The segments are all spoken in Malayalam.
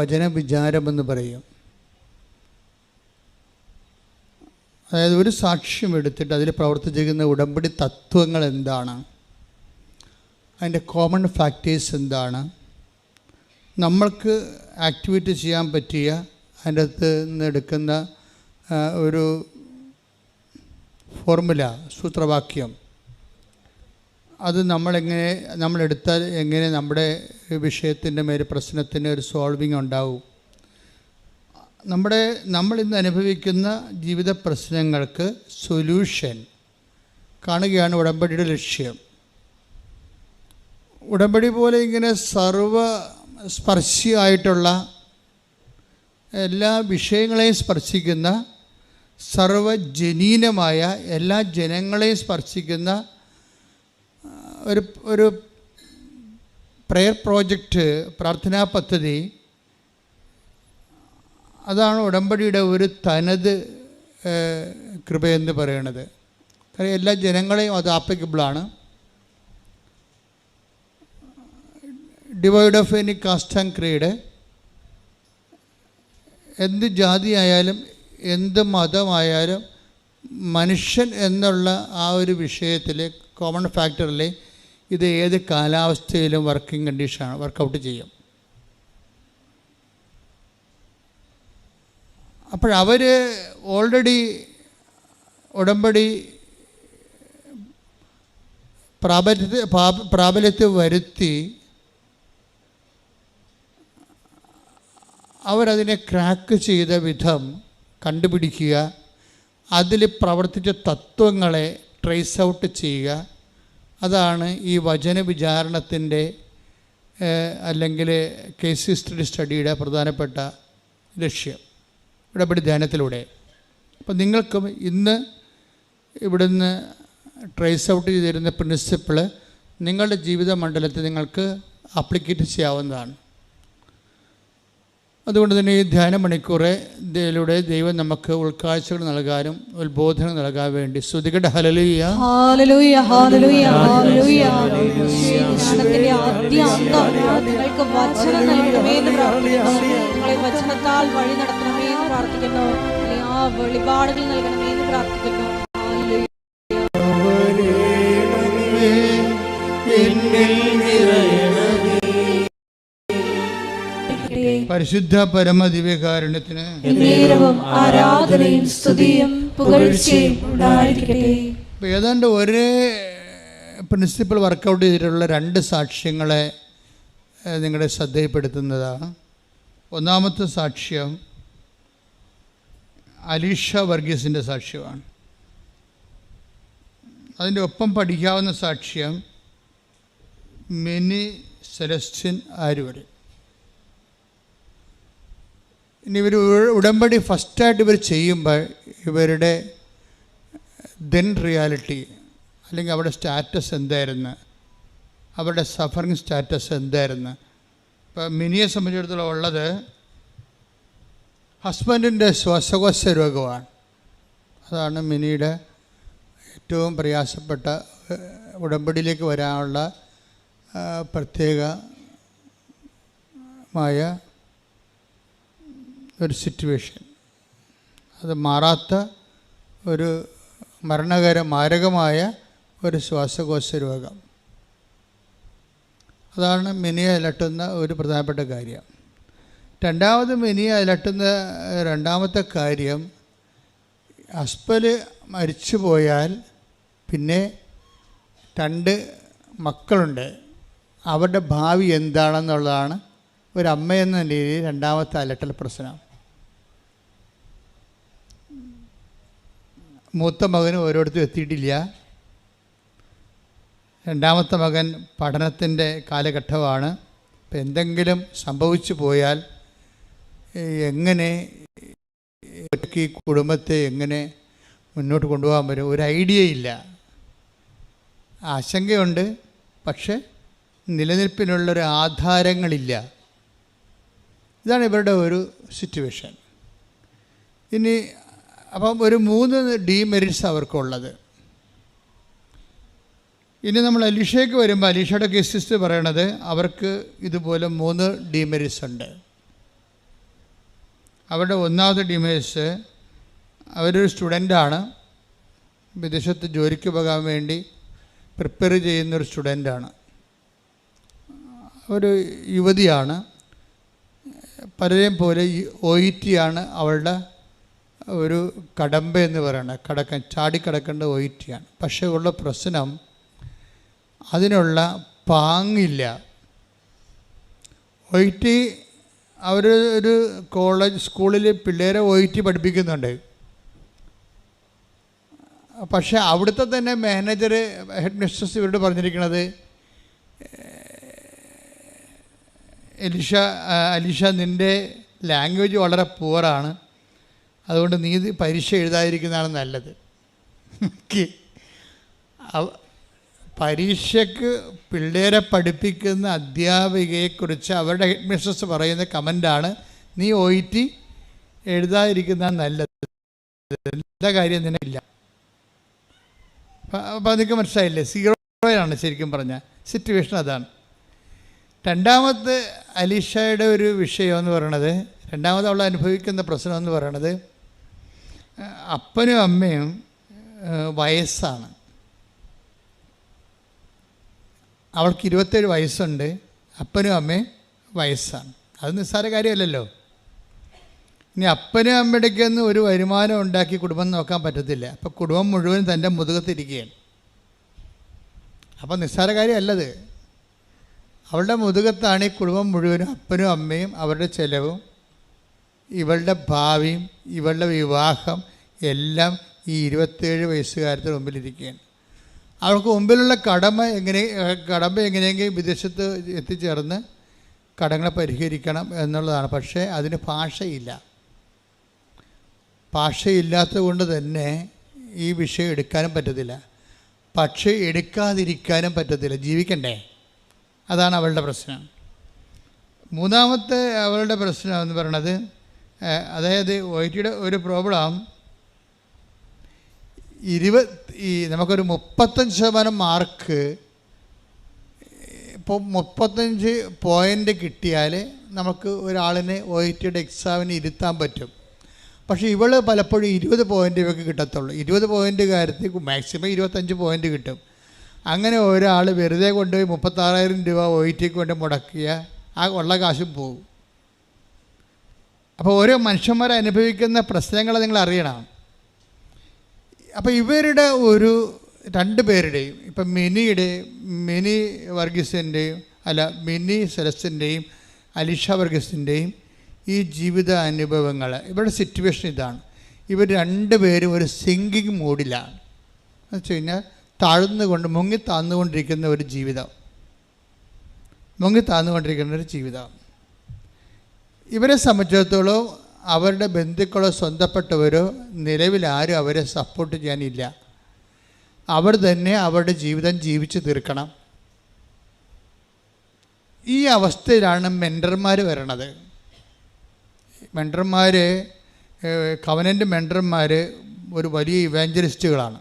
വചനവിചാരമെന്ന് പറയും. അതായത് ഒരു സാക്ഷ്യം എടുത്തിട്ട് അതിൽ പ്രവർത്തിച്ചിരിക്കുന്ന ഉടമ്പടി തത്വങ്ങൾ എന്താണ്, അതിൻ്റെ കോമൺ ഫാക്ടേഴ്സ് എന്താണ്, നമ്മൾക്ക് ആക്ടിവേറ്റ് ചെയ്യാൻ പറ്റിയ അതിൻ്റെ അകത്ത് നിന്ന് എടുക്കുന്ന ഒരു ഫോർമുല, സൂത്രവാക്യം, അത് നമ്മളെടുത്താൽ എങ്ങനെ നമ്മുടെ വിഷയത്തിൻ്റെ മേൽ പ്രശ്നത്തിന് ഒരു സോൾവിങ് ഉണ്ടാവും. നമ്മൾ ഇന്ന് അനുഭവിക്കുന്ന ജീവിത പ്രശ്നങ്ങൾക്ക് സൊല്യൂഷൻ കാണുകയാണ് ഉടമ്പടിയുടെ ലക്ഷ്യം. ഉടമ്പടി പോലെ ഇങ്ങനെ സർവസ്പർശിയായിട്ടുള്ള എല്ലാ വിഷയങ്ങളെയും സ്പർശിക്കുന്ന, സർവജനീനമായ എല്ലാ ജനങ്ങളെയും സ്പർശിക്കുന്ന ഒരു പ്രെയർ പ്രോജക്റ്റ്, പ്രാർത്ഥനാ പദ്ധതി, അതാണ് ഉടമ്പടിയുടെ ഒരു തനത് കൃപയെന്ന് പറയുന്നത്. കാരണം എല്ലാ ജനങ്ങളെയും അത് ആപ്ലിക്കബിളാണ്. Divide of any caste and creed, എന്ത് ജാതിയായാലും എന്ത് മതമായാലും മനുഷ്യൻ എന്നുള്ള ആ ഒരു വിഷയത്തിൽ, കോമൺ ഫാക്ടറിൽ ഇത് ഏത് കാലാവസ്ഥയിലും വർക്കിംഗ് കണ്ടീഷനാണ്, വർക്കൗട്ട് ചെയ്യും. അപ്പോഴവർ ഓൾറെഡി ഉടമ്പടി പ്രാബല്യത്തിൽ വരുത്തി അവരതിനെ ക്രാക്ക് ചെയ്ത വിധം കണ്ടുപിടിക്കുക, അതിൽ പ്രവർത്തിച്ച തത്വങ്ങളെ ട്രേസ് ഔട്ട് ചെയ്യുക. അതാണ് ഈ വചന വിചാരണത്തിൻ്റെ അല്ലെങ്കിൽ കേസ് ഹിസ്റ്ററി സ്റ്റഡിയുടെ പ്രധാനപ്പെട്ട ലക്ഷ്യം, ഉടമ്പടി ധ്യാനത്തിലൂടെ. അപ്പം നിങ്ങൾക്കും ഇന്ന് ഇവിടുന്ന് ട്രേസ് ഔട്ട് ചെയ്തിരുന്ന പ്രിൻസിപ്പിൾ നിങ്ങളുടെ ജീവിത മണ്ഡലത്തിൽ നിങ്ങൾക്ക് ആപ്ലിക്കേറ്റ് ചെയ്യാവുന്നതാണ്. അതുകൊണ്ട് തന്നെ ഈ ധ്യാന മണിക്കൂറിലൂടെ ദൈവം നമുക്ക് ഉൾക്കാഴ്ചകൾ നൽകാനും ഉത്ബോധനം നൽകാൻ വേണ്ടി സ്തുതിക്കട്ടെ. ഹല്ലേലൂയ, ഹല്ലേലൂയ, ഹല്ലേലൂയ, ഹല്ലേലൂയ. ധ്യാനത്തിന്റെ ആദ്യ അന്തം നിങ്ങൾക്ക് വചനം നൽകണമേ എന്ന് പ്രാർത്ഥിക്കുന്നു. നിങ്ങളെ വചനത്താൽ വഴി നടത്തണമേ എന്ന് പ്രാർത്ഥിക്കുന്നു. ആ വെളിപാടുകൾ നൽകണമേ എന്ന് പ്രാർത്ഥിക്കുന്നു. പരിശുദ്ധ പരമദിവ്യകാരുണ്യത്തിന് ആരാധനയും സ്തുതിയും പുകഴ്ചയും ഉണ്ടായിരിക്കട്ടെ. ഏതാണ്ട് ഒരേ പ്രിൻസിപ്പിൾ വർക്കൗട്ട് ചെയ്തിട്ടുള്ള രണ്ട് സാക്ഷ്യങ്ങളെ നിങ്ങളുടെ ശ്രദ്ധയിൽപ്പെടുത്തുന്നതാണ്. ഒന്നാമത്തെ സാക്ഷ്യം അലീഷ വർഗീസിൻ്റെ സാക്ഷ്യമാണ്. അതിൻ്റെ ഒപ്പം പഠിക്കാവുന്ന സാക്ഷ്യം മിനി സെലസ്റ്റിൻ ആരുവരെ. ഇനി ഇവർ ഉടമ്പടി ഫസ്റ്റായിട്ട് ഇവർ ചെയ്യുമ്പോൾ ഇവരുടെ ദെൻ റിയാലിറ്റി, അല്ലെങ്കിൽ അവരുടെ സ്റ്റാറ്റസ് എന്തായിരുന്നു, അവരുടെ സഫറിങ് സ്റ്റാറ്റസ് എന്തായിരുന്നു. ഇപ്പം മിനിയെ സംബന്ധിച്ചിടത്തോളം ഉള്ളത് ഹസ്ബൻഡിൻ്റെ ശ്വാസകോശ രോഗമാണ്. അതാണ് മിനിയുടെ ഏറ്റവും പ്രയാസപ്പെട്ട ഉടമ്പടിയിലേക്ക് വരാനുള്ള പ്രത്യേകമായ ഒരു സിറ്റുവേഷൻ. അത് മാറാത്ത ഒരു മാരകമായ ഒരു ശ്വാസകോശ രോഗം. അതാണ് മിനിയെ അലട്ടുന്ന ഒരു പ്രധാനപ്പെട്ട കാര്യം. രണ്ടാമത് മിനിയെ അലട്ടുന്ന രണ്ടാമത്തെ കാര്യം, ഹസ്ബൻഡ് മരിച്ചു പോയാൽ പിന്നെ 2 മക്കളുണ്ട്, അവരുടെ ഭാവി എന്താണെന്നുള്ളതാണ് ഒരമ്മയെന്ന രീതിയിൽ രണ്ടാമത്തെ അലട്ടൽ പ്രശ്നം. മൂത്ത മകന് ഓരോരുത്തരും എത്തിയിട്ടില്ല. രണ്ടാമത്തെ മകൻ പഠനത്തിൻ്റെ കാലഘട്ടമാണ്. ഇപ്പം എന്തെങ്കിലും സംഭവിച്ചു പോയാൽ എങ്ങനെ ഈ കുടുംബത്തെ എങ്ങനെ മുന്നോട്ട് കൊണ്ടുപോകാൻ പറ്റും, ഒരു ഐഡിയ ഇല്ല. ആശങ്കയുണ്ട്, പക്ഷെ നിലനിൽപ്പിനുള്ളൊരു ആധാരങ്ങളില്ല. ഇതാണ് ഇവരുടെ ഒരു സിറ്റുവേഷൻ. ഇനി അപ്പം ഒരു 3 ഡീമെറിറ്റ്സ് അവർക്കുള്ളത്. ഇനി നമ്മൾ അലീഷയ്ക്ക് വരുമ്പോൾ അലീഷയുടെ കേസ് പറയണത് അവർക്ക് ഇതുപോലെ 3 ഡീമെറിറ്റ്സ് ഉണ്ട്. അവരുടെ ഒന്നാമത്തെ ഡിമേഴ്സ്, അവരൊരു സ്റ്റുഡൻ്റാണ്, വിദേശത്ത് ജോലിക്ക് പോകാൻ വേണ്ടി പ്രിപ്പയർ ചെയ്യുന്നൊരു സ്റ്റുഡൻ്റാണ്, ഒരു യുവതിയാണ്. പലരെയും പോലെ OET ആണ് അവളുടെ ഒരു കടമ്പ എന്ന് പറയുന്നത്, ചാടിക്കടക്കേണ്ട OET ആണ്. പക്ഷേ ഉള്ള പ്രശ്നം അതിനുള്ള പാങ്ങില്ല. OET അവർ ഒരു സ്കൂളിൽ പിള്ളേരെ OET പഠിപ്പിക്കുന്നുണ്ട്. പക്ഷേ അവിടുത്തെ തന്നെ മാനേജർ, ഹെഡ് മിസ്ട്രസ് ഇവരോട് പറഞ്ഞിരിക്കുന്നത്, അലീഷ നിൻ്റെ ലാംഗ്വേജ് വളരെ പുവറാണ്, അതുകൊണ്ട് നീ പരീക്ഷ എഴുതാതിരിക്കുന്നതാണ് നല്ലത്. പരീക്ഷയ്ക്ക് പിള്ളേരെ പഠിപ്പിക്കുന്ന അധ്യാപികയെക്കുറിച്ച് അവരുടെ ഹെഡ് മിസ്ട്രസ് പറയുന്ന കമൻ്റാണ്, നീ OET എഴുതാതിരിക്കുന്നതാണ് നല്ലത്, എല്ലാ കാര്യം നിനക്കില്ല. അപ്പോൾ അതൊക്കെ മനസ്സിലായില്ലേ? 0 ശരിക്കും പറഞ്ഞാൽ സിറ്റുവേഷൻ അതാണ്. രണ്ടാമത്തെ അലീഷയുടെ ഒരു വിഷയം എന്ന് പറയണത്, രണ്ടാമത് അവൾ അനുഭവിക്കുന്ന പ്രശ്നം എന്ന് പറയണത്, അപ്പനും അമ്മയും വയസ്സാണ്. അവൾക്ക് 27 വയസ്സുണ്ട്, അപ്പനും അമ്മയും വയസ്സാണ്. അത് നിസ്സാര കാര്യമല്ലല്ലോ. ഇനി അപ്പനും അമ്മയുടെക്കൊന്നും ഒരു വരുമാനം ഉണ്ടാക്കി കുടുംബം നോക്കാൻ പറ്റത്തില്ല. അപ്പോൾ കുടുംബം മുഴുവൻ തൻ്റെ മുതുകത്തിരിക്കുകയാണ്. അപ്പോൾ നിസ്സാര കാര്യമല്ലത്. അവളുടെ മുതുകത്താണ് ഈ കുടുംബം മുഴുവനും, അപ്പനും അമ്മയും, അവരുടെ ചിലവും, ഇവളുടെ ഭാവിയും, ഇവളുടെ വിവാഹം എല്ലാം ഈ 27 വയസ്സുകാരത്തിന് മുമ്പിലിരിക്കുകയാണ്. അവൾക്ക് മുമ്പിലുള്ള കടമ എങ്ങനെയെങ്കിലും വിദേശത്ത് എത്തിച്ചേർന്ന് കടങ്ങളെ പരിഹരിക്കണം എന്നുള്ളതാണ്. പക്ഷേ അതിന് ഭാഷയില്ല. ഭാഷയില്ലാത്തത് കൊണ്ട് തന്നെ ഈ വിഷയം എടുക്കാനും പറ്റത്തില്ല. പക്ഷേ എടുക്കാതിരിക്കാനും പറ്റത്തില്ല, ജീവിക്കണ്ടേ? അതാണ് അവളുടെ പ്രശ്നം. മൂന്നാമത്തെ അവളുടെ പ്രശ്നം എന്ന് പറയുന്നത്, അതായത് OETയുടെ ഒരു പ്രോബ്ലം, നമുക്കൊരു 35% മാർക്ക്, ഇപ്പോൾ 35 പോയിൻ്റ് കിട്ടിയാൽ നമുക്ക് ഒരാളിനെ OETയുടെ എക്സാമിന് ഇരുത്താൻ പറ്റും. പക്ഷേ ഇവൾ പലപ്പോഴും 20 പോയിൻ്റ് ഇവർക്ക് കിട്ടത്തുള്ളൂ. 20 പോയിൻ്റുകാരത്തിൽ മാക്സിമം 25 പോയിൻ്റ് കിട്ടും. അങ്ങനെ ഒരാൾ വെറുതെ കൊണ്ടുപോയി 36,000 രൂപ OETക്ക് കൊണ്ട് മുടക്കിയ ആ ഉള്ള കാശും പോകും. അപ്പോൾ ഓരോ മനുഷ്യന്മാർ അനുഭവിക്കുന്ന പ്രശ്നങ്ങൾ നിങ്ങൾ അറിയണം. അപ്പോൾ ഇവരുടെ ഒരു 2 പേരുടെയും, ഇപ്പം മിനി വർഗീസിൻ്റെയും മിനി സെലസ്റ്റിൻ്റെയും അലീഷ വർഗീസിൻ്റെയും ഈ ജീവിത അനുഭവങ്ങൾ, ഇവരുടെ സിറ്റുവേഷൻ ഇതാണ്. ഇവർ 2 പേരും ഒരു സിങ്കിങ് മൂഡിലാണ്. എന്ന് വെച്ച് കഴിഞ്ഞാൽ മുങ്ങി താഴ്ന്നുകൊണ്ടിരിക്കുന്ന ഒരു ജീവിതം. ഇവരെ സംബന്ധിച്ചിടത്തോളം അവരുടെ ബന്ധുക്കളോ സ്വന്തപ്പെട്ടവരോ നിലവിൽ ആരും അവരെ സപ്പോർട്ട് ചെയ്യാനില്ല. അവർ തന്നെ അവരുടെ ജീവിതം ജീവിച്ച് തീർക്കണം. ഈ അവസ്ഥയിലാണ് മെൻറ്റർമാർ വരണത്. കവനൻ്റ് മെൻറ്റർമാർ ഒരു വലിയ ഇവാഞ്ചലിസ്റ്റുകളാണ്.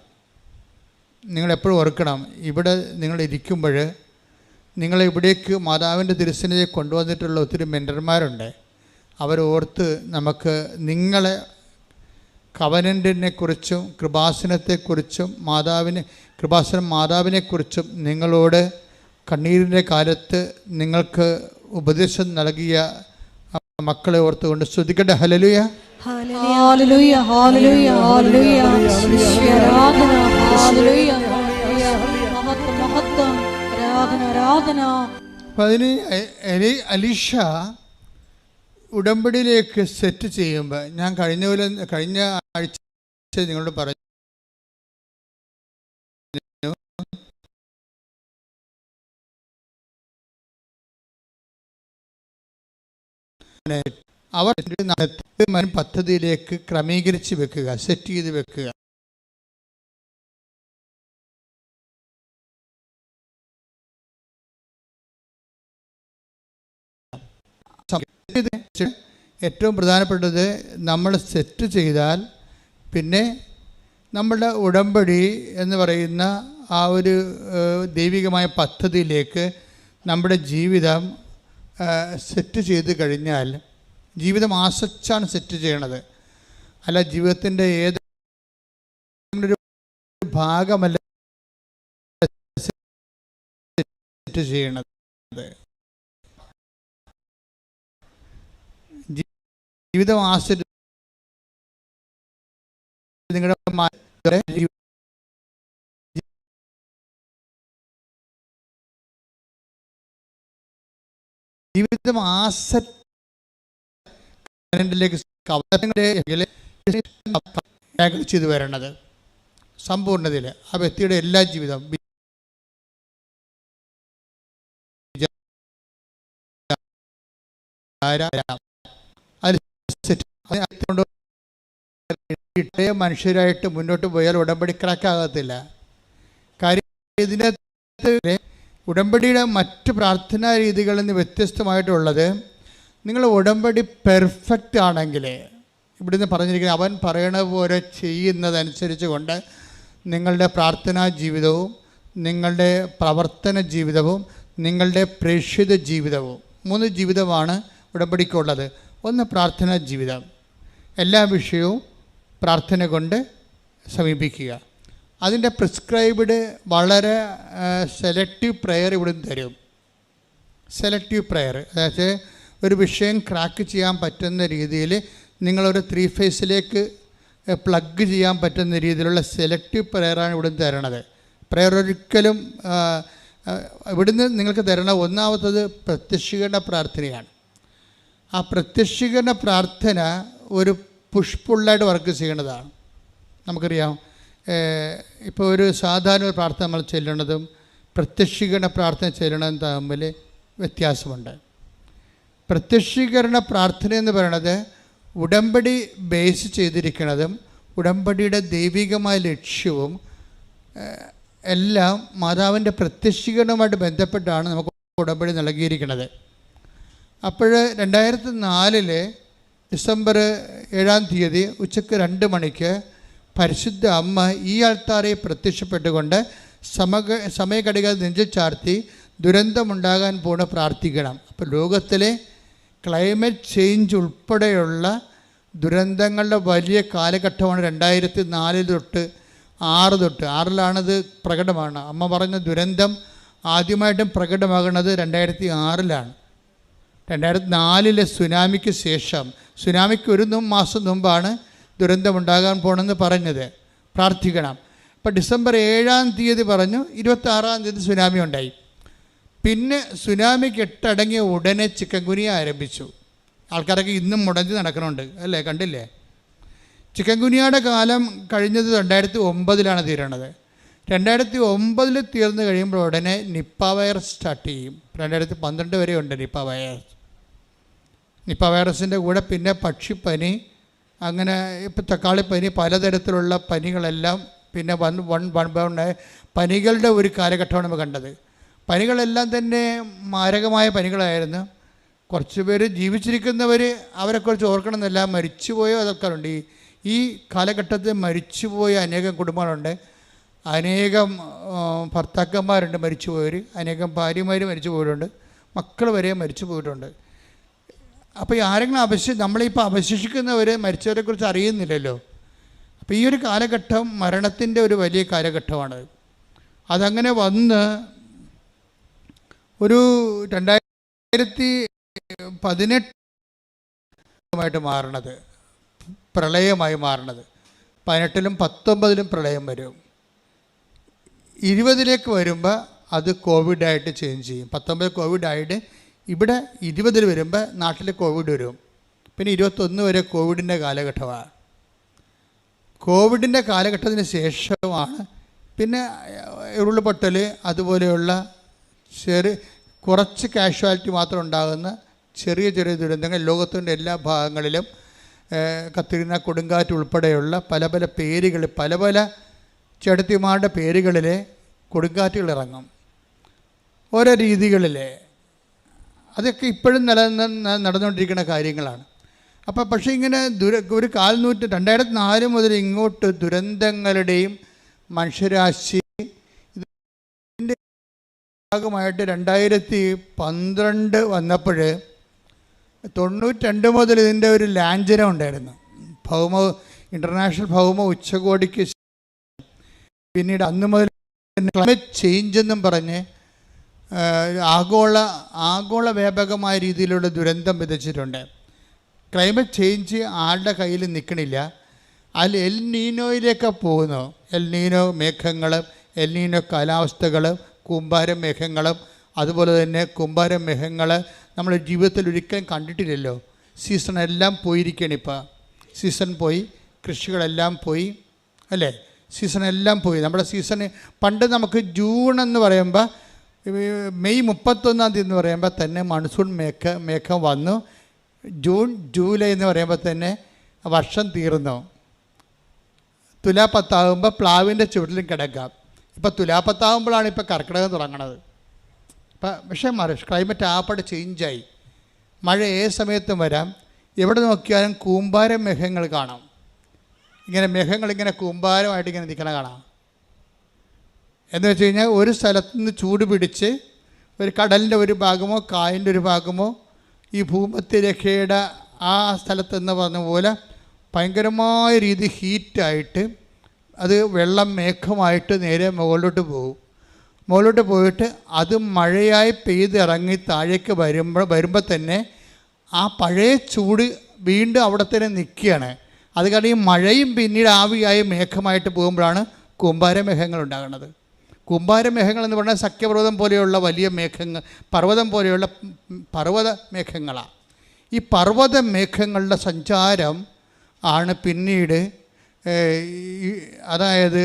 നിങ്ങളെപ്പോഴും ഓർക്കണം, ഇവിടെ നിങ്ങളിരിക്കുമ്പോൾ നിങ്ങളിവിടേക്ക് മാതാവിൻ്റെ തിരുസന്നിധിയെ കൊണ്ടുവന്നിട്ടുള്ള ഒത്തിരി മെൻറ്റർമാരുണ്ട്. അവരോർത്ത് നമുക്ക് നിങ്ങളെ കവനൻ്റിനെക്കുറിച്ചും കൃപാസനത്തെക്കുറിച്ചും മാതാവിനെക്കുറിച്ചും നിങ്ങളോട് കണ്ണീരിൻ്റെ കാലത്ത് നിങ്ങൾക്ക് ഉപദേശം നൽകിയ മക്കളെ ഓർത്തുകൊണ്ട് സ്തുതിക്കട്ടെ. ഹല്ലേലൂയ, ഹല്ലേലൂയ, ഹല്ലേലൂയ, ഹല്ലേലൂയ, ആരാധന, ഹല്ലേലൂയ, മഹത്വം, ആരാധന. അപ്പം അതിന് അലീഷ ഉടമ്പടിയിലേക്ക് സെറ്റ് ചെയ്യുമ്പോൾ, ഞാൻ കഴിഞ്ഞ ആഴ്ച നിങ്ങളോട് പറഞ്ഞു, അവർ പദ്ധതിയിലേക്ക് ക്രമീകരിച്ച് വെക്കുക, സെറ്റ് ചെയ്ത് വെക്കുക. ഏറ്റവും പ്രധാനപ്പെട്ടത്, നമ്മൾ സെറ്റ് ചെയ്താൽ പിന്നെ നമ്മളുടെ ഉടമ്പടി എന്ന് പറയുന്ന ആ ഒരു ദൈവികമായ പദ്ധതിയിലേക്ക് നമ്മുടെ ജീവിതം സെറ്റ് ചെയ്ത് കഴിഞ്ഞാൽ ജീവിതം ആസ്വദിച്ചാണ് സെറ്റ് ചെയ്യണത്, അല്ല ജീവിതത്തിൻ്റെ ഏതൊരു ഭാഗമല്ല സെറ്റ് ചെയ്യണത്. ജീവിതം ആസ്വദിച്ച് നിങ്ങളുടെ ജീവിതം ആസറ്റിലേക്ക് ചെയ്തു വരണത് സമ്പൂർണ്ണതയിൽ ആ വ്യക്തിയുടെ എല്ലാ ജീവിതം മനുഷ്യരായിട്ട് മുന്നോട്ട് പോയാൽ ഉടമ്പടി ക്രാക്കാകത്തില്ല. കാര്യം ഇതിനകത്ത് ഉടമ്പടിയുടെ മറ്റ് പ്രാർത്ഥനാ രീതികളിൽ നിന്ന് വ്യത്യസ്തമായിട്ടുള്ളത്, നിങ്ങൾ ഉടമ്പടി പെർഫെക്റ്റ് ആണെങ്കിൽ, ഇവിടുന്ന് പറഞ്ഞിരിക്കുന്നത് അവൻ പറയണ പോലെ ചെയ്യുന്നതനുസരിച്ച് കൊണ്ട് നിങ്ങളുടെ പ്രാർത്ഥനാ ജീവിതവും നിങ്ങളുടെ പ്രവർത്തന ജീവിതവും നിങ്ങളുടെ പ്രേക്ഷിത ജീവിതവും 3 ജീവിതമാണ് ഉടമ്പടിക്കുള്ളത്. ഒന്ന് പ്രാർത്ഥനാ ജീവിതം, എല്ലാ വിഷയവും പ്രാർത്ഥന കൊണ്ട് സമീപിക്കുക. അതിൻ്റെ പ്രിസ്ക്രൈബ്ഡ് വളരെ സെലക്റ്റീവ് പ്രെയർ ഇവിടുന്ന് തരും. സെലക്റ്റീവ് പ്രെയർ, അതായത് ഒരു വിഷയം ക്രാക്ക് ചെയ്യാൻ പറ്റുന്ന രീതിയിൽ നിങ്ങളൊരു 3 ഫേസിലേക്ക് പ്ലഗ് ചെയ്യാൻ പറ്റുന്ന രീതിയിലുള്ള സെലക്റ്റീവ് പ്രെയറാണ് ഇവിടുന്ന് തരണത്. പ്രെയർ ഒരിക്കലും ഇവിടുന്ന് നിങ്ങൾക്ക് തരണ ഒന്നാമത്തത് പ്രത്യക്ഷീകരണ പ്രാർത്ഥനയാണ്. ആ പ്രത്യക്ഷീകരണ പ്രാർത്ഥന ഒരു പുഷ്പുള്ളായിട്ട് വർക്ക് ചെയ്യേണ്ടതാണ്. നമുക്കറിയാം, ഇപ്പോൾ ഒരു സാധാരണ പ്രാർത്ഥന നമ്മൾ ചെല്ലണതും പ്രത്യക്ഷീകരണ പ്രാർത്ഥന ചെല്ലണതും തമ്മിൽ വ്യത്യാസമുണ്ട്. പ്രത്യക്ഷീകരണ പ്രാർത്ഥന എന്ന് പറയുന്നത് ഉടമ്പടി ബേസ് ചെയ്തിരിക്കുന്നതും ഉടമ്പടിയുടെ ദൈവികമായ ലക്ഷ്യവും എല്ലാം മാതാവിൻ്റെ പ്രത്യക്ഷീകരണവുമായിട്ട് ബന്ധപ്പെട്ടാണ് നമുക്ക് ഉടമ്പടി നൽകിയിരിക്കുന്നത്. അപ്പോൾ 2004 ഡിസംബർ 7 ഉച്ചയ്ക്ക് 2 മണിക്ക് പരിശുദ്ധ അമ്മ ഈ ആൾത്താരെ പ്രത്യക്ഷപ്പെട്ടുകൊണ്ട് സമയഘടിക നെഞ്ചിൽ ചാർത്തി ദുരന്തമുണ്ടാകാൻ പോണ പ്രാർത്ഥിക്കണം. അപ്പോൾ ലോകത്തിലെ ക്ലൈമറ്റ് ചേഞ്ച് ഉൾപ്പെടെയുള്ള ദുരന്തങ്ങളുടെ വലിയ കാലഘട്ടമാണ് 2004 തൊട്ട് 6 തൊട്ട് 6-ലാണത് പ്രകടമാണ്. അമ്മ പറഞ്ഞ ദുരന്തം ആദ്യമായിട്ടും പ്രകടമാകുന്നത് 2006-ലാണ്. 2004 സുനാമിക്ക് ശേഷം, സുനാമിക്ക് 1 മാസം മുമ്പാണ് ദുരന്തമുണ്ടാകാൻ പോകണമെന്ന് പറഞ്ഞത്. പ്രാർത്ഥിക്കണം. അപ്പോൾ ഡിസംബർ 7 പറഞ്ഞു, 26 സുനാമി ഉണ്ടായി. പിന്നെ സുനാമി കെട്ടടങ്ങിയ ഉടനെ ചിക്കൻ ഗുനിയ ആരംഭിച്ചു. ആൾക്കാരൊക്കെ ഇന്നും മുടഞ്ഞ് നടക്കണുണ്ട് അല്ലേ, കണ്ടില്ലേ? ചിക്കൻ ഗുനിയയുടെ കാലം കഴിഞ്ഞത് 2009-ലാണ് തീരണത്. 2009 തീർന്നു കഴിയുമ്പോൾ ഉടനെ നിപ്പ വൈറസ് സ്റ്റാർട്ട് ചെയ്യും. 2012 വരെ ഉണ്ട് നിപ്പ വൈറസ്. നിപ്പ വൈറസിൻ്റെ കൂടെ പിന്നെ പക്ഷിപ്പനി, അങ്ങനെ ഇപ്പോൾ തക്കാളിപ്പനി, പലതരത്തിലുള്ള പനികളെല്ലാം പിന്നെ പനികളുടെ ഒരു കാലഘട്ടമാണ് നമ്മൾ കണ്ടത്. പനികളെല്ലാം തന്നെ മാരകമായ പനികളായിരുന്നു. കുറച്ച് പേര് ജീവിച്ചിരിക്കുന്നവർ അവരെക്കുറിച്ച് ഓർക്കണമെന്നില്ല, മരിച്ചുപോയോ അതൊക്കെയുണ്ട്. ഈ കാലഘട്ടത്തിൽ മരിച്ചുപോയ അനേകം കുടുംബങ്ങളുണ്ട്, അനേകം ഭർത്താക്കന്മാരുണ്ട് മരിച്ചുപോയവർ, അനേകം ഭാര്യമാർ മരിച്ചു പോയിട്ടുണ്ട്, മക്കൾ വരെ മരിച്ചു പോയിട്ടുണ്ട്. അപ്പോൾ ആരെങ്കിലും നമ്മളിപ്പോൾ അവശേഷിക്കുന്നവർ മരിച്ചവരെക്കുറിച്ച് അറിയുന്നില്ലല്ലോ. അപ്പോൾ ഈ ഒരു കാലഘട്ടം മരണത്തിൻ്റെ ഒരു വലിയ കാലഘട്ടമാണ്. അതങ്ങനെ വന്ന് ഒരു 2018 മാറണത്, പ്രളയമായി മാറണത്. 18-ലും 19-ലും പ്രളയം വരും. 20-ലേക്ക് വരുമ്പോൾ അത് കോവിഡായിട്ട് ചേഞ്ച് ചെയ്യും. 19 കോവിഡായിട്ട് ഇവിടെ 20-ൽ വരുമ്പോൾ നാട്ടിൽ കോവിഡ് വരും. പിന്നെ 21 വരെ കോവിഡിൻ്റെ കാലഘട്ടമാണ്. കോവിഡിൻ്റെ കാലഘട്ടത്തിന് ശേഷമാണ് പിന്നെ ഉരുൾപൊട്ടൽ, അതുപോലെയുള്ള കുറച്ച് കാഷ്വാലിറ്റി മാത്രം ഉണ്ടാകുന്ന ചെറിയ ചെറിയ ദുരന്തങ്ങൾ ലോകത്തിൻ്റെ എല്ലാ ഭാഗങ്ങളിലും, കത്തിരിന കൊടുങ്കാറ്റ് ഉൾപ്പെടെയുള്ള പല പല പേരുകൾ, പല പല ചേട്ടത്തിമാരുടെ പേരുകളിൽ കൊടുങ്കാറ്റുകൾ ഇറങ്ങും ഓരോ രീതികളിൽ. അതൊക്കെ ഇപ്പോഴും നടന്നുകൊണ്ടിരിക്കുന്ന കാര്യങ്ങളാണ്. പക്ഷേ ഇങ്ങനെ ഒരു 2004 മുതൽ ഇങ്ങോട്ട് ദുരന്തങ്ങളുടെയും മനുഷ്യരാശി ഇതിൻ്റെ ഭാഗമായിട്ട് 2012 വന്നപ്പോൾ 92 മുതൽ ഇതിൻ്റെ ഒരു ലാഞ്ചനം ഉണ്ടായിരുന്നു. ഇൻ്റർനാഷണൽ ഭൗമ ഉച്ചകോടിക്ക് പിന്നീട് അന്ന് മുതൽ ക്ലൈമറ്റ് ചേഞ്ച് എന്നും പറഞ്ഞ് ആഗോള വ്യാപകമായ രീതിയിലുള്ള ദുരന്തം വിതച്ചിട്ടുണ്ട്. ക്ലൈമറ്റ് ചേഞ്ച് ആരുടെ കയ്യിൽ നിൽക്കണില്ല. അതിൽ എൽ നീനോയിലേക്ക് പോകുന്നു. എൽ നീനോ മേഘങ്ങളും എൽ നീനോ കാലാവസ്ഥകളും കൂമ്പാരം മേഘങ്ങളും അതുപോലെ തന്നെ കൂമ്പാരം മേഘങ്ങൾ നമ്മൾ ജീവിതത്തിൽ ഒരിക്കലും കണ്ടിട്ടില്ലല്ലോ. സീസൺ എല്ലാം പോയിരിക്കുകയാണ്. ഇപ്പോൾ സീസൺ പോയി, കൃഷികളെല്ലാം പോയി അല്ലേ? സീസൺ എല്ലാം പോയി. നമ്മുടെ സീസണ് പണ്ട് നമുക്ക് ജൂൺ എന്ന് പറയുമ്പോൾ മെയ് 31-ാം തീയതി എന്ന് പറയുമ്പോൾ തന്നെ മൺസൂൺ മേഘം വന്നു. ജൂൺ ജൂലൈ എന്ന് പറയുമ്പോൾ തന്നെ വർഷം തീർന്നു. തുലാപ്പത്താകുമ്പോൾ പ്ലാവിൻ്റെ ചുവട്ടിലും കിടക്കാം. ഇപ്പോൾ തുലാപ്പത്താകുമ്പോഴാണ് ഇപ്പോൾ കർക്കിടകം തുടങ്ങണത്. പക്ഷേ ക്ലൈമറ്റ് ആപ്പാട് ചേഞ്ചായി. മഴ ഏത് സമയത്തും വരാം. എവിടെ നോക്കിയാലും കൂമ്പാരം മേഘങ്ങൾ കാണാം. ഇങ്ങനെ മേഘങ്ങളിങ്ങനെ കൂമ്പാരമായിട്ട് ഇങ്ങനെ നിൽക്കണ കാണാം. എന്ന് വെച്ച് കഴിഞ്ഞാൽ ഒരു സ്ഥലത്ത് നിന്ന് ചൂട് പിടിച്ച് ഒരു കടലിൻ്റെ ഒരു ഭാഗമോ കായലിൻ്റെ ഒരു ഭാഗമോ ഈ ഭൂമധ്യരേഖയുടെ ആ സ്ഥലത്തെന്ന് പറഞ്ഞ പോലെ ഭയങ്കരമായ രീതി ഹീറ്റായിട്ട് അത് വെള്ളം മേഘമായിട്ട് നേരെ മുകളിലോട്ട് പോകും. മുകളിലോട്ട് പോയിട്ട് അത് മഴയായി പെയ്തിറങ്ങി താഴേക്ക് വരുമ്പോൾ തന്നെ ആ പഴയ ചൂട് വീണ്ടും അവിടെ തന്നെ നിൽക്കുകയാണ്. അത് കാരണം ഈ മഴയും പിന്നീട് ആവിയായി മേഘമായിട്ട് പോകുമ്പോഴാണ് കൂമ്പാരമേഘങ്ങൾ ഉണ്ടാകുന്നത്. കൂമ്പാരമേഘങ്ങൾ എന്ന് പറഞ്ഞാൽ സഖ്യപർവ്വതം പോലെയുള്ള വലിയ മേഘങ്ങൾ, പർവ്വതം പോലെയുള്ള പർവ്വത മേഘങ്ങളാണ്. ഈ പർവ്വത മേഘങ്ങളുടെ സഞ്ചാരം ആണ് പിന്നീട് അതായത്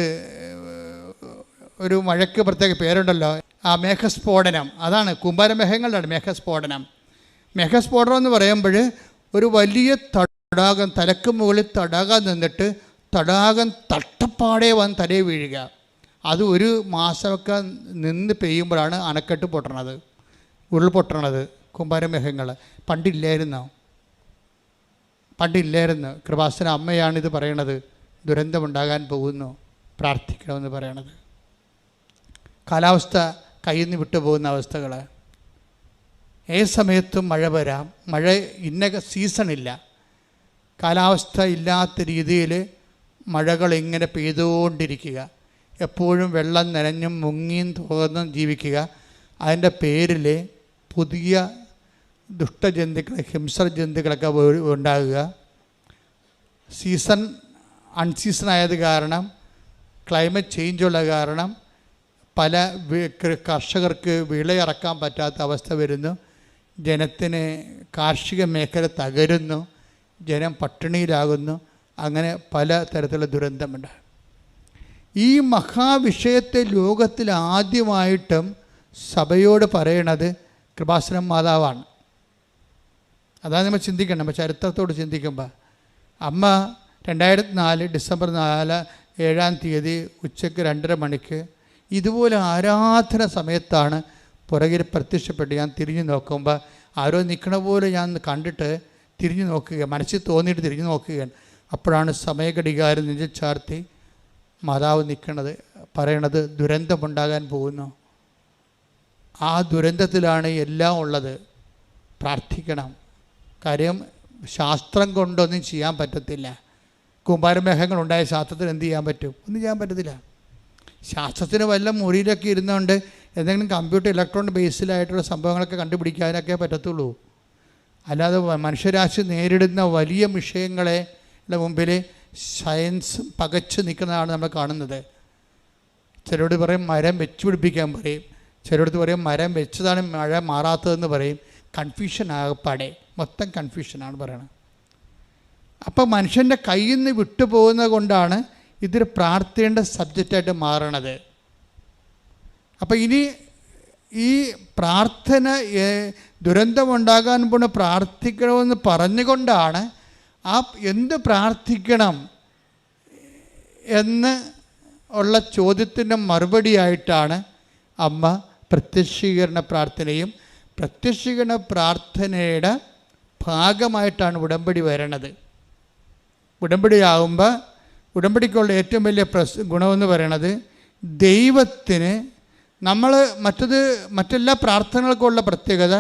ഒരു മഴയ്ക്ക് പ്രത്യേക പേരുണ്ടല്ലോ, ആ മേഘസ്ഫോടനം. അതാണ് കൂമ്പാരമേഘങ്ങളുടെ മേഘസ്ഫോടനം. മേഘസ്ഫോടനം എന്ന് പറയുമ്പോൾ ഒരു വലിയ തടാകം, തലക്ക് മുകളിൽ തടാകം നിന്നിട്ട് തടാകം തട്ടപ്പാടെ വന്ന് തലയിൽ വീഴുക. അത് ഒരു മാസമൊക്കെ നിന്ന് പെയ്യുമ്പോഴാണ് അണക്കെട്ട് പൊട്ടണത്, ഉരുൾപൊട്ടണത്. കൂമ്പാരമേഘങ്ങൾ പണ്ടില്ലായിരുന്നു. കൃപാസന അമ്മയാണിത് പറയണത്. ദുരന്തമുണ്ടാകാൻ പോകുന്നു, പ്രാർത്ഥിക്കണമെന്ന് പറയണത്. കാലാവസ്ഥ കയ്യിൽ നിന്ന് വിട്ടുപോകുന്ന അവസ്ഥകൾ. ഏത് സമയത്തും മഴ വരാം. മഴ ഇന്ന സീസണില്ല. കാലാവസ്ഥ ഇല്ലാത്ത രീതിയിൽ മഴകൾ ഇങ്ങനെ പെയ്തുകൊണ്ടിരിക്കുക. എപ്പോഴും വെള്ളം നനഞ്ഞും മുങ്ങിയും തുറന്നും ജീവിക്കുക. അതിൻ്റെ പേരിൽ പുതിയ ദുഷ്ടജന്തുക്കൾ, ഹിംസ്ര ജന്തുക്കളൊക്കെ ഉണ്ടാകുക. അൺസീസൺ ആയത് കാരണം, ക്ലൈമറ്റ് ചേഞ്ചുള്ള കാരണം പല കർഷകർക്ക് വിളയിറക്കാൻ പറ്റാത്ത അവസ്ഥ വരുന്നു. ജനത്തിന് കാർഷിക മേഖല തകരുന്നു. ജനം പട്ടിണിയിലാകുന്നു. അങ്ങനെ പല തരത്തിലുള്ള ദുരന്തമുണ്ട്. ഈ മഹാവിഷയത്തെ ലോകത്തിൽ ആദ്യമായിട്ടും സഭയോട് പറയണത് കൃപാസനം മാതാവാണ്. അതാണ് നമ്മൾ ചിന്തിക്കണം. നമ്മൾ ചരിത്രത്തോട് ചിന്തിക്കുമ്പോൾ അമ്മ 2004 ഡിസംബർ 7-ാം തീയതി ഉച്ചയ്ക്ക് 2:30 മണിക്ക് ഇതുപോലെ ആരാധന സമയത്താണ് പുറകിൽ പ്രത്യക്ഷപ്പെട്ട് ഞാൻ തിരിഞ്ഞു നോക്കുമ്പോൾ ആരോ നിൽക്കണ പോലെ ഞാൻ കണ്ടിട്ട് തിരിഞ്ഞു നോക്കുക, മനസ്സിൽ തോന്നിയിട്ട് തിരിഞ്ഞു നോക്കുകയാണ്. അപ്പോഴാണ് സമയഘടികാരം നെഞ്ചിൽ ചാർത്തി മാതാവ് നിൽക്കണത്, പറയണത് ദുരന്തമുണ്ടാകാൻ പോകുന്നു. ആ ദുരന്തത്തിലാണ് എല്ലാം ഉള്ളത്. പ്രാർത്ഥിക്കണം. കാര്യം ശാസ്ത്രം കൊണ്ടൊന്നും ചെയ്യാൻ പറ്റത്തില്ല. കൂമ്പാരമേഘങ്ങളുണ്ടായ ശാസ്ത്രത്തിന് എന്ത് ചെയ്യാൻ പറ്റും? ഒന്നും ചെയ്യാൻ പറ്റത്തില്ല. ശാസ്ത്രത്തിന് വല്ല മുറിയിലൊക്കെ ഇരുന്നുകൊണ്ട് എന്തെങ്കിലും കമ്പ്യൂട്ടർ ഇലക്ട്രോണിക് ബേസിലായിട്ടുള്ള സംഭവങ്ങളൊക്കെ കണ്ടുപിടിക്കാനൊക്കെ പറ്റത്തുള്ളൂ. അല്ലാതെ മനുഷ്യരാശി നേരിടുന്ന വലിയ വിഷയങ്ങളെ മുമ്പിൽ സയൻസ് പകച്ചു നിൽക്കുന്നതാണ് നമ്മൾ കാണുന്നത്. ചിലരോട് പറയും മരം വെച്ച് പിടിപ്പിക്കാൻ പറയും, ചിലരോട് പറയും മരം വെച്ചതാണ് മഴ മാറാത്തതെന്ന് പറയും. കൺഫ്യൂഷൻ ആകപ്പാടെ, മൊത്തം കൺഫ്യൂഷനാണ് പറയണത്. അപ്പോൾ മനുഷ്യൻ്റെ കയ്യിൽ നിന്ന് വിട്ടുപോകുന്നത് കൊണ്ടാണ് ഇതൊരു പ്രാർത്ഥിക്കേണ്ട സബ്ജക്റ്റായിട്ട് മാറണത്. അപ്പോൾ ഇനി ഈ പ്രാർത്ഥന ദുരന്തമുണ്ടാകാൻ പോണ പ്രാർത്ഥിക്കണമെന്ന് പറഞ്ഞുകൊണ്ടാണ് ആ എന്ത് പ്രാർത്ഥിക്കണം എന്ന് ഉള്ള ചോദ്യത്തിൻ്റെ മറുപടിയായിട്ടാണ് അമ്മ പ്രത്യക്ഷീകരണ പ്രാർത്ഥനയും പ്രത്യക്ഷീകരണ പ്രാർത്ഥനയുടെ ഭാഗമായിട്ടാണ് ഉടമ്പടി വരണത്. ഉടമ്പടിയാകുമ്പോൾ ഉടമ്പടിക്കുള്ള ഏറ്റവും വലിയ ഗുണമെന്ന് പറയണത് ദൈവത്തിന് നമ്മൾ മറ്റെല്ലാ പ്രാർത്ഥനകൾക്കുള്ള പ്രത്യേകത,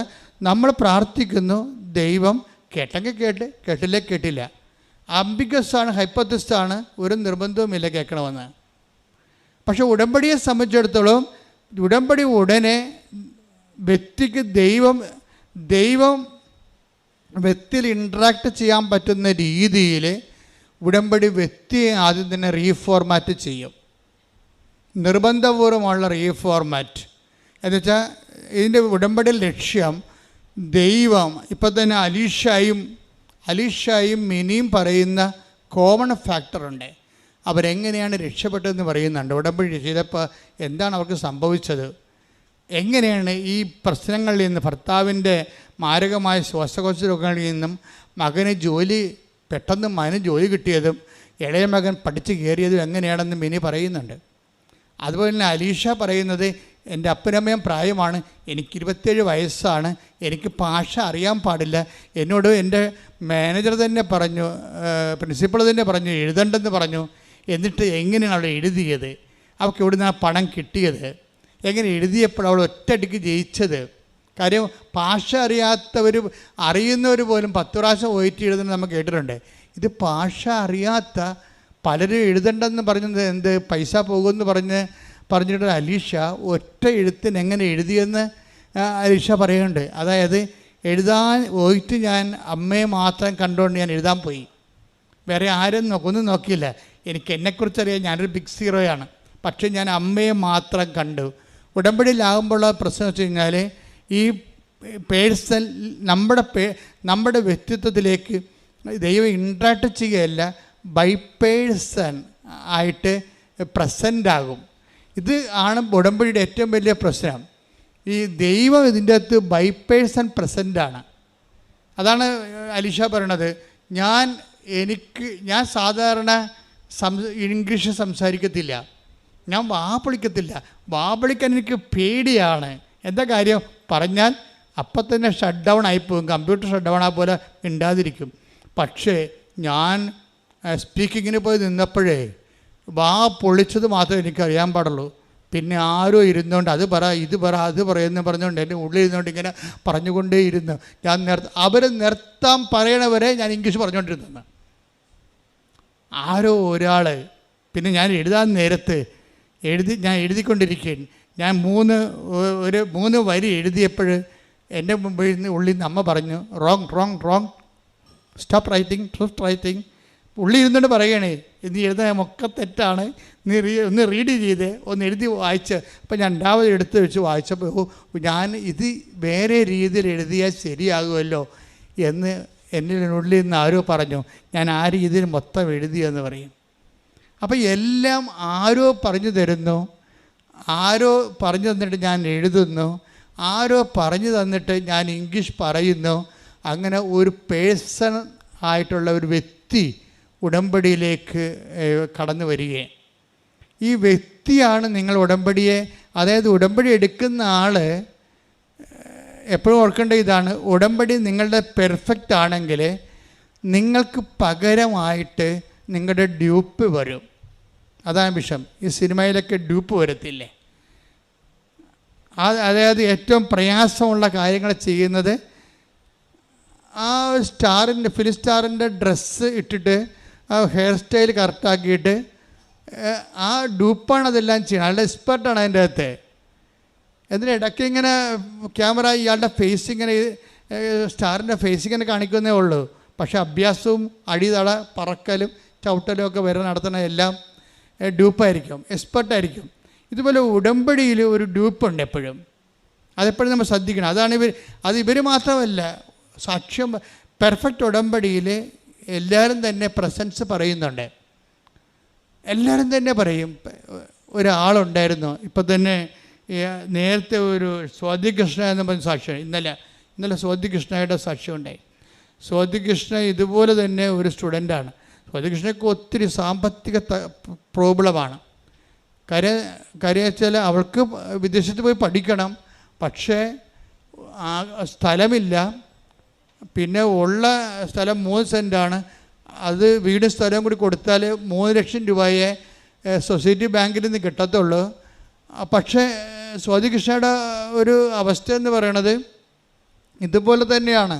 നമ്മൾ പ്രാർത്ഥിക്കുന്നു, ദൈവം കേട്ടെങ്കിൽ കേട്ട്, കേട്ടില്ലേ കേട്ടില്ല. അംബിഗസാണ്, ഹൈപ്പോത്തസിസാണ്, ഒരു നിർബന്ധവുമില്ല കേൾക്കണമെന്ന്. പക്ഷെ ഉടമ്പടിയെ സംബന്ധിച്ചിടത്തോളം ഉടമ്പടി ഉടനെ വ്യക്തിക്ക് ദൈവം വ്യക്തിയിൽ ഇൻട്രാക്ട് ചെയ്യാൻ പറ്റുന്ന രീതിയിൽ ഉടമ്പടി വ്യക്തിയെ ആദ്യം തന്നെ റീഫോർമാറ്റ് ചെയ്യും. നിർബന്ധപൂർവമുള്ള റീഫോർമാറ്റ് എന്നുവെച്ചാൽ ഇതിൻ്റെ ഉടമ്പടി ലക്ഷ്യം ദൈവം ഇപ്പം തന്നെ അലീഷായും മിനിയും പറയുന്ന കോമൺ ഫാക്ടറുണ്ട്. അവരെങ്ങനെയാണ് രക്ഷപ്പെട്ടതെന്ന് പറയുന്നുണ്ട്. ഉടമ്പടി ചെയ്തപ്പോൾ എന്താണ് അവർക്ക് സംഭവിച്ചത്, എങ്ങനെയാണ് ഈ പ്രശ്നങ്ങളിൽ നിന്ന്, ഭർത്താവിൻ്റെ മാരകമായ ശ്വാസകോശ രോഗങ്ങളിൽ നിന്നും പെട്ടെന്ന് മകന് ജോലി കിട്ടിയതും ഇളയ മകൻ പഠിച്ച് കയറിയതും എങ്ങനെയാണെന്ന് മിനി പറയുന്നുണ്ട്. അതുപോലെ തന്നെ അലീഷ പറയുന്നത്, എൻ്റെ അപ്പനമ്മയും പ്രായമാണ്, എനിക്ക് 27 വയസ്സാണ്, എനിക്ക് ഭാഷ അറിയാൻ പാടില്ല, എന്നോട് എൻ്റെ മാനേജർ തന്നെ പറഞ്ഞു, പ്രിൻസിപ്പൾ തന്നെ പറഞ്ഞു എഴുതണ്ടെന്ന് പറഞ്ഞു. എന്നിട്ട് എങ്ങനെയാണ് അവൾ എഴുതിയത്, അവൾക്ക് എവിടെ നിന്നാണ് പണം കിട്ടിയത്, എങ്ങനെ എഴുതിയപ്പോൾ അവൾ ഒറ്റയടിക്ക് ജയിച്ചത്? കാര്യം ഭാഷ അറിയുന്നവർ പോലും 10 പ്രാവശ്യം പോയിട്ട് എഴുതുന്നത് നമ്മൾ കേട്ടിട്ടുണ്ട്. ഇത് ഭാഷ അറിയാത്ത പലരും എഴുതണ്ടെന്ന് പറഞ്ഞത് പൈസ പോകുമെന്ന് പറഞ്ഞിട്ട് അലീഷ ഒറ്റ എഴുത്തിന് എങ്ങനെ എഴുതിയെന്ന് അലീഷ പറയുന്നുണ്ട്. അതായത് എഴുതാൻ പോയിട്ട് ഞാൻ അമ്മയെ മാത്രം കണ്ടുകൊണ്ട് ഞാൻ എഴുതാൻ പോയി, വേറെ ആരും ഒന്നും നോക്കിയില്ല. എനിക്ക് എന്നെക്കുറിച്ചറിയാം, ഞാനൊരു ബിഗ് സീറോയാണ്, പക്ഷേ ഞാൻ അമ്മയെ മാത്രം കണ്ടു. ഉടമ്പടിയിലാകുമ്പോഴുള്ള പ്രശ്നം വെച്ച് കഴിഞ്ഞാൽ ഈ പേഴ്സൺ നമ്മുടെ വ്യക്തിത്വത്തിലേക്ക് ദൈവം ഇൻട്രാക്ട് ചെയ്യുകയല്ല, ബൈ പേഴ്സൺ ആയിട്ട് പ്രസൻ്റ് ആകും. ഇത് ആണ് ഉടമ്പടിയുടെ ഏറ്റവും വലിയ പ്രശ്നം. ഈ ദൈവം ഇതിൻ്റെ അകത്ത് ബൈ പേഴ്സൺ പ്രസൻ്റാണ്. അതാണ് അലീഷ പറയണത്. ഞാൻ സാധാരണ ഇംഗ്ലീഷ് സംസാരിക്കത്തില്ല, ഞാൻ വാപ്പൊളിക്കാൻ എനിക്ക് പേടിയാണ്. എന്താ കാര്യം പറഞ്ഞാൽ അപ്പം തന്നെ ഷട്ട് ഡൗൺ ആയിപ്പോകും, കമ്പ്യൂട്ടർ ഷട്ട് ഡൗൺ ആ പോലെ മിണ്ടാതിരിക്കും. പക്ഷേ ഞാൻ സ്പീക്കിങ്ങിന് പോയി നിന്നപ്പോഴേ പൊളിച്ചത് മാത്രമേ എനിക്കറിയാൻ പാടുള്ളൂ. പിന്നെ ആരോ ഇരുന്നുകൊണ്ട് അത് പറയുമെന്ന് പറഞ്ഞുകൊണ്ട് എൻ്റെ ഉള്ളിൽ ഇരുന്നുകൊണ്ട് ഇങ്ങനെ പറഞ്ഞുകൊണ്ടേയിരുന്നു. അവർ നിർത്താൻ പറയണവരെ ഞാൻ ഇംഗ്ലീഷ് പറഞ്ഞുകൊണ്ടിരുന്നു. ആരോ ഒരാൾ പിന്നെ ഞാൻ എഴുതാൻ നേരത്ത് ഞാൻ എഴുതിക്കൊണ്ടിരിക്കുകയാണ്. ഞാൻ 3 വരി എഴുതിയപ്പോൾ എൻ്റെ മുമ്പിൽ നിന്ന് ഉള്ളിൽ നിന്ന് അമ്മ പറഞ്ഞു, റോങ് സ്റ്റോപ്പ് റൈറ്റിംഗ്. ഉള്ളിൽ ഇരുന്നുകൊണ്ട് പറയണേ, നീ എഴുതാൻ ഒക്കെ തെറ്റാണ്, നീ ഒന്ന് റീഡ് ചെയ്ത് ഒന്ന് എഴുതി വായിച്ച്. അപ്പം ഞാൻ 2ാമത് എടുത്ത് വെച്ച് വായിച്ചപ്പോൾ ഞാൻ ഇത് വേറെ രീതിയിൽ എഴുതിയാൽ ശരിയാകുമല്ലോ എന്ന് ഉള്ളിൽ നിന്ന് ആരോ പറഞ്ഞു. ഞാൻ ആ രീതിയിൽ മൊത്തം എഴുതിയെന്ന് പറയും. അപ്പോൾ എല്ലാം ആരോ പറഞ്ഞു തരുന്നു, ആരോ പറഞ്ഞു തന്നിട്ട് ഞാൻ എഴുതുന്നു, ആരോ പറഞ്ഞു തന്നിട്ട് ഞാൻ ഇംഗ്ലീഷ് പറയുന്നു. അങ്ങനെ ഒരു പേഴ്സൺ ആയിട്ടുള്ള ഒരു വ്യക്തി ഉടമ്പടിയിലേക്ക് കടന്നു വരികയാണ്. ഈ വ്യക്തിയാണ് നിങ്ങൾ ഉടമ്പടിയെ, അതായത് ഉടമ്പടി എടുക്കുന്ന ആൾ എപ്പോഴും ഓർക്കേണ്ട ഇതാണ്, ഉടമ്പടി നിങ്ങളുടെ പെർഫെക്റ്റ് ആണെങ്കിൽ നിങ്ങൾക്ക് പകരമായിട്ട് നിങ്ങളുടെ ഡ്യൂപ്പ് വരും. അതാണ് വിഷയം. ഈ സിനിമയിലൊക്കെ ഡ്യൂപ്പ് വരത്തില്ലേ? അതായത് ഏറ്റവും പ്രയാസമുള്ള കാര്യങ്ങൾ ചെയ്യുന്നത് ആ ഫിലിം സ്റ്റാറിൻ്റെ ഡ്രസ്സ് ഇട്ടിട്ട് ആ ഹെയർ സ്റ്റൈൽ കറക്റ്റാക്കിയിട്ട് ആ ഡ്യൂപ്പാണ് അതെല്ലാം ചെയ്യണം. അയാളുടെ എക്സ്പെർട്ടാണ് അതിൻ്റെ അകത്ത്. എന്നിട്ട് ഇടയ്ക്ക് ഇങ്ങനെ ക്യാമറ ഇയാളുടെ ഫേസ് ഇങ്ങനെ സ്റ്റാറിൻ്റെ ഫേസ് ഇങ്ങനെ കാണിക്കുന്നേ ഉള്ളൂ. പക്ഷേ അഭ്യാസവും അടിതള പറക്കലും ചവിട്ടലും ഒക്കെ വരെ നടത്തുന്ന എല്ലാം ഡ്യൂപ്പായിരിക്കും, എക്സ്പെർട്ടായിരിക്കും. ഇതുപോലെ ഉടമ്പടിയിൽ ഒരു ഡ്യൂപ്പുണ്ട് എപ്പോഴും. അതെപ്പോഴും നമ്മൾ ശ്രദ്ധിക്കണം. ഇവർ മാത്രമല്ല, സാക്ഷ്യം പെർഫെക്റ്റ് ഉടമ്പടിയിൽ എല്ലാവരും തന്നെ പ്രസൻസ് പറയുന്നുണ്ട്. എല്ലാവരും തന്നെ പറയും. ഒരാളുണ്ടായിരുന്നു ഇപ്പം തന്നെ, നേരത്തെ ഒരു സ്വാതികൃഷ്ണ എന്ന് പറഞ്ഞ സാക്ഷ്യം, ഇന്നലെ സ്വാതികൃഷ്ണയുടെ സാക്ഷ്യം ഉണ്ടായി. സ്വാതികൃഷ്ണ ഇതുപോലെ തന്നെ ഒരു സ്റ്റുഡൻ്റാണ്. സ്വാതികൃഷ്ണയ്ക്ക് ഒത്തിരി സാമ്പത്തിക പ്രോബ്ലമാണ്. കാര്യം അവൾക്ക് വിദേശത്ത് പോയി പഠിക്കണം, പക്ഷേ സ്ഥലമില്ല. പിന്നെ ഉള്ള സ്ഥലം 3 സെൻറ്റാണ്. അത് വീടും സ്ഥലവും കൂടി കൊടുത്താൽ 3 ലക്ഷം രൂപയെ സൊസൈറ്റി ബാങ്കിൽ നിന്ന് കിട്ടത്തുള്ളൂ. പക്ഷേ സ്വാതികൃഷ്ണയുടെ ഒരു അവസ്ഥ എന്ന് പറയണത് ഇതുപോലെ തന്നെയാണ്.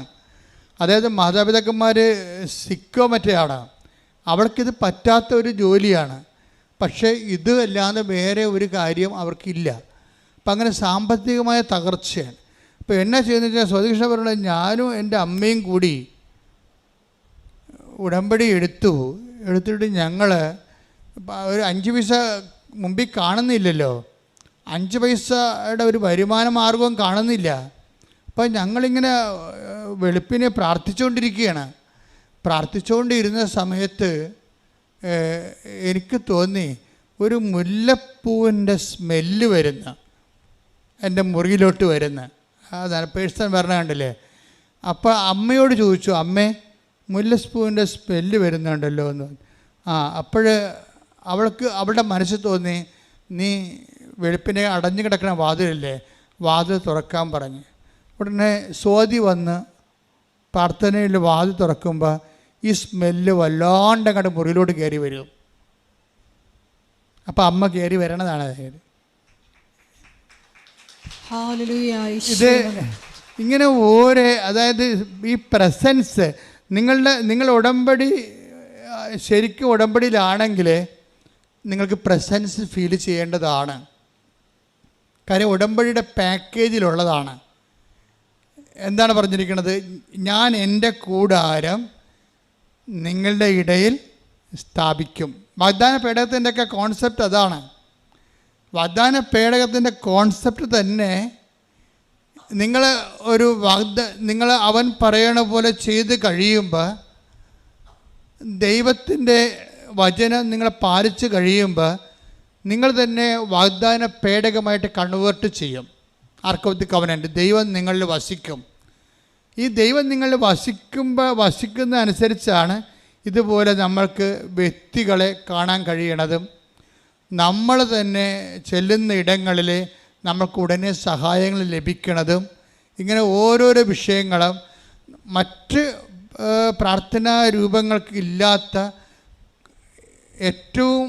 അതായത് മാതാപിതാക്കന്മാർ സിക്കോ മറ്റേയാണ്, അവർക്കിത് പറ്റാത്ത ഒരു ജോലിയാണ്. പക്ഷേ ഇത് അല്ലാതെ വേറെ ഒരു കാര്യം അവർക്കില്ല. അപ്പം അങ്ങനെ സാമ്പത്തികമായ തകർച്ചയാണ്. അപ്പോൾ എന്നാ ചെയ്യുന്നത് വെച്ചാൽ സ്വതികൃഷ്ണ പറയുന്നത്, ഞാനും എൻ്റെ അമ്മയും കൂടി ഉടമ്പടി എടുത്തിട്ട് ഞങ്ങൾ ഒരു 5 പൈസ മുമ്പിൽ കാണുന്നില്ലല്ലോ, 5 പൈസയുടെ ഒരു വരുമാന മാർഗവും കാണുന്നില്ല. അപ്പോൾ ഞങ്ങളിങ്ങനെ വെളുപ്പിനെ പ്രാർത്ഥിച്ചുകൊണ്ടിരുന്ന സമയത്ത് എനിക്ക് തോന്നി ഒരു മുല്ലപ്പൂവിൻ്റെ സ്മെല്ല് വരുന്ന എൻ്റെ മുറിയിലോട്ട് വരുന്ന. അതാണ് പേഴ്സൺ പറഞ്ഞ കണ്ടില്ലേ. അപ്പോൾ അമ്മയോട് ചോദിച്ചു, അമ്മേ മുല്ലപ്പൂവിൻ്റെ സ്മെല്ല് വരുന്നുണ്ടല്ലോ എന്ന്. അവളുടെ മനസ്സിൽ തോന്നി, നീ വെളുപ്പിനെ അടഞ്ഞു കിടക്കുന്ന വാതിലല്ലേ, വാതിൽ തുറക്കാൻ പറഞ്ഞു. ഉടനെ സ്വാതി വന്ന് പ്രാർത്ഥനയിൽ വാതിൽ തുറക്കുമ്പോൾ ഈ സ്മെല്ല് വല്ലാണ്ട് അങ്ങോട്ട് മുറിയിലോട്ട് കയറി വരും. അപ്പം അമ്മ കയറി വരണതാണ് അതായത് ഇത്. ഇങ്ങനെ അതായത് ഈ പ്രസൻസ് നിങ്ങൾ ഉടമ്പടി ശരിക്കും ഉടമ്പടിയിലാണെങ്കിൽ നിങ്ങൾക്ക് പ്രസൻസ് ഫീൽ ചെയ്യേണ്ടതാണ്. കാര്യം ഉടമ്പടിയുടെ പാക്കേജിലുള്ളതാണ്. എന്താണ് പറഞ്ഞിരിക്കുന്നത്? ഞാൻ എൻ്റെ കൂടാരം നിങ്ങളുടെ ഇടയിൽ സ്ഥാപിക്കും. വാഗ്ദാന പേടകത്തിൻ്റെയൊക്കെ കോൺസെപ്റ്റ് അതാണ്. വാഗ്ദാന പേടകത്തിൻ്റെ കോൺസെപ്റ്റ് തന്നെ നിങ്ങൾ അവൻ പറയണ പോലെ ചെയ്ത് കഴിയുമ്പോൾ, ദൈവത്തിൻ്റെ വചനം നിങ്ങളെ പാലിച്ച് കഴിയുമ്പോൾ നിങ്ങൾ തന്നെ വാഗ്ദാന പേടകമായിട്ട് കൺവേർട്ട് ചെയ്യും. ആർക്ക് ഓഫ് ദി കവനൻ്റ്, ദൈവം നിങ്ങളിൽ വസിക്കും. ഈ ദൈവം നിങ്ങളിൽ വസിക്കുന്ന അനുസരിച്ചാണ് ഇതുപോലെ നമ്മൾക്ക് വ്യക്തികളെ കാണാൻ കഴിയണതും നമ്മൾ തന്നെ ചെല്ലുന്ന ഇടങ്ങളിൽ നമുക്ക് ഉടനെ സഹായങ്ങൾ ലഭിക്കണതും. ഇങ്ങനെ ഓരോരോ വിഷയങ്ങളും മറ്റ് പ്രാർത്ഥനാ രൂപങ്ങൾക്ക് ഇല്ലാത്ത ഏറ്റവും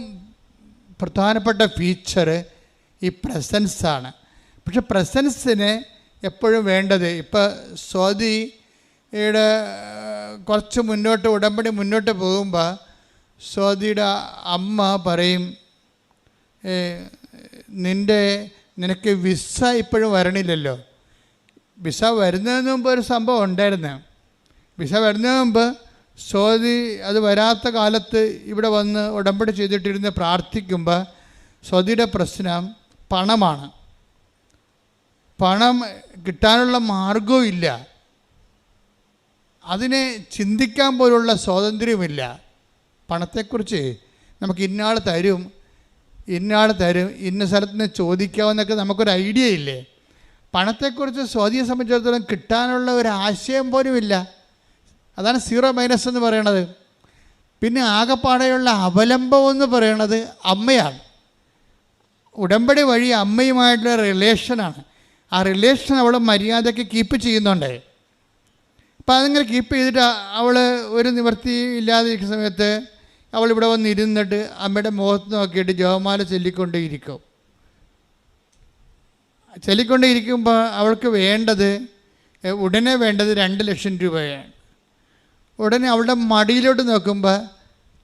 പ്രധാനപ്പെട്ട ഫീച്ചർ ഈ പ്രസൻസാണ്. പക്ഷെ പ്രസൻസിന് എപ്പോഴും വേണ്ടത്, ഇപ്പോൾ സ്വാതിയുടെ കുറച്ച് ഉടമ്പടി മുന്നോട്ട് പോകുമ്പോൾ സ്വാതിയുടെ അമ്മ പറയും, നിനക്ക് വിസ ഇപ്പോഴും വരണില്ലല്ലോ. വിസ വരുന്നതിന് മുമ്പ് ഒരു സംഭവം ഉണ്ടായിരുന്നു. വിസ വരുന്നതിന് മുമ്പ് സ്വാതി അത് വരാത്ത കാലത്ത് ഇവിടെ വന്ന് ഉടമ്പടി ചെയ്തിട്ടിരുന്ന് പ്രാർത്ഥിക്കുമ്പോൾ സ്വാതിയുടെ പ്രശ്നം പണമാണ്. പണം കിട്ടാനുള്ള മാർഗവും ഇല്ല, അതിനെ ചിന്തിക്കാൻ പോലുള്ള സ്വാതന്ത്ര്യമില്ല. പണത്തെക്കുറിച്ച് നമുക്ക് ഇന്നയാൾ തരും ഇന്ന സ്ഥലത്ത് നിന്ന് ചോദിക്കാമെന്നൊക്കെ നമുക്കൊരു ഐഡിയ ഇല്ലേ. പണത്തെക്കുറിച്ച് സ്വാതിയെ സംബന്ധിച്ചിടത്തോളം കിട്ടാനുള്ള ഒരു ആശയം പോലും ഇല്ല. അതാണ് സീറോ മൈനസ് എന്ന് പറയണത്. പിന്നെ ആകെപ്പാടെയുള്ള അവലംബം എന്ന് പറയണത് അമ്മയാണ്. ഉടമ്പടി വഴി അമ്മയുമായിട്ടുള്ള റിലേഷനാണ്. ആ റിലേഷൻ അവൾ മര്യാദയ്ക്ക് കീപ്പ് ചെയ്യുന്നുണ്ട്. അപ്പം അതിങ്ങനെ കീപ്പ് ചെയ്തിട്ട് അവൾ ഒരു നിവൃത്തി ഇല്ലാതിരിക്കുന്ന സമയത്ത് അവൾ ഇവിടെ വന്നിരുന്നിട്ട് അമ്മയുടെ മുഖത്ത് നോക്കിയിട്ട് ജപമാല ചൊല്ലിക്കൊണ്ടേയിരിക്കുമ്പോൾ അവൾക്ക് ഉടനെ വേണ്ടത് 2 ലക്ഷം രൂപയാണ്. ഉടനെ അവളുടെ മടിയിലോട്ട് നോക്കുമ്പോൾ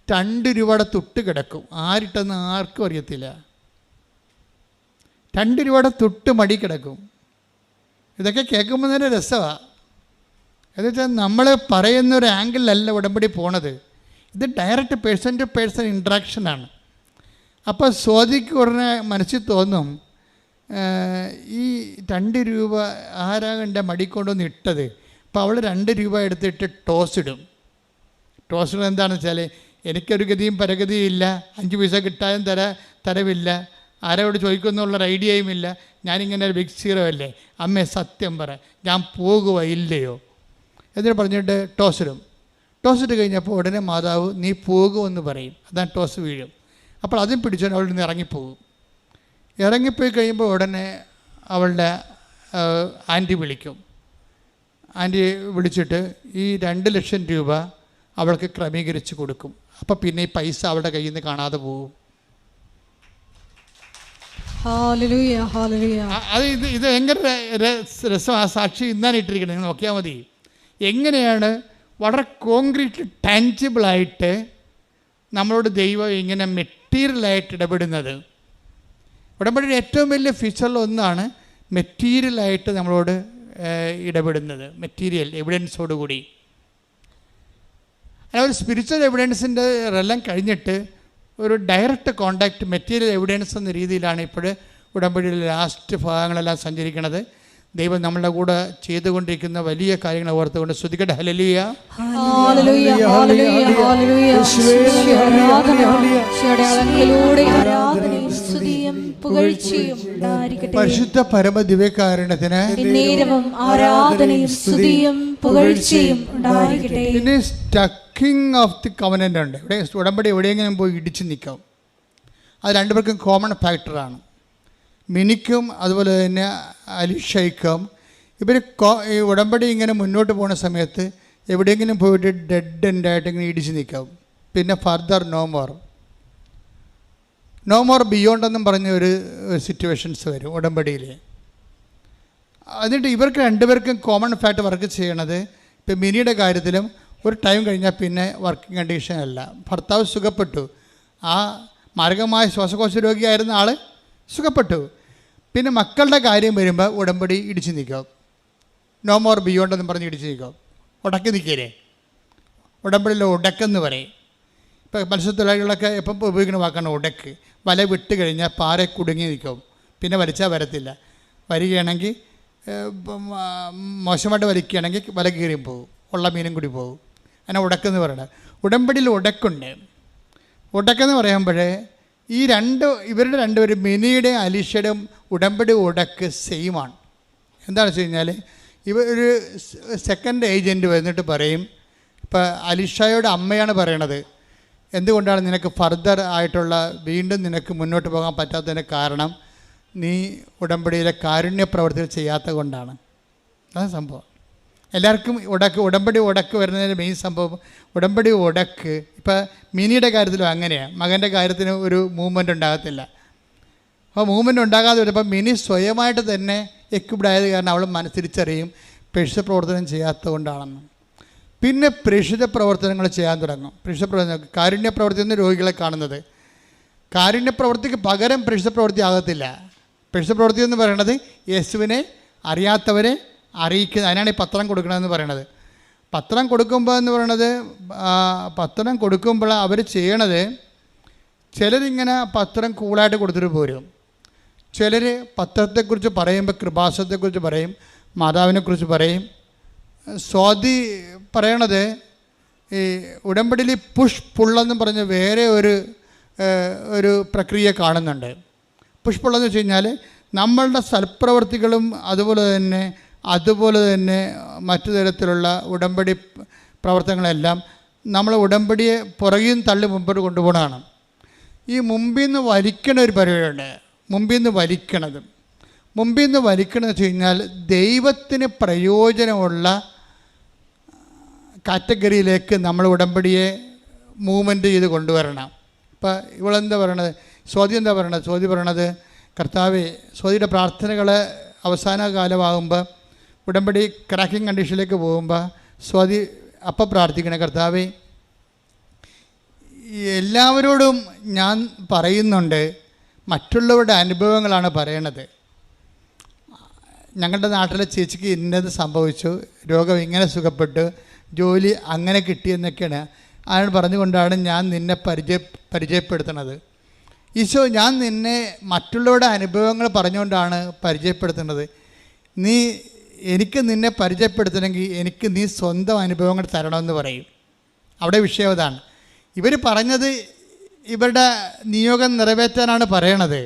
2 രൂപയുടെ തുട്ട് കിടക്കും. ആരിട്ടെന്ന് ആർക്കും അറിയത്തില്ല. 2 രൂപയുടെ തുട്ട് മടി കിടക്കും. ഇതൊക്കെ കേൾക്കുമ്പോൾ തന്നെ രസമാണ്. എന്നുവെച്ചാൽ നമ്മൾ പറയുന്ന ഒരു ആംഗിളിലല്ല ഉടമ്പടി പോണത്. ഇത് ഡയറക്റ്റ് പേഴ്സൺ ടു പേഴ്സൺ ഇൻട്രാക്ഷനാണ്. അപ്പോൾ സ്വാതിക്ക് ഉടനെ മനസ്സിൽ തോന്നും, ഈ 2 രൂപ ആരാകൻ്റെ മടി കൊണ്ടുവന്ന് ഇട്ടത്. അപ്പോൾ അവൾ 2 രൂപ എടുത്തിട്ട് ടോസ് ഇടും. എന്താണെന്ന് വെച്ചാൽ, എനിക്കൊരു ഗതിയും പരഗതിയും ഇല്ല, 5 പൈസ കിട്ടാനും തരവില്ല, ആരോട് ചോദിക്കുമെന്നുള്ളൊരു ഐഡിയയും ഇല്ല, ഞാനിങ്ങനെ ഒരു ബിഗ് സീറോ അല്ലേ, അമ്മേ സത്യം പറ, ഞാൻ പോകുക ഇല്ലയോ എന്നിട്ട് പറഞ്ഞിട്ട് ടോസ് ഇട്ട് കഴിഞ്ഞപ്പോൾ ഉടനെ മാതാവ് നീ പോകുമെന്ന് പറയും. അതാണ് ടോസ് വീഴും. അപ്പോൾ അതും പിടിച്ചോണ്ട് അവളിൽ നിന്ന് ഇറങ്ങിപ്പോയി കഴിയുമ്പോൾ ഉടനെ അവളുടെ ആൻറ്റി വിളിച്ചിട്ട് ഈ 2 ലക്ഷം രൂപ അവൾക്ക് ക്രമീകരിച്ച് കൊടുക്കും. അപ്പോൾ പിന്നെ ഈ പൈസ അവളുടെ കയ്യിൽ നിന്ന് കാണാതെ പോകും. അത് ഇത് ഭയങ്കര രസം. ആ സാക്ഷി ഇന്നാണ് ഇട്ടിരിക്കുന്നത്, നിങ്ങൾ നോക്കിയാൽ മതി. എങ്ങനെയാണ് വളരെ കോൺക്രീറ്റ് ടാഞ്ചിബിളായിട്ട് നമ്മളോട് ദൈവം ഇങ്ങനെ മെറ്റീരിയലായിട്ട് ഇടപെടുന്നത്? ഉടമ്പടിയുടെ ഏറ്റവും വലിയ ഫീച്ചറിലൊന്നാണ് മെറ്റീരിയലായിട്ട് നമ്മളോട് ഇടപെടുന്നത്, മെറ്റീരിയൽ എവിഡൻസോടുകൂടി. അല്ല, ഒരു സ്പിരിച്വൽ എവിഡൻസിൻ്റെ എല്ലാം കഴിഞ്ഞിട്ട് ഒരു ഡയറക്റ്റ് കോണ്ടാക്റ്റ് മെറ്റീരിയൽ എവിഡൻസ് എന്ന രീതിയിലാണ് ഇപ്പോൾ ഉടമ്പടിയിലെ ലാസ്റ്റ് ഭാഗങ്ങളെല്ലാം സഞ്ചരിക്കുന്നത്. ദൈവം നമ്മളുടെ കൂടെ ചെയ്തുകൊണ്ടിരിക്കുന്ന വലിയ കാര്യങ്ങൾ ഓർത്തുകൊണ്ട് സ്തുതിക്കട്ടെ. ഹല്ലേലൂയ, ഹല്ലേലൂയ, ഹല്ലേലൂയ, ഹല്ലേലൂയ. പരിശുദ്ധ പരമ ദിവ്യകാരുണ്യത്തിന് ആരാധനയും സ്തുതിയും പുകഴ്ചയും ഉണ്ടായിരിക്കട്ടെ. പിന്നെ സ്റ്റക്കിംഗ് ഓഫ് ദി കവനന്റ് ഉണ്ട്. ഇവിടെ ഉടമ്പടി എവിടെയെങ്കിലും പോയി ഇടിച്ചു നിൽക്കാം. അത് രണ്ടുപേർക്കും കോമൺ ഫാക്ടറാണ്. മിനിക്കും അതുപോലെ തന്നെ അലിഷയ്ക്കും ഇവർ ഈ ഉടമ്പടി ഇങ്ങനെ മുന്നോട്ട് പോകുന്ന സമയത്ത് എവിടെയെങ്കിലും പോയിട്ട് ഡെഡ് എൻഡായിട്ട് ഇങ്ങനെ ഇടിച്ച് നിൽക്കാം. പിന്നെ ഫർദർ നോ മോർ ബിയോണ്ട് എന്നും പറഞ്ഞ ഒരു സിറ്റുവേഷൻസ് വരും ഉടമ്പടിയിൽ. എന്നിട്ട് ഇവർക്ക് രണ്ടുപേർക്കും കോമൺ ഫാക്ട് വർക്ക് ചെയ്യണത്, ഇപ്പം മിനിയുടെ കാര്യത്തിലും ഒരു ടൈം കഴിഞ്ഞാൽ പിന്നെ വർക്കിംഗ് കണ്ടീഷൻ അല്ല. ഭർത്താവ് സുഖപ്പെട്ടു, ആ മാരകമായ ശ്വാസകോശ രോഗിയായിരുന്ന ആൾ സുഖപ്പെട്ടു. പിന്നെ മക്കളുടെ കാര്യം വരുമ്പോൾ ഉടമ്പടി ഇടിച്ച് നിൽക്കാം. നോ മോർ ബിയോണ്ട് എന്നും പറഞ്ഞ് ഇടിച്ച് നിൽക്കാം. ഉടക്കി നിൽക്കേ, ഉടമ്പടിയിൽ ഉടക്കെന്ന് പറയും. ഇപ്പോൾ മത്സ്യത്തൊഴിലാളികളൊക്കെ എപ്പം ഉപയോഗിക്കുന്ന വാക്കാണ് ഉടക്ക്. വല വിട്ട് കഴിഞ്ഞാൽ പാറ കുടുങ്ങി നിൽക്കും, പിന്നെ വലിച്ചാൽ വരത്തില്ല. വരികയാണെങ്കിൽ മോശമായിട്ട് വലിക്കുകയാണെങ്കിൽ വല കീറിയും പോകും, ഉള്ള മീനും കൂടി പോകും. അങ്ങനെ ഉടക്കെന്ന് പറയണത്. ഉടമ്പടിയിൽ ഉടക്കുണ്ട്. ഉടക്കെന്ന് പറയുമ്പോഴേ ഇവരുടെ രണ്ടുപേരും മിനിയുടെയും അലീഷയുടെയും ഉടമ്പടി ഉടക്ക് സെയിമാണ്. എന്താണെന്ന് വെച്ച് കഴിഞ്ഞാൽ ഒരു സെക്കൻഡ് ഏജൻറ്റ് വന്നിട്ട് പറയും, ഇപ്പോൾ അലീഷയുടെ അമ്മയാണ് പറയണത്, എന്തുകൊണ്ടാണ് നിനക്ക് ഫർദർ ആയിട്ടുള്ള വീണ്ടും നിനക്ക് മുന്നോട്ട് പോകാൻ പറ്റാത്തതിൻ്റെ കാരണം നീ ഉടമ്പടിയിലെ കാരുണ്യ പ്രവർത്തികൾ ചെയ്യാത്തത് കൊണ്ടാണ്. അതാണ് സംഭവം. എല്ലാവർക്കും ഉടമ്പടി ഉടക്ക് വരുന്നതിൻ്റെ മെയിൻ സംഭവം ഉടമ്പടി ഉടക്ക്. ഇപ്പോൾ മിനിയുടെ കാര്യത്തിലും അങ്ങനെയാണ്. മകൻ്റെ കാര്യത്തിന് ഒരു മൂവ്മെൻ്റ് ഉണ്ടാകത്തില്ല. അപ്പോൾ മൂവ്മെൻ്റ് ഉണ്ടാകാതെ വരുമ്പോൾ മിനി സ്വയമായിട്ട് തന്നെ എക്വിപ്ഡ് ആയത് കാരണം അവൾ മനസ്സിരിച്ചറിയും പ്രേക്ഷിത പ്രവർത്തനം ചെയ്യാത്തത് കൊണ്ടാണെന്ന്. പിന്നെ പ്രേക്ഷിത പ്രവർത്തനങ്ങൾ ചെയ്യാൻ തുടങ്ങും. പ്രേക്ഷിത പ്രവർത്തനം, കാരുണ്യ പ്രവൃത്തി എന്ന് രോഗികളെ കാണുന്നത്. കാരുണ്യ പ്രവൃത്തിക്ക് പകരം പ്രേക്ഷിത പ്രവൃത്തി ആകത്തില്ല. പ്രേക്ഷിത പ്രവൃത്തി എന്ന് പറയുന്നത് യേശുവിനെ അറിയാത്തവരെ അറിയിക്കുക. അതിനാണ് ഈ പത്രം കൊടുക്കണമെന്ന് പറയണത്. പത്രം കൊടുക്കുമ്പോൾ അവർ ചെയ്യണത്, ചിലരിങ്ങനെ പത്രം കൂളായിട്ട് കൊടുത്തിട്ട് പോരും. ചിലർ പത്രത്തെക്കുറിച്ച് പറയുമ്പോൾ കൃപാസനത്തെക്കുറിച്ച് പറയും, മാതാവിനെക്കുറിച്ച് പറയും. സ്വാതി പറയണത് ഈ ഉടമ്പടിയിൽ പുഷ് പുള്ളെന്ന് പറഞ്ഞ് വേറെ ഒരു പ്രക്രിയ കാണുന്നുണ്ട്. പുഷ് പുള്ളെന്ന് വെച്ച് കഴിഞ്ഞാൽ നമ്മളുടെ സൽപ്രവർത്തികളും അതുപോലെ തന്നെ മറ്റു തരത്തിലുള്ള ഉടമ്പടി പ്രവർത്തനങ്ങളെല്ലാം നമ്മൾ ഉടമ്പടിയെ പുറകിൽ തള്ളി മുമ്പോട്ട് കൊണ്ടുപോകണതാണ്. ഈ മുമ്പിൽ നിന്ന് വലിക്കണ ഒരു പരിപാടിയുണ്ട്. മുമ്പിൽ നിന്ന് വലിക്കണമെന്ന് വെച്ച് കഴിഞ്ഞാൽ ദൈവത്തിന് പ്രയോജനമുള്ള കാറ്റഗറിയിലേക്ക് നമ്മൾ ഉടമ്പടിയെ മൂവ്മെൻറ്റ് ചെയ്ത് കൊണ്ടുവരണം. ഇപ്പോൾ ഇവളെന്താ പറയണത്, സ്വാതി പറയണത്, കർത്താവേ, സ്വാതിയുടെ പ്രാർത്ഥനകൾ അവസാന കാലമാകുമ്പോൾ ഉടമ്പടി ക്രാക്കിംഗ് കണ്ടീഷനിലേക്ക് പോകുമ്പോൾ സ്വാതി അപ്പം പ്രാർത്ഥിക്കണേ, കർത്താവേ, എല്ലാവരോടും ഞാൻ പറയുന്നുണ്ട്, മറ്റുള്ളവരുടെ അനുഭവങ്ങളാണ് പറയണത്. ഞങ്ങളുടെ നാട്ടിലെ ചേച്ചിക്ക് ഇന്നത് സംഭവിച്ചു, രോഗം ഇങ്ങനെ സുഖപ്പെട്ടു, ജോലി അങ്ങനെ കിട്ടിയെന്നൊക്കെയാണ് അയാൾ പറഞ്ഞുകൊണ്ടാണ് ഞാൻ നിന്നെ പരിചയപ്പെടുത്തുന്നത്. ഈശോ, ഞാൻ നിന്നെ മറ്റുള്ളവരുടെ അനുഭവങ്ങൾ പറഞ്ഞുകൊണ്ടാണ് പരിചയപ്പെടുത്തുന്നത്. എനിക്ക് നിന്നെ പരിചയപ്പെടുത്തണമെങ്കിൽ എനിക്ക് നീ സ്വന്തം അനുഭവങ്ങൾ തരണമെന്ന് പറയും. അവിടെ വിഷയം അതാണ്. ഇവർ പറഞ്ഞത് ഇവരുടെ നിയോഗം നിറവേറ്റാനാണ് പറയണത്.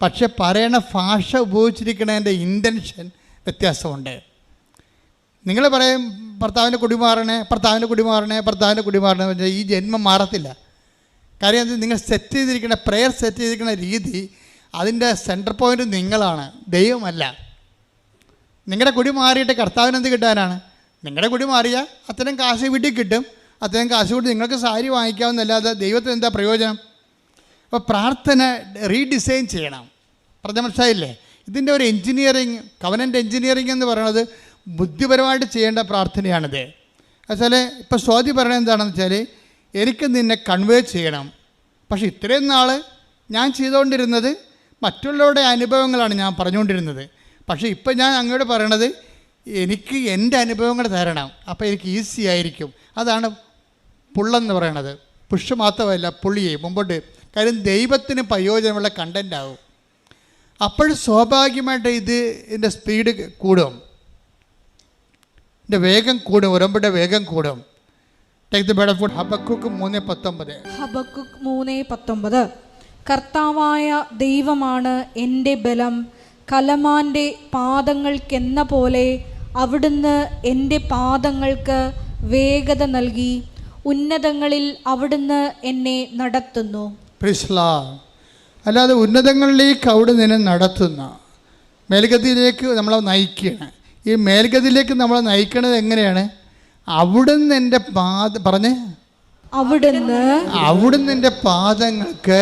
പക്ഷെ പറയണ ഭാഷ ഉപയോഗിച്ചിരിക്കുന്നതിൻ്റെ ഇൻറ്റൻഷൻ വ്യത്യാസമുണ്ട്. നിങ്ങൾ പറയും ഭർത്താവിൻ്റെ കുടിമാറണേ പറഞ്ഞാൽ ഈ ജന്മം മാറത്തില്ല. കാര്യം അത് നിങ്ങൾ സെറ്റ് ചെയ്തിരിക്കുന്ന പ്രെയർ സെറ്റ് ചെയ്തിരിക്കുന്ന രീതി, അതിൻ്റെ സെൻറ്റർ പോയിൻ്റ് നിങ്ങളാണ്, ദൈവമല്ല. നിങ്ങളുടെ കുടി മാറിയിട്ട് കർത്താവിന് എന്ത് കിട്ടാനാണ്? നിങ്ങളുടെ കുടി മാറിയാൽ അത്തരം കാശ് വീട്ടിൽ കിട്ടും, അത്തരം കാശ് കൂടി നിങ്ങൾക്ക് സാരി വാങ്ങിക്കാവുന്നല്ലാതെ ദൈവത്തിന് എന്താ പ്രയോജനം? അപ്പോൾ പ്രാർത്ഥന റീഡിസൈൻ ചെയ്യണം. പറഞ്ഞ മനസ്സിലായില്ലേ? ഇതിൻ്റെ ഒരു എൻജിനീയറിങ്, കവനൻ്റ് എൻജിനീയറിങ് എന്ന് പറയുന്നത് ബുദ്ധിപരമായിട്ട് ചെയ്യേണ്ട പ്രാർത്ഥനയാണിത്. എന്നുവെച്ചാൽ ഇപ്പോൾ സ്വാതി പറയണത് എന്താണെന്ന് വെച്ചാൽ, എനിക്ക് നിന്നെ കൺവേ ചെയ്യണം. പക്ഷേ ഇത്രയും നാൾ ഞാൻ ചെയ്തുകൊണ്ടിരുന്നത് മറ്റുള്ളവരുടെ അനുഭവങ്ങളാണ് ഞാൻ പറഞ്ഞുകൊണ്ടിരുന്നത്. പക്ഷേ ഇപ്പം ഞാൻ അങ്ങോട്ട് പറയണത് എനിക്ക് എൻ്റെ അനുഭവങ്ങൾ തരണം. അപ്പോൾ എനിക്ക് ഈസി ആയിരിക്കും. അതാണ് പുള്ളെന്ന് പറയണത്. പുഷ് മാത്രമല്ല, പുള്ളിയെ മുമ്പോട്ട്. കാര്യം ദൈവത്തിന് പ്രയോജനമുള്ള കണ്ടൻ്റ് ആവും. അപ്പോൾ സ്വാഭാവികമായിട്ട് ഇതിൻ്റെ സ്പീഡ് കൂടും, ഇതിൻ്റെ വേഗം കൂടും, ഉടമ്പടിയുടെ വേഗം കൂടും. Take the bird of God. Habakkuk 3:19. Habakkuk 3:19. കർത്താവായ ദൈവമാണ് എൻ്റെ ബലം, കലമാൻ്റെ പാദങ്ങൾക്കെന്ന പോലെ അവിടുന്ന് എൻ്റെ പാദങ്ങൾക്ക് വേഗത നൽകി, ഉന്നതങ്ങളിൽ അവിടുന്ന് എന്നെ നടത്തുന്നു. Praise lord. അല്ലാതെ ഉന്നതങ്ങളിലേക്ക് അവിടെ നിന്നെ നടത്തുന്ന, മേൽഗതിയിലേക്ക് നമ്മളെ നയിക്കുകയാണ്. ഈ മേൽഗതിയിലേക്ക് നമ്മളെ നയിക്കുന്നത് എങ്ങനെയാണ്? അവിടുന്ന് എൻ്റെ പറഞ്ഞേ, അവിടുന്ന് എൻ്റെ പാദങ്ങൾക്ക്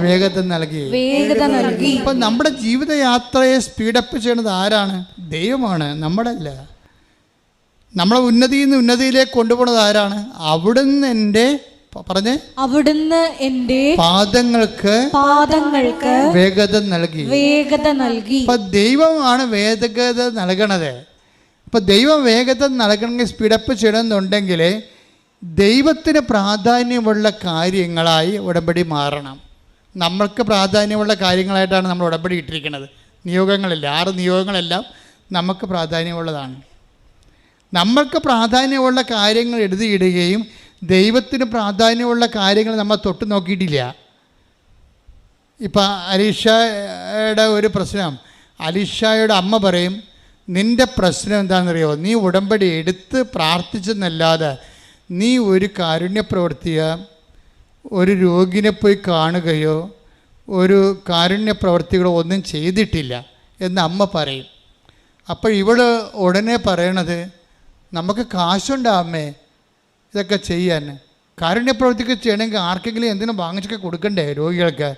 വേഗത നൽകി. ഇപ്പൊ നമ്മുടെ ജീവിതയാത്രയെ സ്പീഡപ്പ് ചെയ്യുന്നത് ആരാണ്? ദൈവമാണ്, നമ്മളല്ല. നമ്മളെ ഉന്നതിയിൽ നിന്ന് ഉന്നതിയിലേക്ക് കൊണ്ടുപോകുന്നത് ആരാണ്? അവിടുന്ന് എൻ്റെ അവിടുന്ന് എൻ്റെ പാദങ്ങൾക്ക് വേഗത നൽകി. അപ്പൊ ദൈവമാണ് വേഗത നൽകണത്. അപ്പോൾ ദൈവം വേഗത നൽകണമെങ്കിൽ സ്പീഡപ്പ് ചെയ്യണമെന്നുണ്ടെങ്കിൽ ദൈവത്തിന് പ്രാധാന്യമുള്ള കാര്യങ്ങളായി ഉടമ്പടി മാറണം. നമ്മൾക്ക് പ്രാധാന്യമുള്ള കാര്യങ്ങളായിട്ടാണ് നമ്മൾ ഉടമ്പടി ഇട്ടിരിക്കുന്നത്. നിയോഗങ്ങളില്ല, 6 നിയോഗങ്ങളെല്ലാം നമുക്ക് പ്രാധാന്യമുള്ളതാണ്. നമ്മൾക്ക് പ്രാധാന്യമുള്ള കാര്യങ്ങൾ എഴുതിയിടുകയും ദൈവത്തിന് പ്രാധാന്യമുള്ള കാര്യങ്ങൾ നമ്മൾ തൊട്ട് നോക്കിയിട്ടില്ല. ഇപ്പം അലീഷയുടെ ഒരു പ്രശ്നം, അലീഷയുടെ അമ്മ പറയും, നിൻ്റെ പ്രശ്നം എന്താണെന്നറിയോ, നീ ഉടമ്പടി എടുത്ത് പ്രാർത്ഥിച്ചെന്നല്ലാതെ നീ ഒരു കാരുണ്യ പ്രവൃത്തിയോ ഒരു രോഗിനെ പോയി കാണുകയോ ഒരു കാരുണ്യ പ്രവൃത്തികളോ ഒന്നും ചെയ്തിട്ടില്ല എന്ന് അമ്മ പറയും. അപ്പോൾ ഇവൾ ഉടനെ പറയണത്, നമുക്ക് കാശുണ്ടോ അമ്മേ ഇതൊക്കെ ചെയ്യാൻ? കാരുണ്യ പ്രവൃത്തിക്ക് ചെയ്യണമെങ്കിൽ ആർക്കെങ്കിലും എന്തിനും വാങ്ങിച്ചൊക്കെ കൊടുക്കണ്ടേ രോഗികൾക്ക്?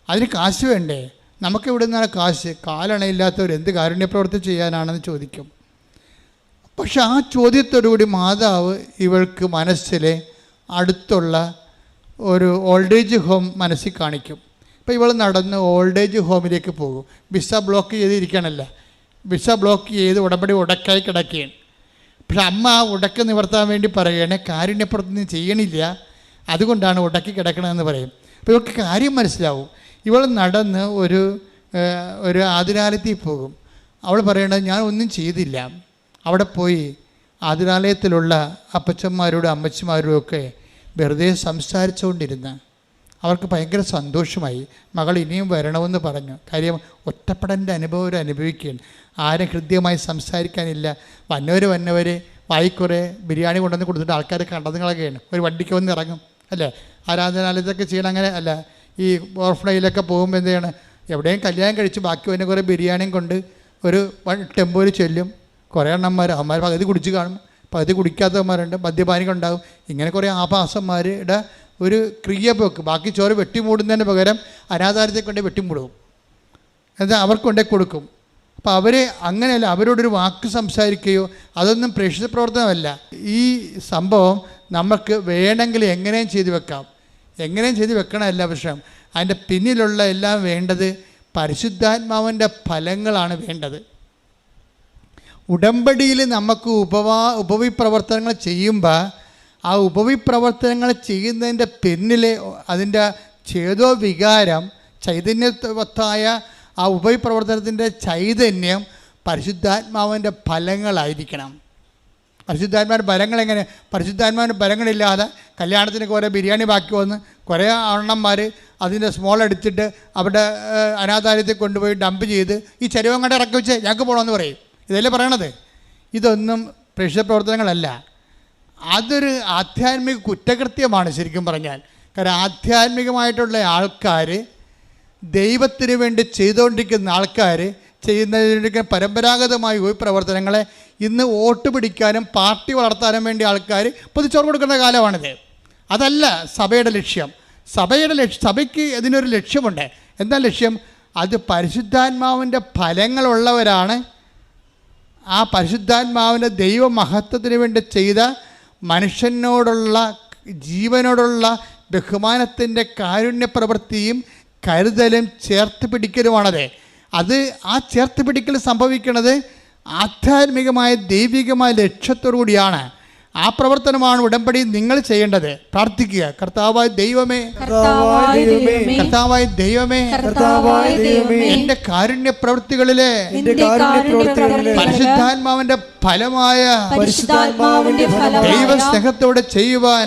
അതിന് കാശ് വേണ്ടേ? നമുക്ക് ഇവിടെ നിന്നാണ് കാശ്? കാലണയില്ലാത്തവർ എന്ത് കാരുണ്യപ്രവൃത്തി ചെയ്യാനാണെന്ന് ചോദിക്കും. പക്ഷെ ആ ചോദ്യത്തോടുകൂടി മാതാവ് ഇവൾക്ക് മനസ്സിലെ അടുത്തുള്ള ഒരു ഓൾഡേജ് ഹോം മനസ്സിൽ കാണിക്കും. ഇപ്പോൾ ഇവൾ നടന്ന് ഓൾഡേജ് ഹോമിലേക്ക് പോകും. വിസ ബ്ലോക്ക് ചെയ്തിരിക്കണമല്ല, വിസ ബ്ലോക്ക് ചെയ്ത് ഉടമ്പടി ഉടക്കായി കിടക്കുകയാണ്. പക്ഷെ അമ്മ ആ ഉടക്ക് നിവർത്താൻ വേണ്ടി പറയുകയാണ്, കാരുണ്യപ്രവൃത്തി ചെയ്യണില്ല, അതുകൊണ്ടാണ് ഉടക്കി കിടക്കണമെന്ന് പറയും. അപ്പോൾ ഇവൾക്ക് കാര്യം മനസ്സിലാവും. ഇവൾ നടന്ന് ഒരു ആതിരാലയത്തിൽ പോകും. അവൾ പറയണത്, ഞാൻ ഒന്നും ചെയ്തില്ല. അവിടെ പോയി ആതിരാലയത്തിലുള്ള അപ്പച്ചന്മാരോടും അമ്മച്ചിമാരോടും ഒക്കെ വെറുതെ സംസാരിച്ചുകൊണ്ടിരുന്ന് അവർക്ക് ഭയങ്കര സന്തോഷമായി. മകൾ ഇനിയും വരണമെന്ന് പറഞ്ഞു. കാര്യം ഒറ്റപ്പെടേണ്ട അനുഭവം അനുഭവിക്കുകയാണ്. ആരും ഹൃദ്യമായി സംസാരിക്കാനില്ല. വന്നവർ വായിക്കുറെ ബിരിയാണി കൊണ്ടുവന്ന് കൊടുത്തിട്ട് ആൾക്കാർ കണ്ടതുകളൊക്കെയാണ്. ഒരു വണ്ടിക്ക് വന്ന് ഇറങ്ങും അല്ലേ, ആരാധനാലയത്തൊക്കെ ചെയ്യണം. അങ്ങനെ അല്ല, ഈ ഓർഫണയിലൊക്കെ പോകുമ്പോൾ എന്ത് ചെയ്യണം, എവിടെയും കല്യാണം കഴിച്ച് ബാക്കി വന്നെ കുറേ ബിരിയാണിയും കൊണ്ട് ഒരു ടെമ്പോയിൽ ചെല്ലും. കുറേ എണ്ണന്മാർ, അവന്മാർ പകുതി കുടിച്ച് കാണും, പകുതി കുടിക്കാത്തവന്മാരുണ്ട്, മദ്യപാനികളുണ്ടാവും. ഇങ്ങനെ കുറേ ആഭാസന്മാരുടെ ഒരു ക്രിയപോക്ക്. ബാക്കി ചോറ് വെട്ടിമൂടുന്നതിന് പകരം അനാഥാലയത്തെ കൊണ്ട് വെട്ടിമൂടും, എന്നാൽ അവർക്ക് കൊണ്ടേ കൊടുക്കും. അപ്പോൾ അവർ അങ്ങനെയല്ല, അവരോടൊരു വാക്ക് സംസാരിക്കുകയോ അതൊന്നും പ്രേക്ഷിത പ്രവർത്തനമല്ല. ഈ സംഭവം നമുക്ക് വേണമെങ്കിൽ എങ്ങനെയും ചെയ്തു വെക്കാം, എങ്ങനെയും ചെയ്ത് വെക്കണമല്ല പ്രശ്നം. അതിൻ്റെ പിന്നിലുള്ള എല്ലാം വേണ്ടത് പരിശുദ്ധാത്മാവിൻ്റെ ഫലങ്ങളാണ് വേണ്ടത്. ഉടമ്പടിയിൽ നമുക്ക് ഉപവിപ്രവർത്തനങ്ങൾ ചെയ്യുമ്പോൾ ആ ഉപവിപ്രവർത്തനങ്ങൾ ചെയ്യുന്നതിൻ്റെ പിന്നിലെ അതിൻ്റെ ചേതോ വികാരം, ചൈതന്യവത്തായ ആ ഉപവിപ്രവർത്തനത്തിൻ്റെ ചൈതന്യം പരിശുദ്ധാത്മാവിൻ്റെ ഫലങ്ങളായിരിക്കണം. പരിശുദ്ധാത്മാവിൻ്റെ ഫലങ്ങൾ എങ്ങനെ? പരിശുദ്ധാത്മാവിൻ്റെ ഫലങ്ങളില്ലാതെ കല്യാണത്തിന് കുറേ ബിരിയാണി ബാക്കി വന്ന് കുറേ അണ്ണന്മാർ അതിൻ്റെ സ്മോൾ അടിച്ചിട്ട് അവിടെ അനാഥാലയത്തിൽ കൊണ്ടുപോയി ഡംപ് ചെയ്ത് ഈ ചെരുവം കണ്ട് ഇറക്കി വെച്ച് ഞങ്ങൾക്ക് പോകണമെന്ന് പറയും. ഇതല്ലേ പറയണത്? ഇതൊന്നും പ്രേക്ഷിത പ്രവർത്തനങ്ങളല്ല. അതൊരു ആധ്യാത്മിക കുറ്റകൃത്യമാണ് ശരിക്കും പറഞ്ഞാൽ. കാരണം ആധ്യാത്മികമായിട്ടുള്ള ആൾക്കാർ, ദൈവത്തിന് വേണ്ടി ചെയ്തുകൊണ്ടിരിക്കുന്ന ആൾക്കാർ ചെയ്യുന്നതിൻ്റെ പരമ്പരാഗതമായ ഈ പ്രവർത്തനങ്ങളെ ഇന്ന് വോട്ട് പിടിക്കാനും പാർട്ടി വളർത്താനും വേണ്ടി ആൾക്കാർ പൊതിച്ചോറ് കൊടുക്കുന്ന കാലമാണിത്. അതല്ല സഭയുടെ ലക്ഷ്യം. സഭയ്ക്ക് ഇതിനൊരു ലക്ഷ്യമുണ്ട്. എന്താ ലക്ഷ്യം? അത് പരിശുദ്ധാത്മാവിൻ്റെ ഫലങ്ങളുള്ളവരാണ് ആ പരിശുദ്ധാത്മാവിൻ്റെ ദൈവമഹത്വത്തിന് വേണ്ടി ചെയ്ത മനുഷ്യനോടുള്ള ജീവനോടുള്ള ബഹുമാനത്തിൻ്റെ കാരുണ്യ പ്രവൃത്തിയും കരുതലും ചേർത്ത് പിടിക്കലുമാണത്. അത് ആ ചേർത്ത് പിടിക്കൽ സംഭവിക്കുന്നത് ആധ്യാത്മികമായ ദൈവികമായ ലക്ഷ്യത്തോടു കൂടിയാണ്. ആ പ്രവർത്തനമാണ് ഉടമ്പടി നിങ്ങൾ ചെയ്യേണ്ടത്. പ്രാർത്ഥിക്കുക, കർത്താവായ ദൈവമേ, കർത്താവായ ദൈവമേ, എന്റെ കാരുണ്യ പ്രവൃത്തികളിലെ പരിശുദ്ധാത്മാവിന്റെ ഫലമായ ദൈവസ്നേഹത്തോടെ ചെയ്യുവാൻ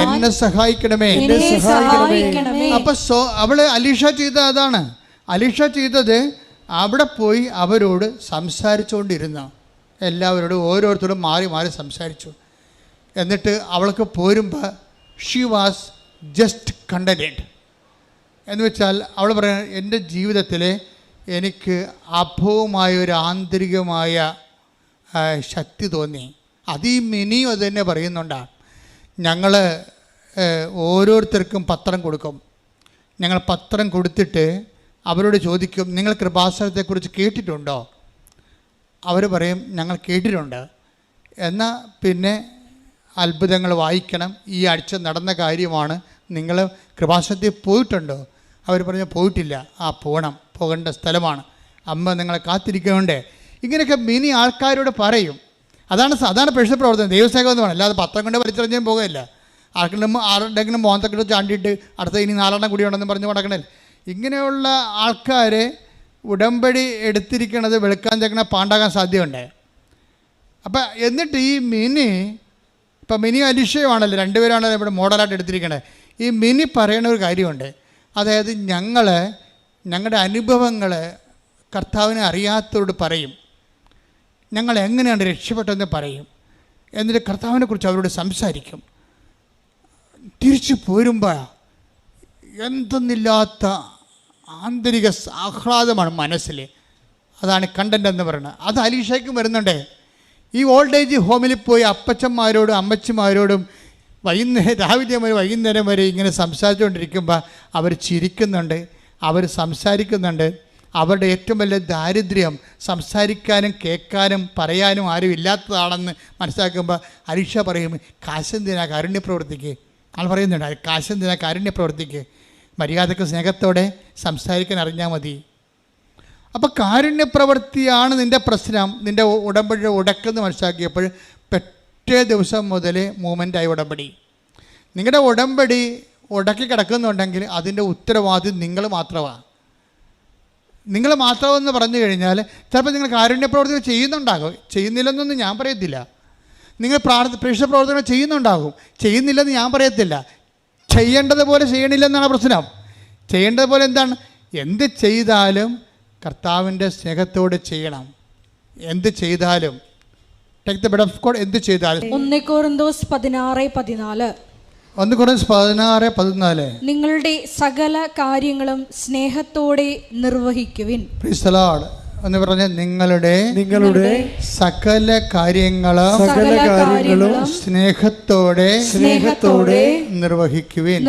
എന്നെ സഹായിക്കണമേ. അപ്പൊ അവള് അലീഷ ചെയ്ത അതാണ്. അലീഷ ചെയ്തത് അവിടെ പോയി അവരോട് സംസാരിച്ചുകൊണ്ടിരുന്നു. എല്ലാവരോടും ഓരോരുത്തരും മാറി മാറി സംസാരിച്ചു. എന്നിട്ട് അവൾക്ക് പോരുമ്പോൾ ഷീ വാസ് ജസ്റ്റ് കണ്ടൻറ്റഡ്. എന്ന് വെച്ചാൽ അവൾ പറയുന്നത്, എൻ്റെ ജീവിതത്തിൽ എനിക്ക് അഭവമായ ഒരു ആന്തരികമായ ശക്തി തോന്നി. അത് ഈ മിനിയും അത് തന്നെ പറയുന്നുണ്ടാണ്. ഞങ്ങൾ ഓരോരുത്തർക്കും പത്രം കൊടുക്കും. ഞങ്ങൾ പത്രം കൊടുത്തിട്ട് അവരോട് ചോദിക്കും, നിങ്ങൾ കൃപാസനത്തെക്കുറിച്ച് കേട്ടിട്ടുണ്ടോ? അവർ പറയും, ഞങ്ങൾ കേട്ടിട്ടുണ്ട്. എന്നാൽ പിന്നെ അത്ഭുതങ്ങൾ വായിക്കണം, ഈ ആഴ്ച നടന്ന കാര്യമാണ്, നിങ്ങൾ കൃപാസനത്തിൽ പോയിട്ടുണ്ടോ? അവർ പറഞ്ഞു പോയിട്ടില്ല. പോകേണ്ട സ്ഥലമാണ്, അമ്മ നിങ്ങളെ കാത്തിരിക്കുന്നുണ്ട്. ഇങ്ങനെയൊക്കെ മിനി ആൾക്കാരോട് പറയും. അതാണ് പ്രേക്ഷിത പ്രവർത്തനം, ദൈവസ്നേഹം എന്ന് പറയുന്നത്. അല്ലാതെ പത്രം കൊണ്ട് വലിച്ചെറിഞ്ഞാൽ പോകുകയില്ല. ആരുടെങ്കിലും മോന്തക്കിട്ട് ചാണ്ടിയിട്ട് അടുത്ത ഇനി 4 കൂടി ഉണ്ടെന്ന് പറഞ്ഞ് നടക്കണേ. ഇങ്ങനെയുള്ള ആൾക്കാരെ ഉടമ്പടി എടുത്തിരിക്കണത് വെളുക്കാൻ ചെക്കണ പാണ്ടാകാൻ സാധ്യതയുണ്ട്. അപ്പം എന്നിട്ട് ഈ ഇപ്പം മിനി അലിഷയുമാണല്ലോ, 2 പേരാണല്ലോ ഇവിടെ മോഡലായിട്ട് എടുത്തിരിക്കണത്. ഈ മിനി പറയണ ഒരു കാര്യമുണ്ട്. അതായത് ഞങ്ങളുടെ അനുഭവങ്ങൾ കർത്താവിനെ അറിയാത്തവരോട് പറയും, ഞങ്ങൾ എങ്ങനെയാണ് രക്ഷപ്പെട്ടതെന്ന് പറയും. എന്നിട്ട് കർത്താവിനെ കുറിച്ച് അവരോട് സംസാരിക്കും. തിരിച്ചു പോരുമ്പോൾ എന്തെന്നില്ലാത്ത ആന്തരിക ആഹ്ലാദമാണ് മനസ്സിൽ. അതാണ് കണ്ടൻ്റ് എന്ന് പറയുന്നത്. അത് അലീഷയ്ക്കും വരുന്നുണ്ട്. ഈ ഓൾഡ് ഏജ് ഹോമിൽ പോയി അപ്പച്ചന്മാരോടും അമ്മച്ചിമാരോടും രാവിലെ മുതൽ വൈകുന്നേരം വരെ ഇങ്ങനെ സംസാരിച്ചുകൊണ്ടിരിക്കുമ്പോൾ അവർ ചിരിക്കുന്നുണ്ട്, അവർ സംസാരിക്കുന്നുണ്ട്. അവരുടെ ഏറ്റവും വലിയ ദാരിദ്ര്യം സംസാരിക്കാനും കേൾക്കാനും പറയാനും ആരും ഇല്ലാത്തതാണെന്ന് മനസ്സിലാക്കുമ്പോൾ അലീഷ പറയും, കാശെന്തിനാ കാരുണ്യ പ്രവർത്തിക്ക്. ആൾ പറയുന്നുണ്ട്, കാശെന്തിനാ കാരുണ്യ പ്രവർത്തിക്ക്, മര്യാദക്ക് സ്നേഹത്തോടെ സംസാരിക്കാൻ അറിഞ്ഞാൽ മതി. അപ്പോൾ കാരുണ്യ പ്രവൃത്തിയാണ് നിൻ്റെ പ്രശ്നം. നിൻ്റെ ഉടമ്പടിയുടെ ഉടക്കെന്ന് മനസ്സിലാക്കിയപ്പോൾ പിറ്റേ ദിവസം മുതൽ മൂവ്മെൻ്റായി ഉടമ്പടി. നിങ്ങളുടെ ഉടമ്പടി ഉടക്കി കിടക്കുന്നുണ്ടെങ്കിൽ അതിൻ്റെ ഉത്തരവാദിത്വം നിങ്ങൾ മാത്രമാണ്. നിങ്ങൾ മാത്രമെന്ന് പറഞ്ഞു കഴിഞ്ഞാൽ ചിലപ്പോൾ നിങ്ങൾ കാരുണ്യ പ്രവർത്തനം ചെയ്യുന്നുണ്ടാകും, ചെയ്യുന്നില്ലെന്നൊന്നും ഞാൻ പറയത്തില്ല. നിങ്ങൾ പ്രേക്ഷിത പ്രവർത്തനം ചെയ്യുന്നുണ്ടാകും, ചെയ്യുന്നില്ലെന്ന് ഞാൻ പറയത്തില്ല. ചെയ്യേണ്ടതുപോലെ ചെയ്യണില്ലെന്നാണ് പ്രശ്നം. ചെയ്യേണ്ടതുപോലെ എന്താണ്? എന്ത് ചെയ്താലും കർത്താവിൻ്റെ സ്നേഹത്തോടെ ചെയ്യണം. എന്ത് ചെയ്താലും take the bed of God. എന്ത് ചെയ്താലും 1 കൊരിന്തോസ് 16:14 നിങ്ങളുടെ സകല കാര്യങ്ങളും സ്നേഹത്തോടെ നിർവഹിക്കുവിൻ. പ്രൈസ് ദി ലോർഡ് എന്ന് പറഞ്ഞ നിങ്ങളുടെ സകല കാര്യങ്ങളും സ്നേഹത്തോടെ നിർവഹിക്കുവിൻ.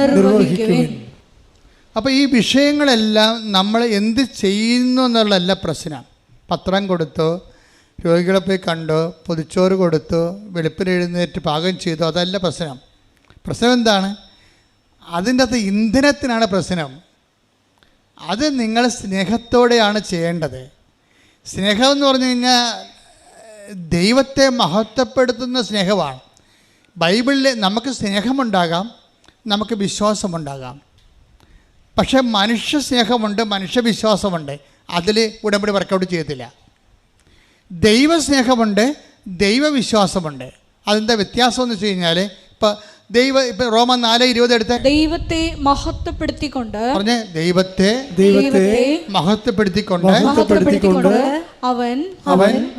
അപ്പോൾ ഈ വിഷയങ്ങളെല്ലാം നമ്മൾ എന്ത് ചെയ്യുന്നു എന്നുള്ളതല്ല പ്രശ്നം. പത്രം കൊടുത്തു, രോഗികളെ പോയി കണ്ടു, പൊതിച്ചോറ് കൊടുത്തു, വെളുപ്പിന് എഴുന്നേറ്റ് പാകം ചെയ്തു, അതല്ല പ്രശ്നം. പ്രശ്നം എന്താണ്? അതിൻ്റെ അകത്ത് ഇന്ധനത്തിനാണ് പ്രശ്നം. അത് നിങ്ങൾ സ്നേഹത്തോടെയാണ് ചെയ്യേണ്ടത്. സ്നേഹം എന്ന് പറഞ്ഞു കഴിഞ്ഞാൽ ദൈവത്തെ മഹത്വപ്പെടുത്തുന്ന സ്നേഹമാണ്. ബൈബിളിൽ നമുക്ക് സ്നേഹമുണ്ടാകാം, നമുക്ക് വിശ്വാസമുണ്ടാകാം. പക്ഷേ മനുഷ്യ സ്നേഹമുണ്ട്, മനുഷ്യവിശ്വാസമുണ്ട്. അതിൽ ഉടമ്പടി വർക്കൗട്ട് ചെയ്യത്തില്ല. ദൈവസ്നേഹമുണ്ട്, ദൈവവിശ്വാസമുണ്ട്. അതെന്താ വ്യത്യാസം എന്ന് വെച്ച് കഴിഞ്ഞാൽ ഇപ്പം റോമ 4:20 എടുത്ത് ദൈവത്തെ മഹത്വപ്പെടുത്തിക്കൊണ്ട് പറഞ്ഞേ, ദൈവത്തെ മഹത്വപ്പെടുത്തിക്കൊണ്ട് അവൻ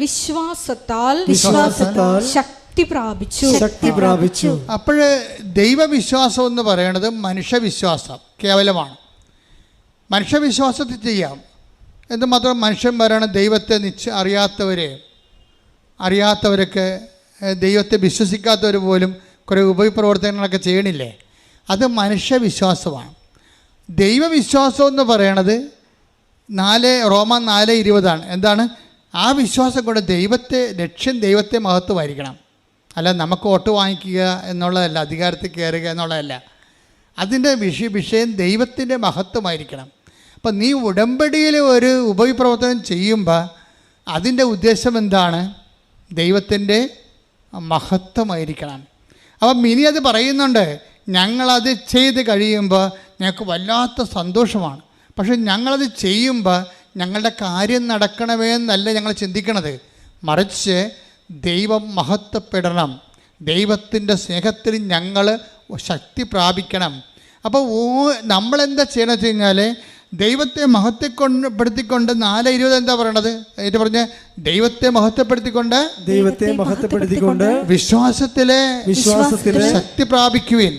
വിശ്വാസത്താൽ ശക്തി പ്രാപിച്ചു. അപ്പോഴ് ദൈവവിശ്വാസം എന്ന് പറയുന്നത് മനുഷ്യവിശ്വാസം കേവലമാണ്. മനുഷ്യവിശ്വാസത്തിൽ ചെയ്യാം. എന്തുമാത്രം മനുഷ്യന്മാരാണ് ദൈവത്തെ അറിയാത്തവരൊക്കെ ദൈവത്തെ വിശ്വസിക്കാത്തവർ പോലും കുറേ ഉപപ്രവർത്തനങ്ങളൊക്കെ ചെയ്യണില്ലേ? അത് മനുഷ്യവിശ്വാസമാണ്. ദൈവവിശ്വാസം എന്ന് പറയണത് റോമ 4:20 എന്താണ്? ആ വിശ്വാസം കൊണ്ട് ലക്ഷ്യം ദൈവത്തെ മഹത്വമായിരിക്കണം. അല്ല നമുക്ക് വോട്ട് വാങ്ങിക്കുക എന്നുള്ളതല്ല, അധികാരത്തിൽ കയറുക എന്നുള്ളതല്ല. അതിൻ്റെ വിഷയം ദൈവത്തിൻ്റെ മഹത്വമായിരിക്കണം. അപ്പം നീ ഉടമ്പടിയിൽ ഒരു ഉപവിപ്രവർത്തനം ചെയ്യുമ്പോൾ അതിൻ്റെ ഉദ്ദേശം എന്താണ്? ദൈവത്തിൻ്റെ മഹത്വമായിരിക്കണം. അപ്പം മിനി അത് പറയുന്നുണ്ട്, ഞങ്ങളത് ചെയ്ത് കഴിയുമ്പോൾ ഞങ്ങൾക്ക് വല്ലാത്ത സന്തോഷമാണ്. പക്ഷെ ഞങ്ങളത് ചെയ്യുമ്പോൾ ഞങ്ങളുടെ കാര്യം നടക്കണമേ എന്നല്ല ഞങ്ങൾ ചിന്തിക്കണത്, മറിച്ച് ദൈവം മഹത്വപ്പെടണം, ദൈവത്തിൻ്റെ സ്നേഹത്തിൽ ഞങ്ങൾ ശക്തി പ്രാപിക്കണം. അപ്പോൾ നമ്മളെന്താ ചെയ്യണമെന്ന് വെച്ച് കഴിഞ്ഞാൽ ദൈവത്തെ മഹത്വപ്പെടുത്തിക്കൊണ്ട് 4:20 എന്താ പറയണത്? അതിട്ട് പറഞ്ഞ് ദൈവത്തെ മഹത്വപ്പെടുത്തിക്കൊണ്ട് വിശ്വാസത്തിലെ ശക്തി പ്രാപിക്കുവിൻ.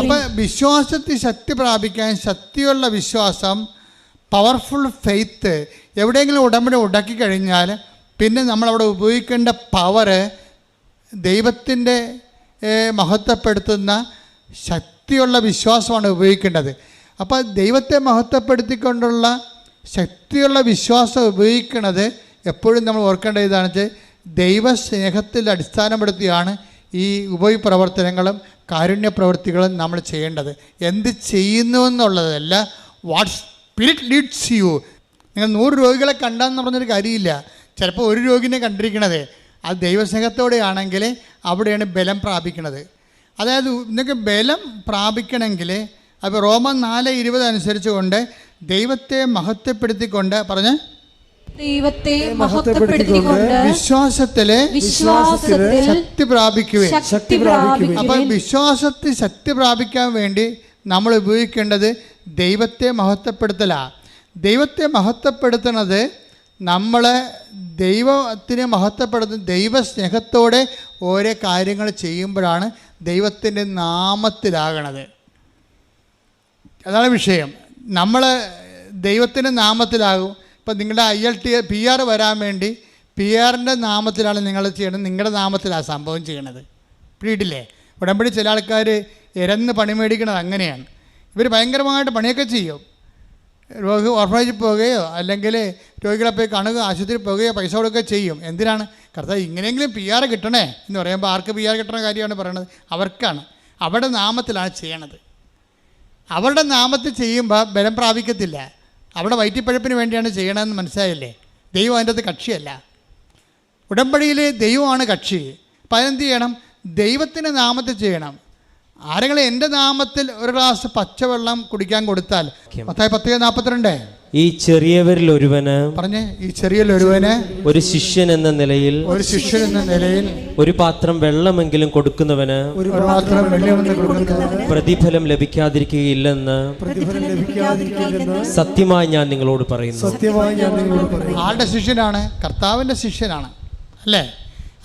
അപ്പൊ വിശ്വാസത്തിൽ ശക്തി പ്രാപിക്കാൻ, ശക്തിയുള്ള വിശ്വാസം, പവർഫുൾ ഫെയ്ത്ത്, എവിടെയെങ്കിലും ഉടമ്പടി ഉണ്ടാക്കി കഴിഞ്ഞാൽ പിന്നെ നമ്മളവിടെ ഉപയോഗിക്കേണ്ട പവറ് ദൈവത്തിൻ്റെ മഹത്വപ്പെടുത്തുന്ന ശക്തിയുള്ള വിശ്വാസമാണ് ഉപയോഗിക്കേണ്ടത്. അപ്പോൾ ദൈവത്തെ മഹത്വപ്പെടുത്തിക്കൊണ്ടുള്ള ശക്തിയുള്ള വിശ്വാസം ഉപയോഗിക്കുന്നത് എപ്പോഴും നമ്മൾ ഓർക്കേണ്ട ഇതാണ് വെച്ചാൽ ദൈവസ്നേഹത്തിൽ അടിസ്ഥാനപ്പെടുത്തിയാണ് ഈ ഉപവിപ്രവർത്തനങ്ങളും കാരുണ്യ പ്രവൃത്തികളും നമ്മൾ ചെയ്യേണ്ടത്. എന്ത് ചെയ്യുന്നു എന്നുള്ളതല്ല, വാട്ട് സ്പിരിറ്റ് ലീഡ്സ് യു. നിങ്ങൾ 100 രോഗികളെ കണ്ടാന്ന് പറഞ്ഞൊരു കാര്യമില്ല. ചിലപ്പോൾ ഒരു രോഗിനെ കണ്ടിരിക്കണത് അത് ദൈവസ്നേഹത്തോടെയാണെങ്കിൽ അവിടെയാണ് ബലം പ്രാപിക്കുന്നത്. അതായത് നിങ്ങൾക്ക് ബലം പ്രാപിക്കണമെങ്കിൽ അപ്പോൾ റോമൻ 4:20 അനുസരിച്ച് കൊണ്ട് ദൈവത്തെ മഹത്വപ്പെടുത്തിക്കൊണ്ട് പറഞ്ഞ് ദൈവത്തെ മഹത്വപ്പെടുത്തിക്കൊണ്ട് വിശ്വാസത്തിലെ ശക്തി പ്രാപിക്കുകയും. അപ്പം വിശ്വാസത്തിൽ ശക്തി പ്രാപിക്കാൻ വേണ്ടി നമ്മൾ ഉപയോഗിക്കേണ്ടത് ദൈവത്തെ മഹത്വപ്പെടുത്തലാണ്. ദൈവത്തെ മഹത്വപ്പെടുത്തുന്നത് നമ്മൾ ദൈവത്തിനെ മഹത്വപ്പെടുത്തുന്ന ദൈവസ്നേഹത്തോടെ ഓരോ കാര്യങ്ങൾ ചെയ്യുമ്പോഴാണ് ദൈവത്തിൻ്റെ നാമത്തിലാകണത്. അതാണ് വിഷയം. നമ്മൾ ദൈവത്തിൻ്റെ നാമത്തിലാകും. ഇപ്പം നിങ്ങളുടെ ILT PR വരാൻ വേണ്ടി PR-ൻ്റെ നാമത്തിലാണ് നിങ്ങൾ ചെയ്യണത്, നിങ്ങളുടെ നാമത്തിലാണ് സംഭവം ചെയ്യണത്. പിടിയിട്ടില്ലേ? ഉടമ്പടി ചില ആൾക്കാർ ഇരന്ന് പണി മേടിക്കണത് അങ്ങനെയാണ്. ഇവർ ഭയങ്കരമായിട്ട് പണിയൊക്കെ ചെയ്യും. ഓർഫനേജിൽ പോവുകയോ അല്ലെങ്കിൽ രോഗികളെ പോയി കാണുക, ആശുപത്രിയിൽ പോവുകയോ പൈസ കൊടുക്കുകയോ ചെയ്യും. എന്തിനാണ്? കർത്താവ് ഇങ്ങനെയെങ്കിലും PR കിട്ടണേ എന്ന് പറയുമ്പോൾ ആർക്ക് PR കിട്ടണ കാര്യമാണ് പറയണത്? അവർക്കാണ്. അവരുടെ നാമത്തിലാണ് ചെയ്യണത്. അവരുടെ നാമത്തിൽ ചെയ്യുമ്പോൾ ബലം പ്രാപിക്കത്തില്ല. അവിടെ വയറ്റിപ്പഴപ്പിന് വേണ്ടിയാണ് ചെയ്യണമെന്ന് മനസ്സിലായില്ലേ? ദൈവം അതിൻ്റെ അകത്ത് കക്ഷിയല്ല. ഉടമ്പടിയിൽ ദൈവമാണ് കക്ഷി. അപ്പം അതെന്ത് ചെയ്യണം? ദൈവത്തിൻ്റെ നാമത്തിൽ ചെയ്യണം. ആരെങ്കിലും എൻ്റെ നാമത്തിൽ ഒരു ഗ്ലാസ് പച്ചവെള്ളം കുടിക്കാൻ കൊടുത്താൽ, മത്തായി 10:42, ഈ ചെറിയവരിൽ ഒരുവന് പറഞ്ഞേ, ഈ ചെറിയവരിൽ ഒരുവന് ഒരു ശിഷ്യൻ എന്ന നിലയിൽ ഒരു പാത്രം വെള്ളമെങ്കിലും കൊടുക്കുന്നവന് പ്രതിഫലം ലഭിക്കാതിരിക്കുകയില്ലെന്ന് സത്യമായി ഞാൻ നിങ്ങളോട് പറയുന്നു. ആളുടെ ശിഷ്യനാണ്? കർത്താവിൻ്റെ ശിഷ്യനാണ് അല്ലേ?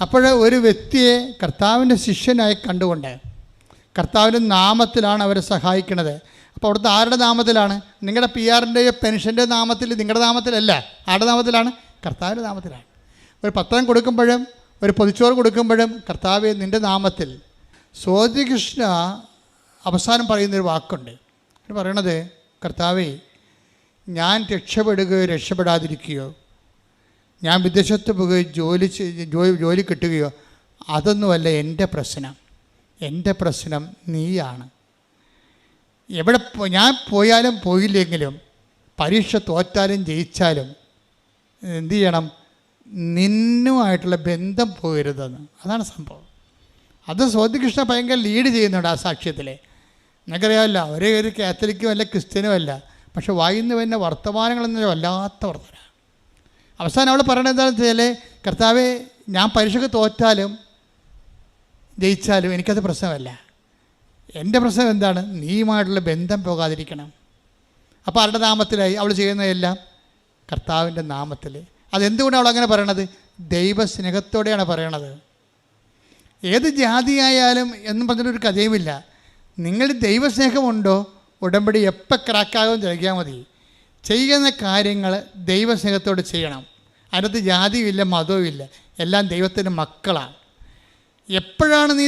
അപ്പോൾ ഒരു വ്യക്തിയെ കർത്താവിൻ്റെ ശിഷ്യനായി കണ്ടുകൊണ്ട് കർത്താവിൻ്റെ നാമത്തിലാണ് അവരെ സഹായിക്കുന്നത്. അപ്പോൾ അവിടുത്തെ ആരുടെ നാമത്തിലാണ്? നിങ്ങളുടെ PR-ൻ്റെയോ പെൻഷൻ്റെ നാമത്തിൽ, നിങ്ങളുടെ നാമത്തിലല്ല. ആരുടെ നാമത്തിലാണ്? കർത്താവിൻ്റെ നാമത്തിലാണ്. ഒരു പത്രം കൊടുക്കുമ്പോഴും ഒരു പൊതിച്ചോറ് കൊടുക്കുമ്പോഴും കർത്താവെ നിൻ്റെ നാമത്തിൽ. സ്വാതികൃഷ്ണ അവസാനം പറയുന്നൊരു വാക്കുണ്ട്. പറയണത്, കർത്താവെ ഞാൻ രക്ഷപ്പെടുകയോ രക്ഷപ്പെടാതിരിക്കുകയോ, ഞാൻ വിദേശത്ത് പോവുകയോ ജോലി കിട്ടുകയോ, അതൊന്നുമല്ല എൻ്റെ പ്രശ്നം. എൻ്റെ പ്രശ്നം നീയാണ്. എവിടെ ഞാൻ പോയാലും പോയില്ലെങ്കിലും, പരീക്ഷ തോറ്റാലും ജയിച്ചാലും എന്തു ചെയ്യണം? നിന്നുമായിട്ടുള്ള ബന്ധം പോകരുതെന്ന്. അതാണ് സംഭവം. അത് സ്വാതികൃഷ്ണ ഭയങ്കര ലീഡ് ചെയ്യുന്നുണ്ട് ആ സാക്ഷ്യത്തിൽ. നിങ്ങൾക്കറിയാമല്ലോ, ഒരേ ഒരു കാത്തലിക്കും അല്ല ക്രിസ്ത്യനും അല്ല, പക്ഷെ വായിന്ന് വരുന്ന വർത്തമാനങ്ങളെന്ന് വല്ലാത്ത വർത്തമാനം. അവസാനം അവൾ പറയണത് എന്താണെന്ന് വെച്ചാൽ, കർത്താവെ ഞാൻ പരീക്ഷയ്ക്ക് തോറ്റാലും ജയിച്ചാലും എനിക്കത് പ്രശ്നമല്ല. എൻ്റെ പ്രശ്നം എന്താണ്? നീയുമായിട്ടുള്ള ബന്ധം പോകാതിരിക്കണം. അപ്പോൾ ആരുടെ നാമത്തിലായി അവൾ ചെയ്യുന്നതെല്ലാം? കർത്താവിൻ്റെ നാമത്തിൽ. അതെന്തുകൊണ്ടാണ് അവൾ അങ്ങനെ പറയണത്? ദൈവസ്നേഹത്തോടെയാണ് പറയണത്. ഏത് ജാതിയായാലും എന്നും പറഞ്ഞൊരു കഥയുമില്ല. നിങ്ങൾ ദൈവസ്നേഹമുണ്ടോ, ഉടമ്പടി എപ്പോൾ ക്രാക്കാകുമെന്ന് ചോദിക്കാൻ മതി. ചെയ്യുന്ന കാര്യങ്ങൾ ദൈവസ്നേഹത്തോട് ചെയ്യണം. അതിനകത്ത് ജാതിയുമില്ല, മതവുമില്ല, എല്ലാം ദൈവത്തിൻ്റെ മക്കളാണ്. എപ്പോഴാണ് നീ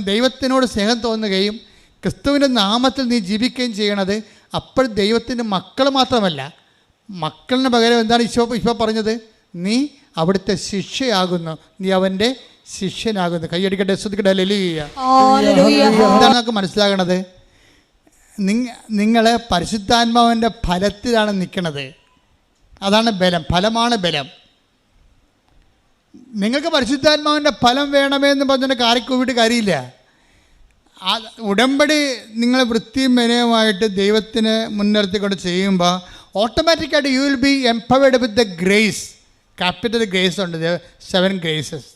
ദൈവത്തിനോട് സ്നേഹം തോന്നുകയും ക്രിസ്തുവിൻ്റെ നാമത്തിൽ നീ ജീവിക്കുകയും ചെയ്യണത്, അപ്പോൾ ദൈവത്തിൻ്റെ മക്കൾ മാത്രമല്ല മക്കളിന് പകരം എന്താണ് ഈശോ പറഞ്ഞത്? നീ അവിടുത്തെ ശിഷ്യയാകുന്നു, നീ അവൻ്റെ ശിഷ്യനാകുന്നു. കൈയടിക്കട്ടെ, ശ്രദ്ധിക്കട്ടെ, ഹല്ലേലൂയ. എന്താണ് നമുക്ക് മനസ്സിലാകണത്? നിങ്ങൾ പരിശുദ്ധാത്മാവിൻ്റെ ഫലത്തിലാണ് നിൽക്കുന്നത്. അതാണ് ബലം, ഫലമാണ് ബലം. നിങ്ങൾക്ക് പരിശുദ്ധാത്മാവിൻ്റെ ഫലം വേണമെന്ന് പറഞ്ഞിട്ട് കാറിക്കൂവിട്ട് കാര്യമില്ല. ആ ഉടമ്പടി നിങ്ങൾ വൃത്തിയും വിനയമായിട്ട് ദൈവത്തിന് മുൻനിർത്തിക്കൊണ്ട് ചെയ്യുമ്പോൾ ഓട്ടോമാറ്റിക്കായിട്ട് you will be empowered with the grace. Capital grace ഉണ്ട്, 7 ഗ്രേസസ്.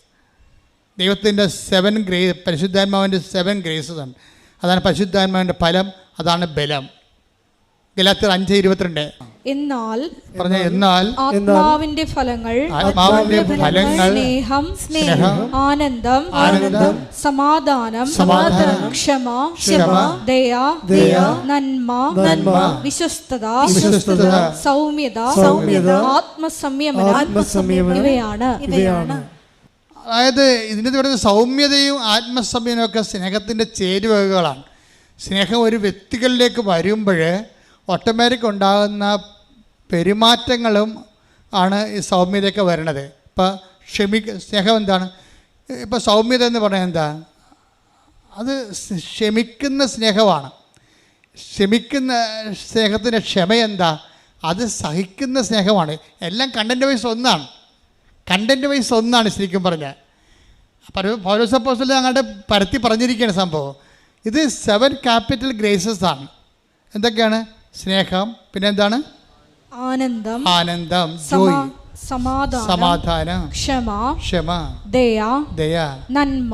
ദൈവത്തിൻ്റെ 7 ഗ്രേസ്, പരിശുദ്ധാത്മാവിൻ്റെ 7 ഗ്രേസസ് ഉണ്ട്. അതാണ് പരിശുദ്ധാത്മാവിൻ്റെ ഫലം, അതാണ് ബലം. ഗലാത്യർ 5:22. എന്നാൽ ആത്മാവിന്റെ ഫലങ്ങൾ സ്നേഹം, ആനന്ദം, സമാധാനം, ക്ഷമ, ദയ, നന്മ, വിശ്വസ്തത, സൗമ്യത, ആത്മസംയമനം ഇവയാണ്. അതായത് ഇതിൻ്റെ പറയുന്നത് സൗമ്യതയും ആത്മസംയമനവും ഒക്കെ സ്നേഹത്തിൻ്റെ ചേരുവകകളാണ്. സ്നേഹം ഒരു വ്യക്തികളിലേക്ക് വരുമ്പോൾ ഓട്ടോമാറ്റിക് ഉണ്ടാകുന്ന പെരുമാറ്റങ്ങളും ആണ് ഈ സൗമ്യതയൊക്കെ വരണത്. ഇപ്പോൾ സ്നേഹം എന്താണ്? ഇപ്പോൾ സൗമ്യത എന്ന് പറഞ്ഞാൽ എന്താ? അത് ക്ഷമിക്കുന്ന സ്നേഹമാണ്. ക്ഷമിക്കുന്ന സ്നേഹത്തിൻ്റെ ക്ഷമ എന്താ? അത് സഹിക്കുന്ന സ്നേഹമാണ്. എല്ലാം കണ്ടൻറ്റ് വൈസ് ഒന്നാണ്. ശരിക്കും പറഞ്ഞാൽ പൗലോസ് അപ്പോസ്തലൻ അങ്ങോട്ട് പരത്തി പറഞ്ഞിരിക്കുകയാണ് സംഭവം. ഇത് 7 ക്യാപിറ്റൽ ഗ്രേസസ് ആണ്. എന്തൊക്കെയാണ്? സ്നേഹം, പിന്നെ എന്താണ്? ആനന്ദം, ജോയ്, സമാധാനം, ക്ഷമ, ദയ, നന്മ,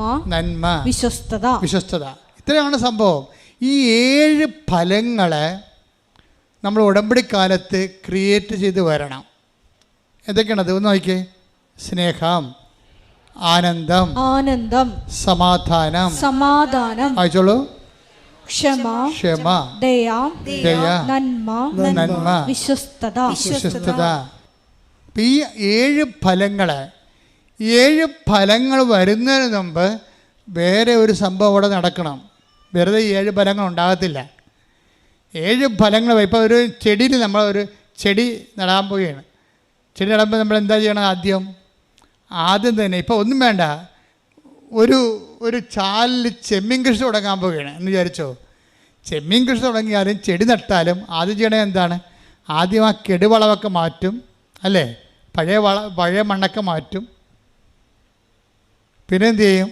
വിശ്വസ്തത. ഇത്രയാണ് സംഭവം. ഈ 7 ഫലങ്ങളെ നമ്മൾ ഉടമ്പടിക്കാലത്ത് ക്രിയേറ്റ് ചെയ്ത് വരണം. എന്തൊക്കെയാണത്? ഒന്ന് നോക്കിയേ. സ്നേഹം, ആനന്ദം, സമാധാനം, വായിച്ചോളൂ. ക്ഷമ, ദയ, നന്മ, വിശ്വസ്തത. ഈ 7 ഫലങ്ങൾ വരുന്നതിന് മുമ്പ് വേറെ ഒരു സംഭവം ഇവിടെ നടക്കണം. വെറുതെ 7 ഫലങ്ങൾ ഉണ്ടാകത്തില്ല. 7 ഫലങ്ങൾ. ഇപ്പോൾ ഒരു ചെടിയിൽ നമ്മളൊരു ചെടി നടാൻ പോവുകയാണ്. ചെടി നടുമ്പോൾ നമ്മൾ എന്താ ചെയ്യണം? ആദ്യം തന്നെ ഇപ്പോൾ ഒന്നും വേണ്ട, ഒരു ചാലിൽ ചെമ്മീൻ കൃഷി തുടങ്ങാൻ പോവുകയാണ് എന്ന് വിചാരിച്ചോ. ചെമ്മീൻ കൃഷി തുടങ്ങിയാലും ചെടി നട്ടാലും ആദ്യം ചെയ്യണത് എന്താണ്? ആദ്യം ആ കെടുവളമൊക്കെ മാറ്റും, അല്ലേ? പഴയ മണ്ണൊക്കെ മാറ്റും. പിന്നെ എന്ത് ചെയ്യും?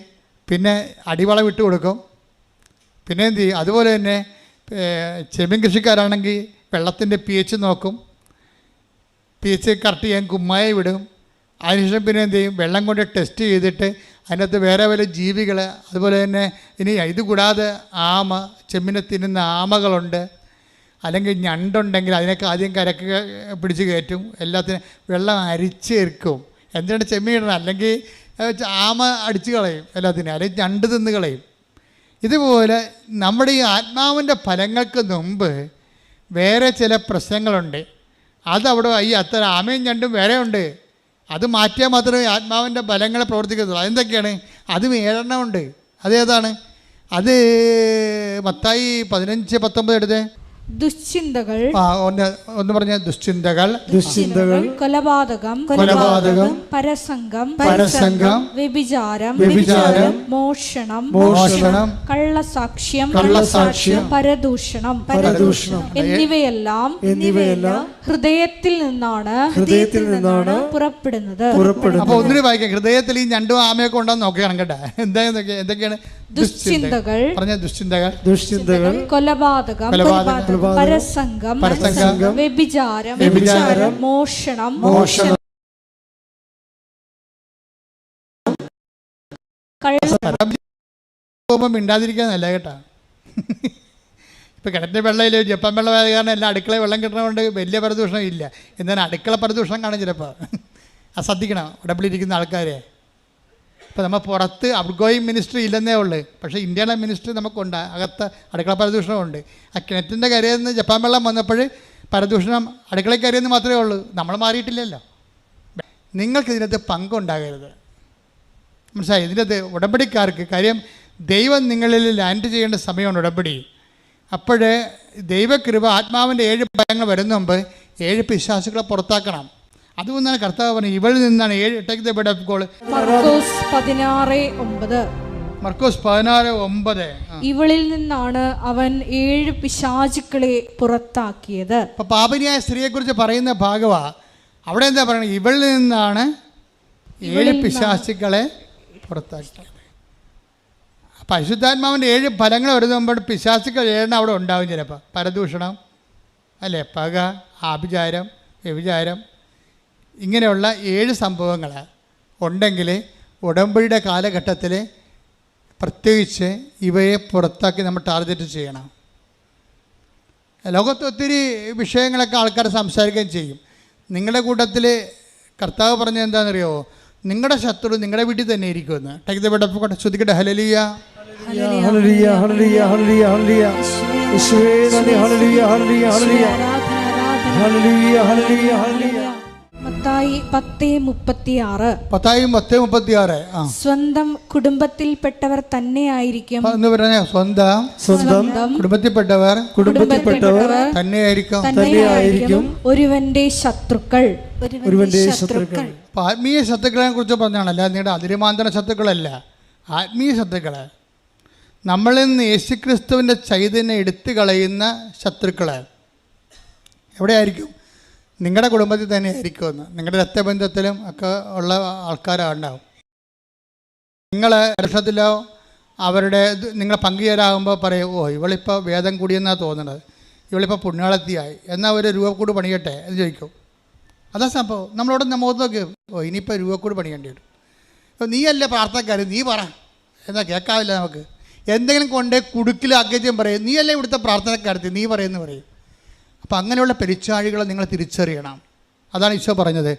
പിന്നെ അടിവളം ഇട്ട് കൊടുക്കും. പിന്നെ എന്ത് ചെയ്യും? അതുപോലെ തന്നെ ചെമ്മീൻ കൃഷിക്കാരാണെങ്കിൽ വെള്ളത്തിൻ്റെ pH നോക്കും. pH കറക്റ്റ് ചെയ്യാൻ കുമ്മായി വിടും. അതിനുശേഷം പിന്നെ എന്ത് ചെയ്യും? വെള്ളം കൊണ്ട് ടെസ്റ്റ് ചെയ്തിട്ട് അതിനകത്ത് വേറെ വല്ല ജീവികൾ, അതുപോലെ തന്നെ ഇനി ഇത് കൂടാതെ ചെമ്മീനെ തിന്നുന്ന ആമകളുണ്ട്, അല്ലെങ്കിൽ ഞണ്ടുണ്ടെങ്കിൽ അതിനൊക്കെ ആദ്യം കരക്ക് പിടിച്ച് കയറ്റും. എല്ലാത്തിനും വെള്ളം അരിച്ചേർക്കും. എന്തിനാണ് ചെമ്മീൻ ഇടണം? അല്ലെങ്കിൽ ആമ അടിച്ച് കളയും എല്ലാത്തിനും, അല്ലെങ്കിൽ ഞണ്ട് തിന്ന് കളയും. ഇതുപോലെ നമ്മുടെ ഈ ആത്മാവിൻ്റെ ഫലങ്ങൾക്ക് മുമ്പ് വേറെ ചില പ്രശ്നങ്ങളുണ്ട്. അതവിടെ അത്ര ആമയും ഞണ്ടും വേറെ ഉണ്ട്. അത് മാറ്റിയാൽ മാത്രമേ ആത്മാവിൻ്റെ ബലങ്ങളെ പ്രവർത്തിക്കത്തുള്ളൂ. അതെന്തൊക്കെയാണ്? അത് 7 ഉണ്ട്. അതേതാണ്? അത് മത്തായി 15:19 എടുത്തേ. ദുശ്ചിന്തകൾ, ഒന്ന് പറഞ്ഞ ദുശ്ചിന്തകൾ, കൊലപാതകം, പരസംഗം, വ്യഭിചാരം, മോഷണം, കള്ളസാക്ഷ്യം, പരദൂഷണം എന്നിവയെല്ലാം ഹൃദയത്തിൽ നിന്നാണ് പുറപ്പെടുന്നത്. അപ്പോൾ ഒന്നിനു വായിക്കാം. ഹൃദയത്തിൽ ഈ ഞണ്ടും ആമയൊക്കെ ഉണ്ടെന്ന് നോക്കുകയാണ് കേട്ടോ. എന്തൊക്കെയാണ്? ദുശ്ചിന്തകൾ, കൊലപാതകം, പരസംഗം, വ്യഭിചാരം, മോഷണം, മിണ്ടാതിരിക്കാന്നല്ല കേട്ടാ. ഇപ്പം കിണറ്റിൻ്റെ വെള്ളമില്ല, ജപ്പാൻ വെള്ളം ആയത് കാരണം എല്ലാം അടുക്കളയിൽ വെള്ളം കിട്ടണതുകൊണ്ട് വലിയ പരദൂഷണം ഇല്ല. എന്നാലും അടുക്കള പരദൂഷണം കാണും ചിലപ്പോൾ. അത് ശ്രദ്ധിക്കണം ഉടമ്പിലിരിക്കുന്ന ആൾക്കാരെ. ഇപ്പോൾ നമ്മൾ പുറത്ത് ഔട്ട്ഗോയിങ് മിനിസ്ട്രി ഇല്ലെന്നേ ഉള്ളൂ, പക്ഷേ ഇന്റേണൽ മിനിസ്ട്രി നമുക്കുണ്ട്. അകത്ത് അടുക്കള പരദൂഷണമുണ്ട്. ആ കിണറ്റിൻ്റെ കരയിൽ നിന്ന് ജപ്പാൻ വെള്ളം വന്നപ്പോൾ പരദൂഷണം അടുക്കളയിൽ കരയെന്ന് മാത്രമേ ഉള്ളൂ. നമ്മൾ മാറിയിട്ടില്ലല്ലോ. നിങ്ങൾക്ക് ഇതിനകത്ത് പങ്കുണ്ടാകരുത്. മനസ്സിലായി? ഇതിനകത്ത് ഉടമ്പടിക്കാർക്ക് കാര്യം ദൈവം നിങ്ങളിൽ ലാൻഡ് ചെയ്യേണ്ട സമയമാണ് ഉടമ്പടി. അപ്പോൾ ദൈവകൃപ ആത്മാവിൻ്റെ 7 ഫലങ്ങൾ വരുന്ന മുമ്പ് 7 പിശാചുക്കളെ പുറത്താക്കണം. അതുകൊണ്ടാണ് കർത്താവ് പറഞ്ഞത് ഇവളിൽ നിന്നാണ് 7 take the bed of goal. മർക്കോസ് 16:9. മർക്കോസ് 16:9. ഇവളിൽ നിന്നാണ് അവൻ 7 പിശാചുക്കളെ പുറത്താക്കിയത്. അപ്പൊ പാപിനിയായ സ്ത്രീയെക്കുറിച്ച് പറയുന്ന ഭാഗവാ. അവിടെ എന്താ പറയുന്നത്? ഇവളിൽ നിന്നാണ് 7 പിശാചുക്കളെ പുറത്താക്കിയത്. പരിശുദ്ധാത്മാവിൻ്റെ 7 ഫലങ്ങൾ വരുമ്പോൾ പിശാചുക്കൾ 7 അവിടെ ഉണ്ടാവും. ചിലപ്പോൾ പരദൂഷണം, അല്ലേ, പക, ആഭിചാരം, വ്യഭിചാരം, ഇങ്ങനെയുള്ള 7 സംഭവങ്ങൾ ഉണ്ടെങ്കിൽ ഉടമ്പടിയുടെ കാലഘട്ടത്തിൽ പ്രത്യേകിച്ച് ഇവയെ പുറത്താക്കി നമ്മൾ ടാർഗറ്റ് ചെയ്യണം. ലോകത്ത് ഒത്തിരി വിഷയങ്ങളൊക്കെ ആൾക്കാർ സംസാരിക്കുകയും ചെയ്യും. നിങ്ങളുടെ കൂട്ടത്തിൽ കർത്താവ് പറഞ്ഞത് എന്താണെന്നറിയോ? നിങ്ങളുടെ ശത്രു നിങ്ങളുടെ വീട്ടിൽ തന്നെ ഇരിക്കുമെന്ന്. Take the bed of God. ശ്രദ്ധിക്കട്ടെ. ഹല്ലേലൂയ, ഹല്ലേലൂയ, ഹല്ലേലൂയ, ഹല്ലേലൂയ, ഹല്ലേലൂയ. യേശുവേ നന്ദി. ഹല്ലേലൂയ, ഹല്ലേലൂയ, ഹല്ലേലൂയ, ഹല്ലേലൂയ, ഹല്ലേലൂയ, ഹല്ലേലൂയ. മത്തായി 10:36. മത്തായി 10:36. സ്വന്തം കുടുംബത്തിൽപ്പെട്ടവർ തന്നെയായിരിക്കും എന്ന് പറഞ്ഞ സ്വന്തം കുടുംബത്തിൽപ്പെട്ടവർ തന്നെയായിരിക്കും ഒരുവന്റെ ശത്രുക്കൾ. ആത്മീയ ശത്രുക്കളെ കുറിച്ച് പറഞ്ഞാണ്, അല്ല നിങ്ങളുടെ അതിരുമാന്തര ശത്രുക്കളല്ല, ആത്മീയ ശത്രുക്കള്. നമ്മളിൽ നിന്ന് യേശുക്രിസ്തുവിൻ്റെ ചൈതന്യം എടുത്തു കളയുന്ന ശത്രുക്കള് എവിടെയായിരിക്കും? നിങ്ങളുടെ കുടുംബത്തിൽ തന്നെ ആയിരിക്കുമെന്ന്. നിങ്ങളുടെ രക്തബന്ധത്തിലും ഒക്കെ ഉള്ള ആൾക്കാരുണ്ടാവും. നിങ്ങൾ വർഷത്തിലോ അവരുടെ നിങ്ങൾ പങ്കുചേരാകുമ്പോൾ പറയും, ഓ ഇവളിപ്പോൾ വേദം കൂടിയെന്നാണ് തോന്നുന്നത്, ഇവളിപ്പോൾ പുണ്യാളത്തിയായി, എന്നാൽ ഒരു രൂപക്കൂട് പണിയട്ടെ എന്ന് ചോദിക്കും. അതാ സംഭവം. നമ്മളോട് മുഖത്ത് നോക്കി, ഓ ഇനിയിപ്പോൾ രൂപക്കൂട് പണിയേണ്ടി വരും. അപ്പോൾ നീയല്ലേ പ്രാർത്ഥനക്കാർ, നീ പറ എന്നാൽ കേൾക്കാവില്ല. നമുക്ക് എന്തെങ്കിലും കൊണ്ടേ കുടുക്കിലാക്കിയും പറയും, നീയല്ലേ ഇവിടുത്തെ പ്രാർത്ഥനക്കാരത്തി, നീ പറയുമെന്ന് പറയും. അപ്പം അങ്ങനെയുള്ള പെരിച്ചാഴികളെ നിങ്ങൾ തിരിച്ചറിയണം. അതാണ് ഈശോ പറഞ്ഞത്.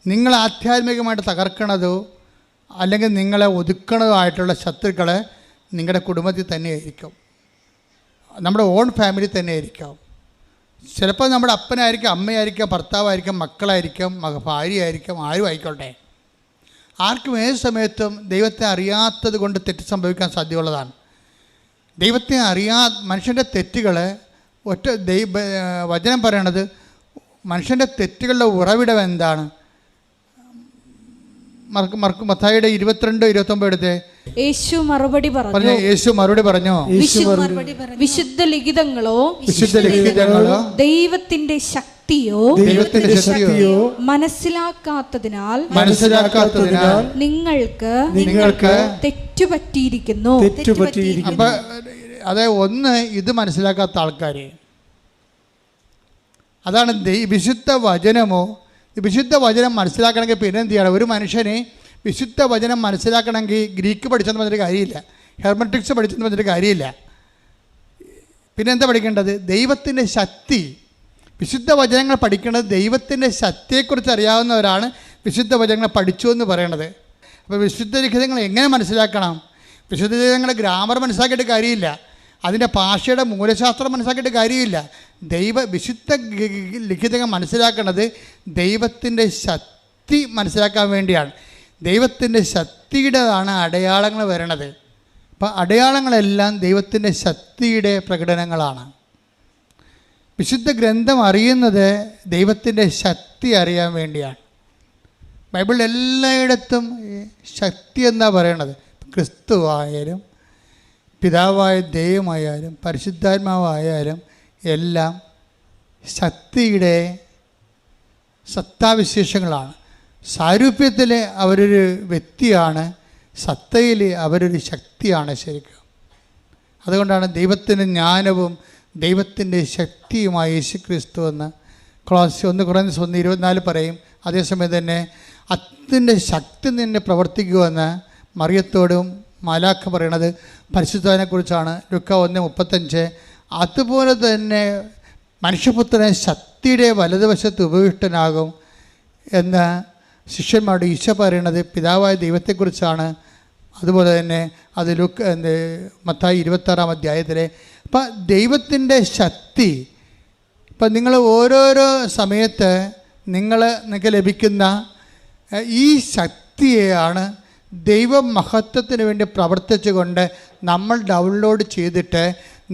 നിങ്ങൾ ആധ്യാത്മികമായിട്ട് തകർക്കണതോ അല്ലെങ്കിൽ നിങ്ങളെ ഒതുക്കണതോ ആയിട്ടുള്ള ശത്രുക്കളെ നിങ്ങളുടെ കുടുംബത്തിൽ തന്നെ ആയിരിക്കും, നമ്മുടെ ഓൺ ഫാമിലി തന്നെ ആയിരിക്കാം. ചിലപ്പോൾ നമ്മുടെ അപ്പനായിരിക്കാം, അമ്മയായിരിക്കാം, ഭർത്താവായിരിക്കാം, മക്കളായിരിക്കാം, ഭാര്യയായിരിക്കാം, ആരും ആയിക്കോട്ടെ. ആർക്കും ഏത് സമയത്തും ദൈവത്തെ അറിയാത്തത് കൊണ്ട് തെറ്റ് സംഭവിക്കാൻ സാധ്യതയുള്ളതാണ്. ദൈവത്തെ മനുഷ്യൻ്റെ തെറ്റുകൾ വചനം പറയണത്, മനുഷ്യൻ്റെ തെറ്റുകളുടെ ഉറവിടം എന്താണ്? മത്തായിയുടെ 22:29 എടുത്തേ. യേശു മറുപടി പറഞ്ഞു, വിശുദ്ധ ലിഖിതങ്ങളോ ദൈവത്തിന്റെ ശക്തിയോ മനസ്സിലാക്കാത്തതിനാൽ നിങ്ങൾക്ക് തെറ്റുപറ്റിയിരിക്കുന്നു. അപ്പൊ അതെ, ഒന്ന് ഇത് മനസ്സിലാക്കാത്ത ആൾക്കാർ, അതാണ് വിശുദ്ധ വചനമോ. വിശുദ്ധ വചനം മനസ്സിലാക്കണമെങ്കിൽ പിന്നെ എന്ത് ചെയ്യണം? ഒരു മനുഷ്യനെ വിശുദ്ധ വചനം മനസ്സിലാക്കണമെങ്കിൽ ഗ്രീക്ക് പഠിച്ചെന്ന് പറഞ്ഞിട്ട് കാര്യമില്ല, ഹെർമറ്റിക്സ് പഠിച്ചെന്ന് പറഞ്ഞിട്ട് കാര്യമില്ല. പിന്നെ എന്താ പഠിക്കേണ്ടത്? ദൈവത്തിൻ്റെ ശക്തി. വിശുദ്ധ വചനങ്ങൾ പഠിക്കേണ്ടത് ദൈവത്തിൻ്റെ ശക്തിയെക്കുറിച്ച് അറിയാവുന്നവരാണ് വിശുദ്ധ വചനങ്ങൾ പഠിച്ചു എന്ന് പറയണത്. അപ്പോൾ വിശുദ്ധ ലിഖിതങ്ങൾ എങ്ങനെ മനസ്സിലാക്കണം? വിശുദ്ധ ലിഖിതങ്ങളുടെ ഗ്രാമർ മനസ്സിലാക്കിയിട്ട് കാര്യമില്ല, അതിൻ്റെ ഭാഷയുടെ മൂലശാസ്ത്രം മനസ്സിലാക്കിയിട്ട് കാര്യമില്ല. വിശുദ്ധ ലിഖിതങ്ങൾ മനസ്സിലാക്കുന്നത് ദൈവത്തിൻ്റെ ശക്തി മനസ്സിലാക്കാൻ വേണ്ടിയാണ്. ദൈവത്തിൻ്റെ ശക്തിയുടേതാണ് അടയാളങ്ങൾ വരണത്. അപ്പോൾ അടയാളങ്ങളെല്ലാം ദൈവത്തിൻ്റെ ശക്തിയുടെ പ്രകടനങ്ങളാണ്. വിശുദ്ധ ഗ്രന്ഥം അറിയുന്നത് ദൈവത്തിൻ്റെ ശക്തി അറിയാൻ വേണ്ടിയാണ്. ബൈബിളിൽ എല്ലായിടത്തും ശക്തി എന്നാണ് പറയണത്. ക്രിസ്തു ആയാലും പിതാവായ ദൈവമായാലും പരിശുദ്ധാത്മാവായാലും എല്ലാം ശക്തിയുടെ സത്താവിശേഷങ്ങളാണ്. സാരൂപ്യത്തിൽ അവരൊരു വ്യക്തിയാണ്, സത്തയിൽ അവരൊരു ശക്തിയാണ് ശരിക്കും. അതുകൊണ്ടാണ് ദൈവത്തിൻ്റെ ജ്ഞാനവും ദൈവത്തിൻ്റെ ശക്തിയുമായ യേശുക്രിസ്തു എന്ന് Colossians 1:24 പറയും. അതേസമയം തന്നെ അതിൻ്റെ ശക്തി നിന്നെ പ്രവർത്തിക്കുമെന്ന് മറിയത്തോടും മാലാഖ പറയണത് പരിശുദ്ധനെക്കുറിച്ചാണ്. ലൂക്കാ 1:35. അതുപോലെ തന്നെ മനുഷ്യപുത്രനെ ശക്തിയുടെ വലതുവശത്ത് ഉപവിഷ്ടനാകും എന്ന് ശിഷ്യന്മാരോട് ഈശോ പറയണത് പിതാവായ ദൈവത്തെക്കുറിച്ചാണ്. അതുപോലെ തന്നെ അത് മത്തായി 26 അപ്പം ദൈവത്തിൻ്റെ ശക്തി. ഇപ്പം നിങ്ങൾ ഓരോരോ സമയത്ത് നിങ്ങൾക്ക് ലഭിക്കുന്ന ഈ ശക്തിയെയാണ് ദൈവമഹത്വത്തിന് വേണ്ടി പ്രവർത്തിച്ചുകൊണ്ട് നമ്മൾ ഡൗൺലോഡ് ചെയ്തിട്ട്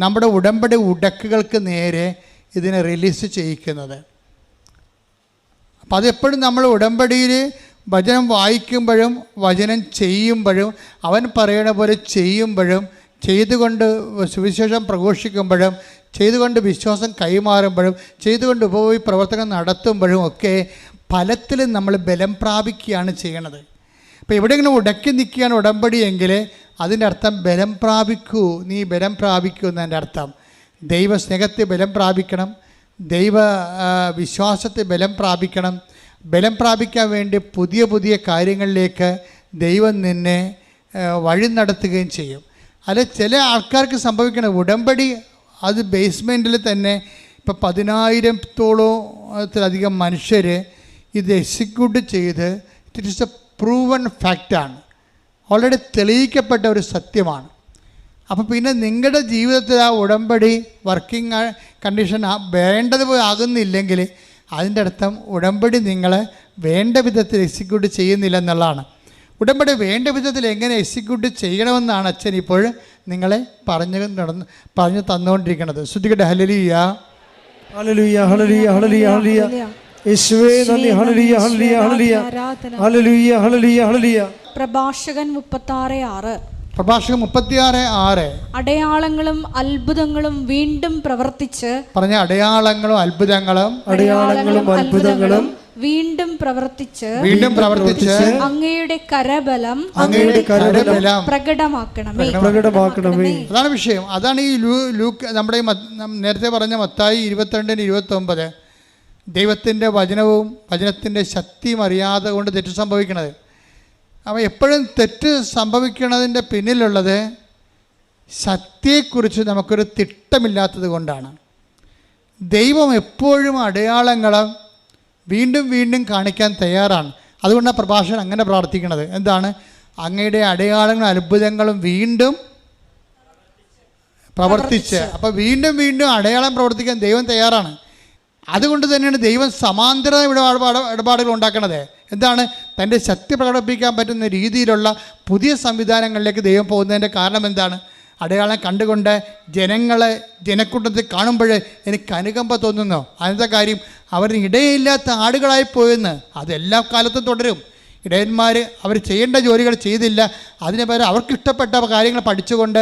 നമ്മുടെ ഉടമ്പടി ഉടക്കുകൾക്ക് നേരെ ഇതിനെ റിലീസ് ചെയ്യിക്കുന്നത്. അപ്പം അതെപ്പോഴും നമ്മൾ ഉടമ്പടിയിൽ വചനം വായിക്കുമ്പോഴും വചനം ചെയ്യുമ്പോഴും അവൻ പറയണ പോലെ ചെയ്യുമ്പോഴും ചെയ്തുകൊണ്ട് സുവിശേഷം പ്രഘോഷിക്കുമ്പോഴും ചെയ്തുകൊണ്ട് വിശ്വാസം കൈമാറുമ്പോഴും ചെയ്തുകൊണ്ട് ഉപയോഗി പ്രവർത്തനം നടത്തുമ്പോഴും ഒക്കെ ഫലത്തിൽ നമ്മൾ ബലം പ്രാപിക്കുകയാണ് ചെയ്യണത്. അപ്പോൾ എവിടെയെങ്കിലും ഉടക്കി നിൽക്കുകയാണ് ഉടമ്പടി എങ്കിൽ അതിൻ്റെ അർത്ഥം ബലം പ്രാപിക്കൂ, നീ ബലം പ്രാപിക്കൂ എന്നതിൻ്റെ അർത്ഥം. ദൈവസ്നേഹത്തെ ബലം പ്രാപിക്കണം, ദൈവ വിശ്വാസത്തെ ബലം പ്രാപിക്കണം. ബലം പ്രാപിക്കാൻ വേണ്ടി പുതിയ പുതിയ കാര്യങ്ങളിലേക്ക് ദൈവം നിന്നെ വഴി നടത്തുകയും ചെയ്യും. അല്ല, ചില ആൾക്കാർക്ക് സംഭവിക്കണം ഉടമ്പടി അത് ബേസ്മെൻറ്റിൽ തന്നെ ഇപ്പോൾ 10,000-ഓളത്തിലധികം മനുഷ്യർ ഇത് എക്സിക്യൂട്ട് ചെയ്ത് ഇറ്റ് ഈസ് എ പ്രൂവൺ ഫാക്റ്റാണ്, ഓൾറെഡി തെളിയിക്കപ്പെട്ട ഒരു സത്യമാണ്. അപ്പോൾ പിന്നെ നിങ്ങളുടെ ജീവിതത്തിൽ ആ ഉടമ്പടി വർക്കിംഗ് കണ്ടീഷൻ വേണ്ടത് ആകുന്നില്ലെങ്കിൽ അതിൻ്റെ അർത്ഥം ഉടമ്പടി നിങ്ങൾ വേണ്ട വിധത്തിൽ എക്സിക്യൂട്ട് ചെയ്യുന്നില്ല എന്നുള്ളതാണ്. ഉടമ്പടി വേണ്ട വിധത്തിൽ എങ്ങനെ എക്സിക്യൂട്ട് ചെയ്യണമെന്നാണ് അച്ഛൻ ഇപ്പോൾ നിങ്ങളെ പറഞ്ഞു തന്നുകൊണ്ടിരിക്കുന്നത്. ശ്രുതികട്ടെ ഹല്ലേലൂയ, ഹല്ലേലൂയ, ഹല്ലേലൂയ, ഹല്ലേലൂയ, ഹല്ലേലൂയ. യേശുവേ നന്ദി. ഹല്ലേലൂയ, ഹല്ലേലൂയ, ഹല്ലേലൂയ, ഹല്ലേലൂയ, ഹല്ലേലൂയ, ഹല്ലേലൂയ. പ്രഭാഷകൻ 36:6. പ്രഭാഷകൻ 36:6. അടയാളങ്ങളും അത്ഭുതങ്ങളും വീണ്ടും പ്രവർത്തിച്ച്. പറഞ്ഞ അടയാളങ്ങളും അത്ഭുതങ്ങളും വീണ്ടും പ്രവർത്തിച്ച് അങ്ങയുടെ കരബലം പ്രകടമാക്കണമേ. അതാണ് വിഷയം. അതാണ് ഈ ലൂക്ക് നമ്മുടെ നേരത്തെ പറഞ്ഞ മത്തായി 22-29 ദൈവത്തിൻ്റെ വചനവും വചനത്തിൻ്റെ ശക്തിയും അറിയാതെ കൊണ്ട് തെറ്റ് സംഭവിക്കണത്. അപ്പോൾ എപ്പോഴും തെറ്റ് സംഭവിക്കുന്നതിൻ്റെ പിന്നിലുള്ളത് സത്യത്തെക്കുറിച്ച് നമുക്കൊരു തിട്ടമില്ലാത്തത് കൊണ്ടാണ്. ദൈവം എപ്പോഴും അടയാളങ്ങളും വീണ്ടും വീണ്ടും കാണിക്കാൻ തയ്യാറാണ്. അതുകൊണ്ടാണ് പ്രഭാഷകൻ അങ്ങനെ പ്രാർത്ഥിക്കുന്നത്. എന്താണ്? അങ്ങയുടെ അടയാളങ്ങളും അത്ഭുതങ്ങളും വീണ്ടും പ്രവർത്തിച്ച്. അപ്പോൾ വീണ്ടും വീണ്ടും അടയാളം പ്രവർത്തിക്കാൻ ദൈവം തയ്യാറാണ്. അതുകൊണ്ട് തന്നെയാണ് ദൈവം സമാന്തര ഇടപാടുകൾ ഉണ്ടാക്കണത്. എന്താണ്? തൻ്റെ ശക്തി പ്രകടിപ്പിക്കാൻ പറ്റുന്ന രീതിയിലുള്ള പുതിയ സംവിധാനങ്ങളിലേക്ക് ദൈവം പോകുന്നതിൻ്റെ കാരണം എന്താണ്? അടയാളം കണ്ടുകൊണ്ട് ജനക്കൂട്ടത്തിൽ കാണുമ്പോൾ എനിക്ക് അനുകമ്പ തോന്നുന്നു. അതിൻ്റെ കാര്യം അവരിന് ഇടയില്ലാത്ത ആടുകളായിപ്പോയെന്ന്. അതെല്ലാ കാലത്തും തുടരും. ഇടയന്മാർ അവർ ചെയ്യേണ്ട ജോലികൾ ചെയ്തില്ല, അതിന് പകരം അവർക്കിഷ്ടപ്പെട്ട കാര്യങ്ങൾ പഠിച്ചുകൊണ്ട്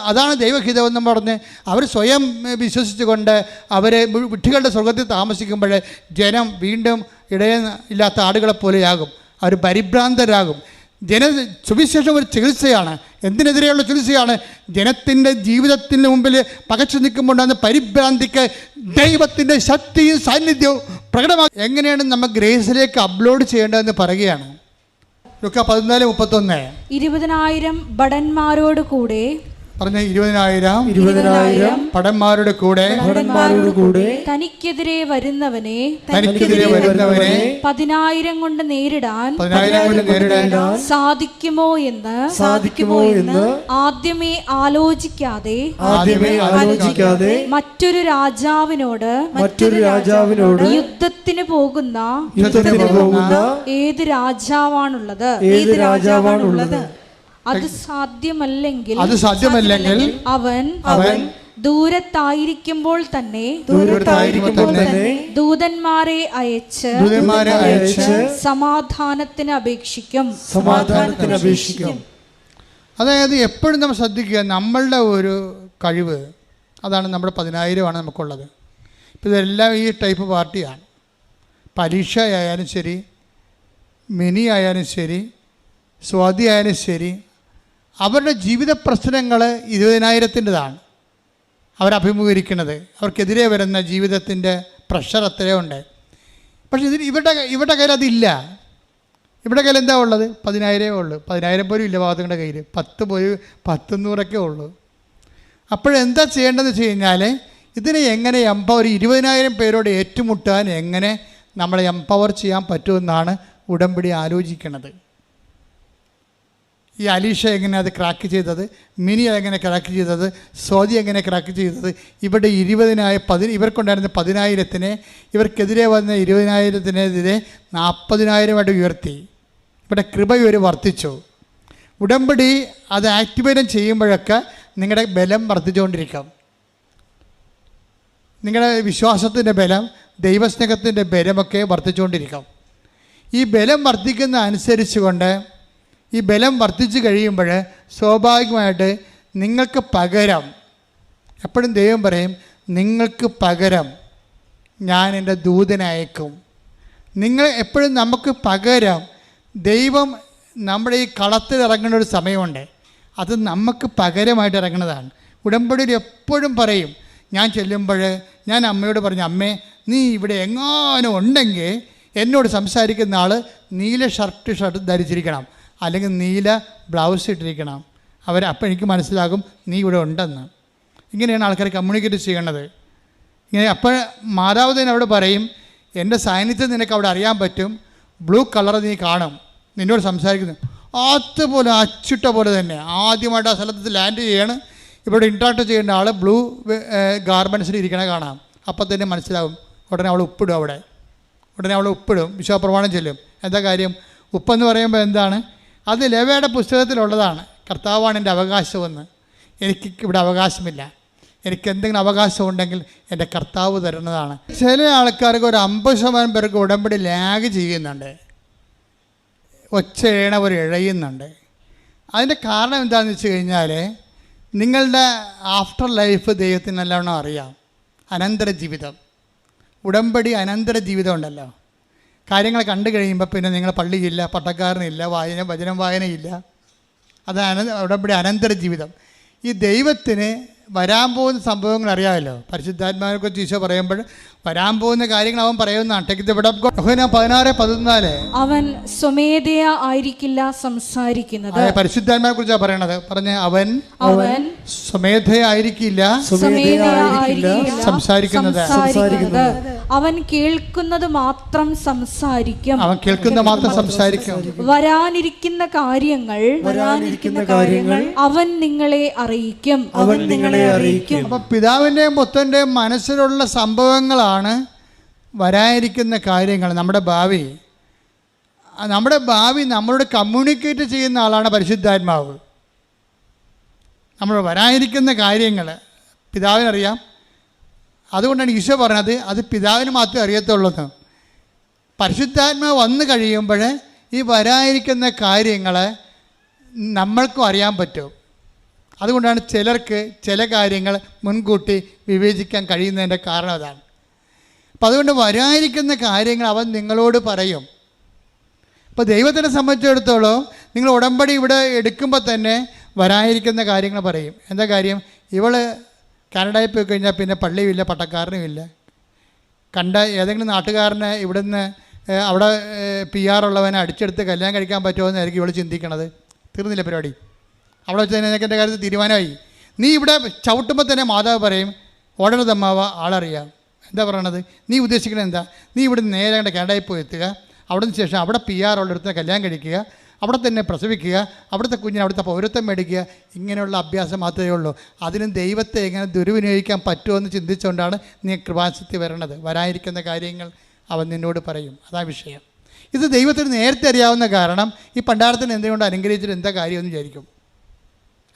അതാണ് ദൈവഹിതമെന്നും പറഞ്ഞ് അവർ സ്വയം വിശ്വസിച്ചുകൊണ്ട് അവർ വിഡ്ഢികളുടെ സ്വർഗത്തിൽ താമസിക്കുമ്പോൾ ജനം വീണ്ടും ഇടയില്ലാത്ത ആടുകളെപ്പോലെയാകും, അവർ പരിഭ്രാന്തരാകും. സുവിശേഷം ഒരു ചികിത്സയാണ്. എന്തിനെതിരെയുള്ള ചികിത്സയാണ്? ജനത്തിൻ്റെ ജീവിതത്തിന് മുമ്പിൽ പകച്ചു നിൽക്കുമ്പോഴാണ് പരിഭ്രാന്തിക്ക് ദൈവത്തിൻ്റെ ശക്തിയും സാന്നിധ്യവും പ്രകടമാക്കി. എങ്ങനെയാണ് നമ്മൾ ഗ്രേസിലേക്ക് അപ്ലോഡ് ചെയ്യേണ്ടതെന്ന് പറയുകയാണ്. ലൂക്ക 14:31. 20,000 ഭടന്മാരോട് കൂടെ പറഞ്ഞ 20,000 ഭടന്മാരുടെ കൂടെ തനിക്കെതിരെ വരുന്നവനെ 10,000 കൊണ്ട് നേരിടാൻ സാധിക്കുമോ എന്ന് ആദ്യമേ ആലോചിക്കാതെ മറ്റൊരു രാജാവിനോട് യുദ്ധത്തിന് പോകുന്ന ഏത് രാജാവാണുള്ളത്? അത് സാധ്യമല്ലെങ്കിൽ അവൻ ദൂരത്തായിരിക്കുമ്പോൾ തന്നെ ദൂതന്മാരെ അയച്ച് സമാധാനത്തിന് അപേക്ഷിക്കും. അതായത് എപ്പോഴും നമ്മൾ ശ്രദ്ധിക്കുക, നമ്മളുടെ ഒരു കഴിവ് അതാണ്. നമ്മുടെ 10,000 നമുക്കുള്ളത്. ഇപ്പം ഇതെല്ലാം ഈ ടൈപ്പ് പാർട്ടിയാണ്. പരീക്ഷ ആയാലും ശരി, മിനി ആയാലും ശരി, സ്വാതി ആയാലും ശരി, അവരുടെ ജീവിത പ്രശ്നങ്ങൾ 20,000-ൻ്റെതാണ് അവരഭിമുഖീകരിക്കുന്നത്. അവർക്കെതിരെ വരുന്ന ജീവിതത്തിൻ്റെ പ്രഷർ അത്രയുണ്ട്. പക്ഷേ ഇവരുടെ കയ്യിൽ അതില്ല. ഇവിടെ കയ്യിൽ എന്താ ഉള്ളത്? 10,000 ഉള്ളൂ. 10,000 പോലും ഇല്ല ഭാഗത്തുങ്ങളുടെ കയ്യിൽ. 10 പോയി 100 ഉള്ളൂ. അപ്പോഴെന്താ ചെയ്യേണ്ടതെന്ന് വെച്ച് കഴിഞ്ഞാൽ ഇതിനെ എങ്ങനെ ഒരു 20,000 പേരോട് ഏറ്റുമുട്ടാൻ എങ്ങനെ നമ്മളെ എംപവർ ചെയ്യാൻ പറ്റുമെന്നാണ് ഉടമ്പടി ആലോചിക്കുന്നത്. ഈ അലീഷ എങ്ങനെ അത് ക്രാക്ക് ചെയ്തത്, മിനി എങ്ങനെ ക്രാക്ക് ചെയ്തത്, സ്വാതി എങ്ങനെ ക്രാക്ക് ചെയ്തത്. ഇവിടെ 20,000 ഇവർക്കുണ്ടായിരുന്ന 10,000-നെ ഇവർക്കെതിരെ വന്ന 20,000-നെതിരെ 40,000 ഉയർത്തി. ഇവിടെ കൃപ ഇവർ വർദ്ധിച്ചു. ഉടമ്പടി അത് ആക്ടിവേറ്റ് ചെയ്യുമ്പോഴൊക്കെ നിങ്ങളുടെ ബലം വർദ്ധിച്ചുകൊണ്ടിരിക്കും. നിങ്ങളുടെ വിശ്വാസത്തിൻ്റെ ബലം, ദൈവസ്നേഹത്തിൻ്റെ ബലമൊക്കെ വർദ്ധിച്ചുകൊണ്ടിരിക്കും. ഈ ബലം വർദ്ധിക്കുന്ന അനുസരിച്ച് കൊണ്ട് ഈ ബലം വർദ്ധിച്ചു കഴിയുമ്പോൾ സ്വാഭാവികമായിട്ട് നിങ്ങൾക്ക് പകരം, എപ്പോഴും ദൈവം പറയും നിങ്ങൾക്ക് പകരം ഞാൻ എൻ്റെ ദൂതനെ അയക്കും. നിങ്ങൾ എപ്പോഴും നമുക്ക് പകരം ദൈവം നമ്മുടെ ഈ കളത്തിൽ ഇറങ്ങുന്ന ഒരു സമയമുണ്ട്, അത് നമുക്ക് പകരമായിട്ട് ഇറങ്ങുന്നതാണ്. ഉടമ്പടിയിൽ എപ്പോഴും പറയും, ഞാൻ ചെല്ലുമ്പോൾ ഞാൻ അമ്മയോട് പറഞ്ഞു, അമ്മേ നീ ഇവിടെ എങ്ങാനും ഉണ്ടെങ്കിൽ എന്നോട് സംസാരിക്കുന്ന ആൾ നീല ഷർട്ട് ധരിച്ചിരിക്കണം, അല്ലെങ്കിൽ നീല ബ്ലൗസ് ഇട്ടിരിക്കണം. അപ്പം എനിക്ക് മനസ്സിലാകും നീ ഇവിടെ ഉണ്ടെന്ന്. ഇങ്ങനെയാണ് ആൾക്കാർ കമ്മ്യൂണിക്കേറ്റ് ചെയ്യണത്. ഇങ്ങനെ അപ്പോൾ മാതാവ് തന്നെ അവിടെ പറയും, എൻ്റെ സാന്നിധ്യം നിനക്ക് അവിടെ അറിയാൻ പറ്റും, ബ്ലൂ കളർ നീ കാണും, നിന്നോട് സംസാരിക്കുന്നു. അതുപോലെ അച്ചിട്ട പോലെ തന്നെ ആദ്യമായിട്ട് ആ സ്ഥലത്ത് ലാൻഡ് ചെയ്യാണ്, ഇവിടെ ഇൻട്രാക്ട് ചെയ്യേണ്ട ആൾ ബ്ലൂ ഗാർമെൻറ്റ്സിൽ ഇരിക്കണ കാണാം. അപ്പം തന്നെ മനസ്സിലാവും. ഉടനെ അവൾ ഉപ്പിടും, ഉടനെ അവൾ ഉപ്പിടും, വിശ്വാസപ്രമാണം ചെല്ലും. എന്താ കാര്യം? ഉപ്പെന്ന് പറയുമ്പോൾ എന്താണ്? അത് ലേവ്യയുടെ പുസ്തകത്തിലുള്ളതാണ്. കർത്താവാണ് എൻ്റെ അവകാശമെന്ന്. എനിക്ക് ഇവിടെ അവകാശമില്ല. എനിക്ക് എന്തെങ്കിലും അവകാശം ഉണ്ടെങ്കിൽ എൻ്റെ കർത്താവ് തരുന്നതാണ്. ചില ആൾക്കാർക്ക് ഒരു 50% പേർക്ക് ഉടമ്പടി ലാഗ് ചെയ്യുന്നുണ്ട്, ഒച്ചയണവർ ഇഴയുന്നുണ്ട്. അതിൻ്റെ കാരണം എന്താണെന്ന് വെച്ച് കഴിഞ്ഞാൽ നിങ്ങളുടെ ആഫ്റ്റർ ലൈഫ് ദൈവത്തിന് നല്ലോണം അറിയാം. അനന്തര ജീവിതം, ഉടമ്പടി അനന്തര ജീവിതം ഉണ്ടല്ലോ. കാര്യങ്ങൾ കണ്ടു കഴിയുമ്പോൾ പിന്നെ നിങ്ങൾ പള്ളിയില്ല, പട്ടക്കാരനില്ല, വചനം വായനയില്ല. അത് ഉടമ്പടി അനന്തര ജീവിതം. ഈ ദൈവത്തിന് വരാൻ പോകുന്ന സംഭവങ്ങൾ അറിയാമല്ലോ. പരിശുദ്ധാത്മാവിനെക്കുറിച്ച് ഈശോ പറയുമ്പോൾ വരാൻ പോകുന്ന കാര്യങ്ങൾ അവൻ പറയുന്നതാണ്. 16:14 അവൻ സ്വമേധയാ ആയിരിക്കില്ല സംസാരിക്കുന്നത്. പരിശുദ്ധാത്മാവിനെ കുറിച്ചാണ് പറയണത്. പറഞ്ഞ അവൻ സ്വമേധയാ ആയിരിക്കില്ല സംസാരിക്കുന്നത്. അവൻ കേൾക്കുന്നത് മാത്രം സംസാരിക്കും. അവൻ കേൾക്കുന്ന മാത്രം സംസാരിക്കും. വരാനിരിക്കുന്ന കാര്യങ്ങൾ അവൻ നിങ്ങളെ അറിയിക്കും. അപ്പൊ പിതാവിന്റെയും പുത്രന്റെയും മനസ്സിലുള്ള സംഭവങ്ങളാണ് വരാനിരിക്കുന്ന കാര്യങ്ങൾ. നമ്മുടെ ഭാവി നമ്മളോട് കമ്മ്യൂണിക്കേറ്റ് ചെയ്യുന്ന ആളാണ് പരിശുദ്ധാത്മാവ്. നമ്മൾ വരാനിരിക്കുന്ന കാര്യങ്ങൾ പിതാവിനറിയാം. അതുകൊണ്ടാണ് ഈശോ പറഞ്ഞത് അത് പിതാവിന് മാത്രമേ അറിയത്തുള്ളൂ. പരിശുദ്ധാത്മാവ് വന്നു കഴിയുമ്പോൾ ഈ വരാനിരിക്കുന്ന കാര്യങ്ങൾ നമ്മൾക്കും അറിയാൻ പറ്റും. അതുകൊണ്ടാണ് ചിലർക്ക് ചില കാര്യങ്ങൾ മുൻകൂട്ടി വിവേചിക്കാൻ കഴിയുന്നതിൻ്റെ കാരണം അതാണ്. അപ്പം അതുകൊണ്ട് വരാനിരിക്കുന്ന കാര്യങ്ങൾ അവൻ നിങ്ങളോട് പറയും. ഇപ്പോൾ ദൈവത്തിനെ സംബന്ധിച്ചിടത്തോളം നിങ്ങൾ ഉടമ്പടി ഇവിടെ എടുക്കുമ്പോൾ തന്നെ വരാനിരിക്കുന്ന കാര്യങ്ങൾ പറയും. എന്താ കാര്യം? ഇവൾ കാനഡയിൽ പോയി കഴിഞ്ഞാൽ പിന്നെ പള്ളിയുമില്ല, പട്ടക്കാരനുമില്ല. കണ്ട ഏതെങ്കിലും നാട്ടുകാരനെ ഇവിടുന്ന് അവിടെ PR ഉള്ളവനെ അടിച്ചെടുത്ത് കല്യാണം കഴിക്കാൻ പറ്റുമോ എന്നായിരിക്കും ഇവൾ ചിന്തിക്കണത്. തീർന്നില്ല പരിപാടി. അവിടെ വെച്ച് തന്നെ എനിക്ക് എൻ്റെ കാര്യത്തിൽ തീരുമാനമായി. നീ ഇവിടെ ചവിട്ടുമ്പോൾ തന്നെ മാതാവ് പറയും ഓടണതമ്മാവ ആളറിയാം. എന്താ പറയണത്? നീ ഉദ്ദേശിക്കുന്നത് എന്താ? നീ ഇവിടെ നേരെ കണ്ട കാനഡയിൽ പോയി എത്തുക, അവിടെ നിന്ന് ശേഷം അവിടെ PR ഉള്ളിടത്ത് കല്യാണം കഴിക്കുക, അവിടെ തന്നെ പ്രസവിക്കുക, അവിടുത്തെ കുഞ്ഞിന് അവിടുത്തെ പൗരത്വം മേടിക്കുക. ഇങ്ങനെയുള്ള അഭ്യാസം മാത്രമേ ഉള്ളൂ. അതിനും ദൈവത്തെ എങ്ങനെ ദുർവിനിയോഗിക്കാൻ പറ്റുമോ എന്ന് ചിന്തിച്ചുകൊണ്ടാണ് നീ കൃപാസനത്തിൽ വരണത്. വരാനിരിക്കുന്ന കാര്യങ്ങൾ അവൻ നിന്നോട് പറയും. അതാ വിഷയം. ഇത് ദൈവത്തിന് നേരത്തെ അറിയാവുന്ന കാരണം ഈ പണ്ടാരത്തിന് എന്തുകൊണ്ട് അനുഗ്രഹിച്ചിട്ട് എന്താ കാര്യമെന്ന് വിചാരിക്കും.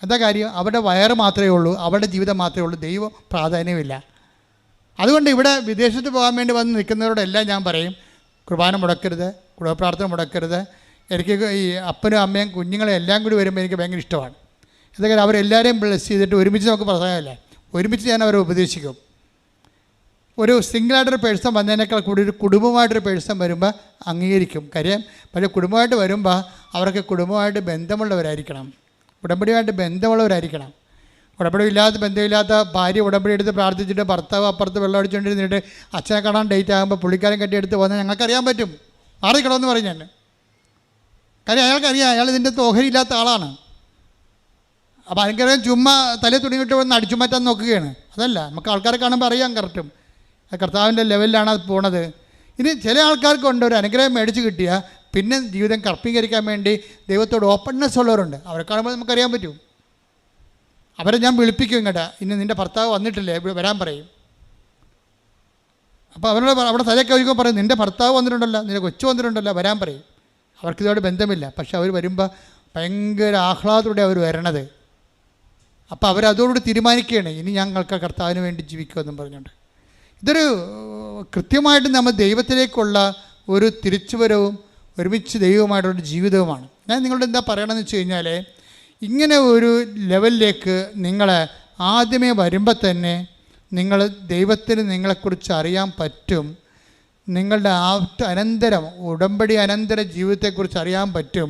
എന്താ കാര്യം? അവരുടെ വയറ് മാത്രമേ ഉള്ളൂ, അവരുടെ ജീവിതം മാത്രമേ ഉള്ളൂ, ദൈവം പ്രാധാന്യമില്ല. അതുകൊണ്ട് ഇവിടെ വിദേശത്ത് പോകാൻ വേണ്ടി വന്ന് നിൽക്കുന്നവരോടെല്ലാം ഞാൻ പറയും, കുർബാന മുടക്കരുത്, കുടുംബപ്രാർത്ഥന മുടക്കരുത്. എനിക്ക് ഈ അപ്പനും അമ്മയും കുഞ്ഞുങ്ങളും എല്ലാം കൂടി വരുമ്പോൾ എനിക്ക് ഭയങ്കര ഇഷ്ടമാണ്. എന്തൊക്കെ അവരെല്ലാവരെയും ബ്ലെസ് ചെയ്തിട്ട് ഒരുമിച്ച് നമുക്ക് പ്രധാനമല്ല, ഒരുമിച്ച് ഞാൻ അവരെ ഉപദേശിക്കും. ഒരു സിംഗിളായിട്ടൊരു പേഴ്സൺ വന്നതിനേക്കാൾ കൂടി ഒരു കുടുംബമായിട്ടൊരു പേഴ്സൺ വരുമ്പോൾ അംഗീകരിക്കും. കാര്യം പക്ഷേ കുടുംബമായിട്ട് വരുമ്പോൾ അവർക്ക് കുടുംബമായിട്ട് ബന്ധമുള്ളവരായിരിക്കണം, ഉടമ്പടിയുമായിട്ട് ബന്ധമുള്ളവരായിരിക്കണം. ഉടമ്പടി ബന്ധമില്ലാത്ത ഭാര്യ ഉടമ്പടി എടുത്ത് പ്രാർത്ഥിച്ചിട്ട് ഭർത്താവ് അപ്പുറത്ത് വെള്ളം അടിച്ചുകൊണ്ടിരുന്നിട്ട് അച്ഛനെ കാണാൻ ഡേറ്റ് ആകുമ്പോൾ പുള്ളിക്കാരൻ കെട്ടിയെടുത്ത് വന്നാൽ ഞങ്ങൾക്കറിയാൻ പറ്റും. മാറിക്കണമെന്ന് പറയും ഞാൻ. കാര്യം അയാൾക്കറിയാം അയാൾ ഇതിൻ്റെ ഓഹരിയില്ലാത്ത ആളാണ്. അപ്പോൾ എനിക്കറിയാം ചുമ്മാ തലേ തുണിയിട്ട് വന്ന് അടിച്ചു മാറ്റാൻ നോക്കുകയാണ്. അതല്ല, നമുക്ക് ആൾക്കാരെ കാണുമ്പോൾ അറിയാം കറക്റ്റും കർത്താവിൻ്റെ ലെവലിലാണ് അത് പോണത്. ഇനി ചില ആൾക്കാർക്കുണ്ട് ഒരു അനുഗ്രഹം മേടിച്ച് കിട്ടിയാൽ പിന്നെ ജീവിതം കർപ്പീകരിക്കാൻ വേണ്ടി ദൈവത്തോട് ഓപ്പൺനെസ് ഉള്ളവരുണ്ട്. അവരെ കാണുമ്പോൾ നമുക്കറിയാൻ പറ്റും. അവരെ ഞാൻ വിളിപ്പിക്കും ഇങ്ങോട്ട്, ഇന്ന് നിൻ്റെ ഭർത്താവ് വന്നിട്ടില്ലേ വരാൻ പറയും. അപ്പോൾ അവരോട് അവിടെ തലയൊക്കെ ഒരിക്കൽ പറയും, നിൻ്റെ ഭർത്താവ് വന്നിട്ടുണ്ടല്ലോ, നിൻ്റെ കൊച്ചു വന്നിട്ടുണ്ടല്ലോ, വരാൻ പറയും. അവർക്കിതോട് ബന്ധമില്ല, പക്ഷെ അവർ വരുമ്പോൾ ഭയങ്കര ആഹ്ലാദത്തോടെ അവർ വരണത്. അപ്പോൾ അവരതോടുകൂടി തീരുമാനിക്കുകയാണ് ഇനി ഞങ്ങൾക്ക് കർത്താവിന് വേണ്ടി ജീവിക്കുമെന്നും പറഞ്ഞുകൊണ്ട്. ഇതൊരു കൃത്യമായിട്ട് നമ്മൾ ദൈവത്തിലേക്കുള്ള ഒരു തിരിച്ചുവരവും ഒരുമിച്ച് ദൈവവുമായിട്ടുള്ള ജീവിതവുമാണ്. ഞാൻ നിങ്ങളോട് എന്താ പറയണമെന്ന് വെച്ച് കഴിഞ്ഞാൽ, ഇങ്ങനെ ഒരു ലെവലിലേക്ക് നിങ്ങൾ ആദ്യമേ വരുമ്പോൾ തന്നെ നിങ്ങൾ ദൈവത്തിന് നിങ്ങളെക്കുറിച്ച് അറിയാൻ പറ്റും. നിങ്ങളുടെ അനന്തരം ഉടമ്പടി അനന്തര ജീവിതത്തെക്കുറിച്ച് അറിയാൻ പറ്റും.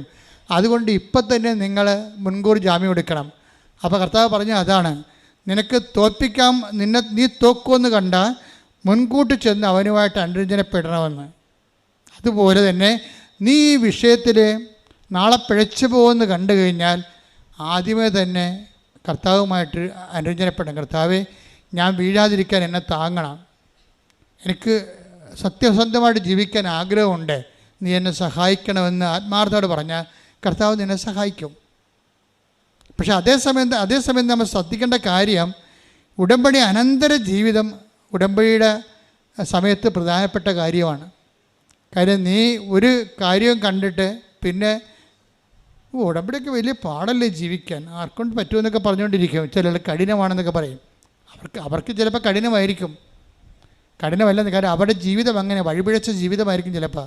അതുകൊണ്ട് ഇപ്പം തന്നെ നിങ്ങൾ മുൻകൂർ ജാമ്യം എടുക്കണം. അപ്പോൾ കർത്താവ് പറഞ്ഞ അതാണ്, നിനക്ക് തോൽപ്പിക്കാം, നീ തോക്കുമെന്ന് കണ്ടാൽ മുൻകൂട്ടി ചെന്ന് അവനുമായിട്ട് അനുരഞ്ജനപ്പെടണമെന്ന്. അതുപോലെ തന്നെ നീ ഈ വിഷയത്തിൽ നാളെ പിഴച്ചു പോകുമെന്ന് കണ്ടു കഴിഞ്ഞാൽ ആദ്യമേ തന്നെ കർത്താവുമായിട്ട് അനുരഞ്ജനപ്പെടണം. കർത്താവേ, ഞാൻ വീഴാതിരിക്കാൻ എന്നെ താങ്ങണം, എനിക്ക് സത്യസന്ധമായിട്ട് ജീവിക്കാൻ ആഗ്രഹമുണ്ട്, നീ എന്നെ സഹായിക്കണമെന്ന് ആത്മാർത്ഥത്തോട് പറഞ്ഞാൽ കർത്താവ് നിന്നെ സഹായിക്കും. പക്ഷെ അതേസമയം നമ്മൾ ശ്രദ്ധിക്കേണ്ട കാര്യം, ഉടമ്പടി അനന്തര ജീവിതം ഉടമ്പടിയുടെ സമയത്ത് പ്രധാനപ്പെട്ട കാര്യമാണ്. കാര്യം നീ ഒരു കാര്യവും കണ്ടിട്ട് പിന്നെ ഉടമ്പടിയൊക്കെ വലിയ പാടല്ലേ ജീവിക്കാൻ, ആർക്കൊണ്ട് പറ്റുമെന്നൊക്കെ പറഞ്ഞുകൊണ്ടിരിക്കും. ചിലർ കഠിനമാണെന്നൊക്കെ പറയും. അവർക്ക് ചിലപ്പോൾ കഠിനമായിരിക്കും, കഠിനമല്ലെന്ന്. കാര്യം അവരുടെ ജീവിതം അങ്ങനെ വഴിപിഴച്ച ജീവിതമായിരിക്കും. ചിലപ്പോൾ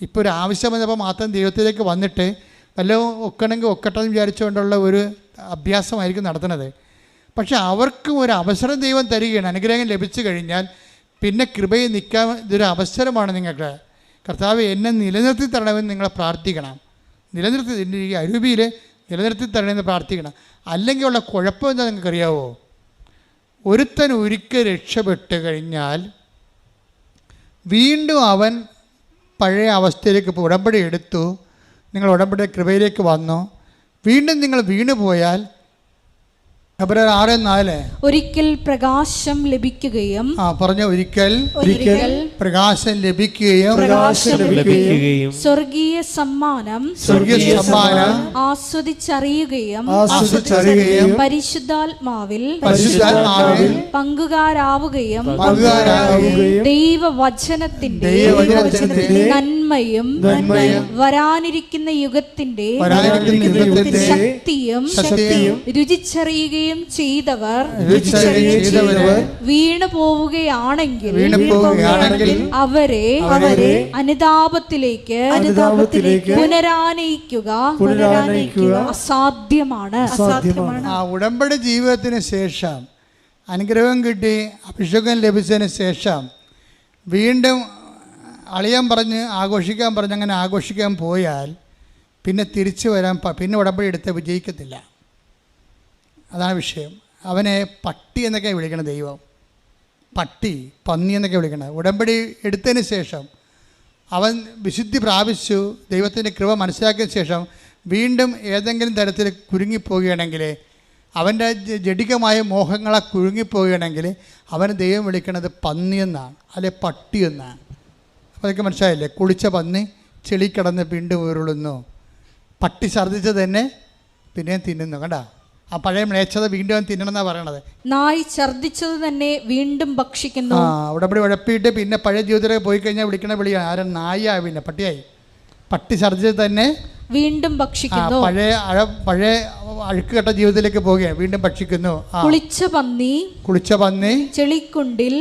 ഇപ്പോൾ ഒരു ആവശ്യം വന്നപ്പോൾ മാത്രം ദൈവത്തിലേക്ക് വന്നിട്ട് വല്ലതും ഒക്കണമെങ്കിൽ ഒക്കട്ടെന്ന് വിചാരിച്ചുകൊണ്ടുള്ള ഒരു അഭ്യാസമായിരിക്കും നടത്തുന്നത്. പക്ഷെ അവർക്കും ഒരു അവസരം ദൈവം തരികയാണ്. അനുഗ്രഹം ലഭിച്ചു കഴിഞ്ഞാൽ പിന്നെ കൃപയിൽ നിൽക്കാൻ ഇതൊരു അവസരമാണ് നിങ്ങൾക്ക്. കർത്താവ് എന്നെ നിലനിർത്തി തരണമെന്ന് നിങ്ങൾ പ്രാർത്ഥിക്കണം. നിലനിർത്തി ഈ അരൂപിയിൽ നിലനിർത്തി തരണമെന്ന് പ്രാർത്ഥിക്കണം. അല്ലെങ്കിൽ ഉള്ള കുഴപ്പം എന്താ നിങ്ങൾക്കറിയാവോ? ഒരുത്തൻ ഒരിക്കൽ രക്ഷപ്പെട്ട് കഴിഞ്ഞാൽ വീണ്ടും അവൻ പഴയ അവസ്ഥയിലേക്ക് ഇപ്പോൾ ഉടമ്പടി എടുത്തു, നിങ്ങൾ ഉടമ്പടി കൃപയിലേക്ക് വന്നു, വീണ്ടും നിങ്ങൾ വീണു പോയാൽ എബ്രായർ 6:4 ഒരിക്കൽ പ്രകാശം ലഭിക്കുകയും ഒരിക്കൽ പ്രകാശം ലഭിക്കുകയും സ്വർഗീയ സമ്മാനം ആസ്വദിച്ചറിയുകയും പരിശുദ്ധാത്മാവിൽ പങ്കുകാരാവുകയും ദൈവവചനത്തിന്റെ നന്മയും വരാനിരിക്കുന്ന യുഗത്തിന്റെ ശക്തിയും രുചിച്ചറിയുകയും ചെയ്തവർ വീണു പോവുകയാണെങ്കിൽ അവരെ അനുതാപത്തിലേക്ക് പുനരാനയിക്കുക അസാധ്യമാണ്. ഉടമ്പടി ജീവിതത്തിന് ശേഷം അനുഗ്രഹം കിട്ടി അഭിഷേകം ലഭിച്ചതിന് ശേഷം വീണ്ടും അളിയാൻ പറഞ്ഞ് ആഘോഷിക്കാൻ പറഞ്ഞ് അങ്ങനെ ആഘോഷിക്കാൻ പോയാൽ പിന്നെ തിരിച്ചു വരാൻ പിന്നെ ഉടമ്പടി എടുത്ത് വിജയിക്കത്തില്ല. അതാണ് വിഷയം. അവനെ പട്ടി എന്നൊക്കെ വിളിക്കണം ദൈവം, പട്ടി പന്നി എന്നൊക്കെ വിളിക്കണം. ഉടമ്പടി എടുത്തതിന് ശേഷം അവൻ വിശുദ്ധി പ്രാപിച്ചു, ദൈവത്തിൻ്റെ കൃപ മനസ്സിലാക്കിയ ശേഷം വീണ്ടും ഏതെങ്കിലും തരത്തിൽ കുരുങ്ങിപ്പോവുകയാണെങ്കിൽ, അവൻ്റെ ജഡികമായ മോഹങ്ങളെ കുരുങ്ങിപ്പോവുകയാണെങ്കിൽ അവന് ദൈവം വിളിക്കുന്നത് പന്നി എന്നാണ്, അല്ലെ പട്ടി എന്നാണ്. അപ്പോൾ അതൊക്കെ മനസ്സിലായില്ലേ? കുളിച്ച പന്നി ചെളി കിടന്ന് വീണ്ടും ഉരുളുന്നു, പട്ടി ഛർദ്ദിച്ച് തന്നെ പിന്നെയും തിന്നുന്നു. കണ്ടാ, ആ പഴയ മ്ലേച്ഛത വീണ്ടും തിന്നണമെന്നാണ് പറയണത്. നായ് ഛർദ്ദിച്ചത് തന്നെ വീണ്ടും ഭക്ഷിക്കുന്നു. ഉടമ്പടി ഉഴപ്പിയിട്ട് പിന്നെ പഴയ ജീവിതത്തിലേക്ക് പോയി കഴിഞ്ഞാൽ വിളിക്കണ വിളിയാണ് ആരും നായായി, പിന്നെ പട്ടിയായി. പട്ടി ഛർദ്ദിച്ചത് തന്നെ വീണ്ടും ഭക്ഷിക്കുന്നു. പഴയ അഴുക്ക് കെട്ട ജീവിതത്തിലേക്ക് പോവുകയാണ്, വീണ്ടും ഭക്ഷിക്കുന്നു. കുളിച്ച പന്നി ചെളിക്കൊണ്ടിൽ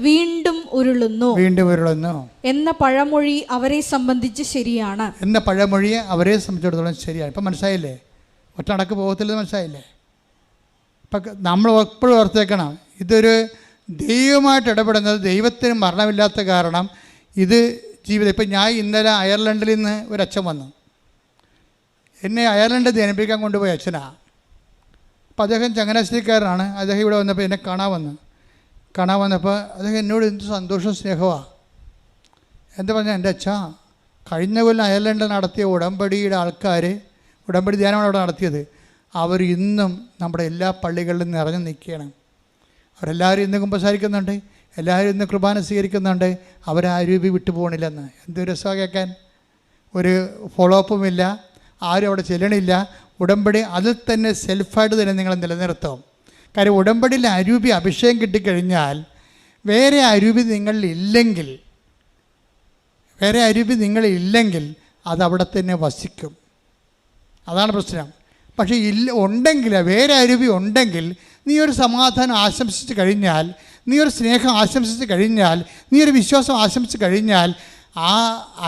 വീണ്ടും ഉരുളുന്നു എന്ന പഴമൊഴി അവരെ സംബന്ധിച്ച് ശരിയാണ്. സംബന്ധിച്ചിടത്തോളം ശരിയാണ്. ഇപ്പം മനസ്സിലായില്ലേ? ഒറ്റ അടക്ക് പോകത്തില്ലെന്ന് മനസ്സിലായില്ലേ? ഇപ്പം നമ്മൾ എപ്പോഴും ഓർത്തേക്കണം, ഇതൊരു ദൈവമായിട്ട് ഇടപെടുന്നത്. ദൈവത്തിന് മരണമില്ലാത്ത കാരണം ഇത് ജീവിതം. ഇപ്പം ഞാൻ ഇന്നലെ അയർലൻഡിൽ നിന്ന് ഒരു അച്ഛൻ വന്നു, എന്നെ അയർലൻഡ് ധ്യാനിപ്പിക്കാൻ കൊണ്ടുപോയ അച്ഛനാണ്. അപ്പം അദ്ദേഹം ചങ്ങനാശ്ശേരിക്കാരനാണ്. അദ്ദേഹം ഇവിടെ വന്നപ്പോൾ എന്നെ കാണാൻ വന്നപ്പോൾ അദ്ദേഹം എന്നോട് എന്ത് സന്തോഷവും സ്നേഹമാണ്. എന്താ പറഞ്ഞാൽ, എൻ്റെ അച്ഛാ, കഴിഞ്ഞ കൊല്ലം അയർലൻഡിൽ നടത്തിയ ഉടമ്പടിയുടെ ആൾക്കാർ, ഉടമ്പടി ധ്യാനമാണ് അവിടെ നടത്തിയത്, അവർ ഇന്നും നമ്മുടെ എല്ലാ പള്ളികളിലും നിറഞ്ഞു നിൽക്കുകയാണ്. അവരെല്ലാവരും ഇന്ന് കുമ്പസാരിക്കുന്നുണ്ട്, എല്ലാവരും ഇന്ന് കുർബാന സ്വീകരിക്കുന്നുണ്ട്. അവരാരൂപി വിട്ടു പോകണില്ലെന്ന്. എന്ത് രസമാണ് കേൾക്കാൻ. ഒരു ഫോളോ അപ്പുമില്ല, ആരും അവിടെ ചെല്ലണില്ല. ഉടമ്പടി അതിൽ തന്നെ സെൽഫായിട്ട് തന്നെ നിങ്ങൾ നിലനിർത്തും. കാര്യം ഉടമ്പടിയിൽ അരൂപി അഭിഷേകം കിട്ടിക്കഴിഞ്ഞാൽ വേറെ അരൂപി നിങ്ങളില്ലെങ്കിൽ അതവിടെ തന്നെ വസിക്കും. അതാണ് പ്രശ്നം. പക്ഷേ വേറെ അരൂപി ഉണ്ടെങ്കിൽ നീ ഒരു സമാധാനം ആശംസിച്ച് കഴിഞ്ഞാൽ നീ ഒരു സ്നേഹം ആശംസിച്ച് കഴിഞ്ഞാൽ, നീ ഒരു വിശ്വാസം ആശംസിച്ച് കഴിഞ്ഞാൽ,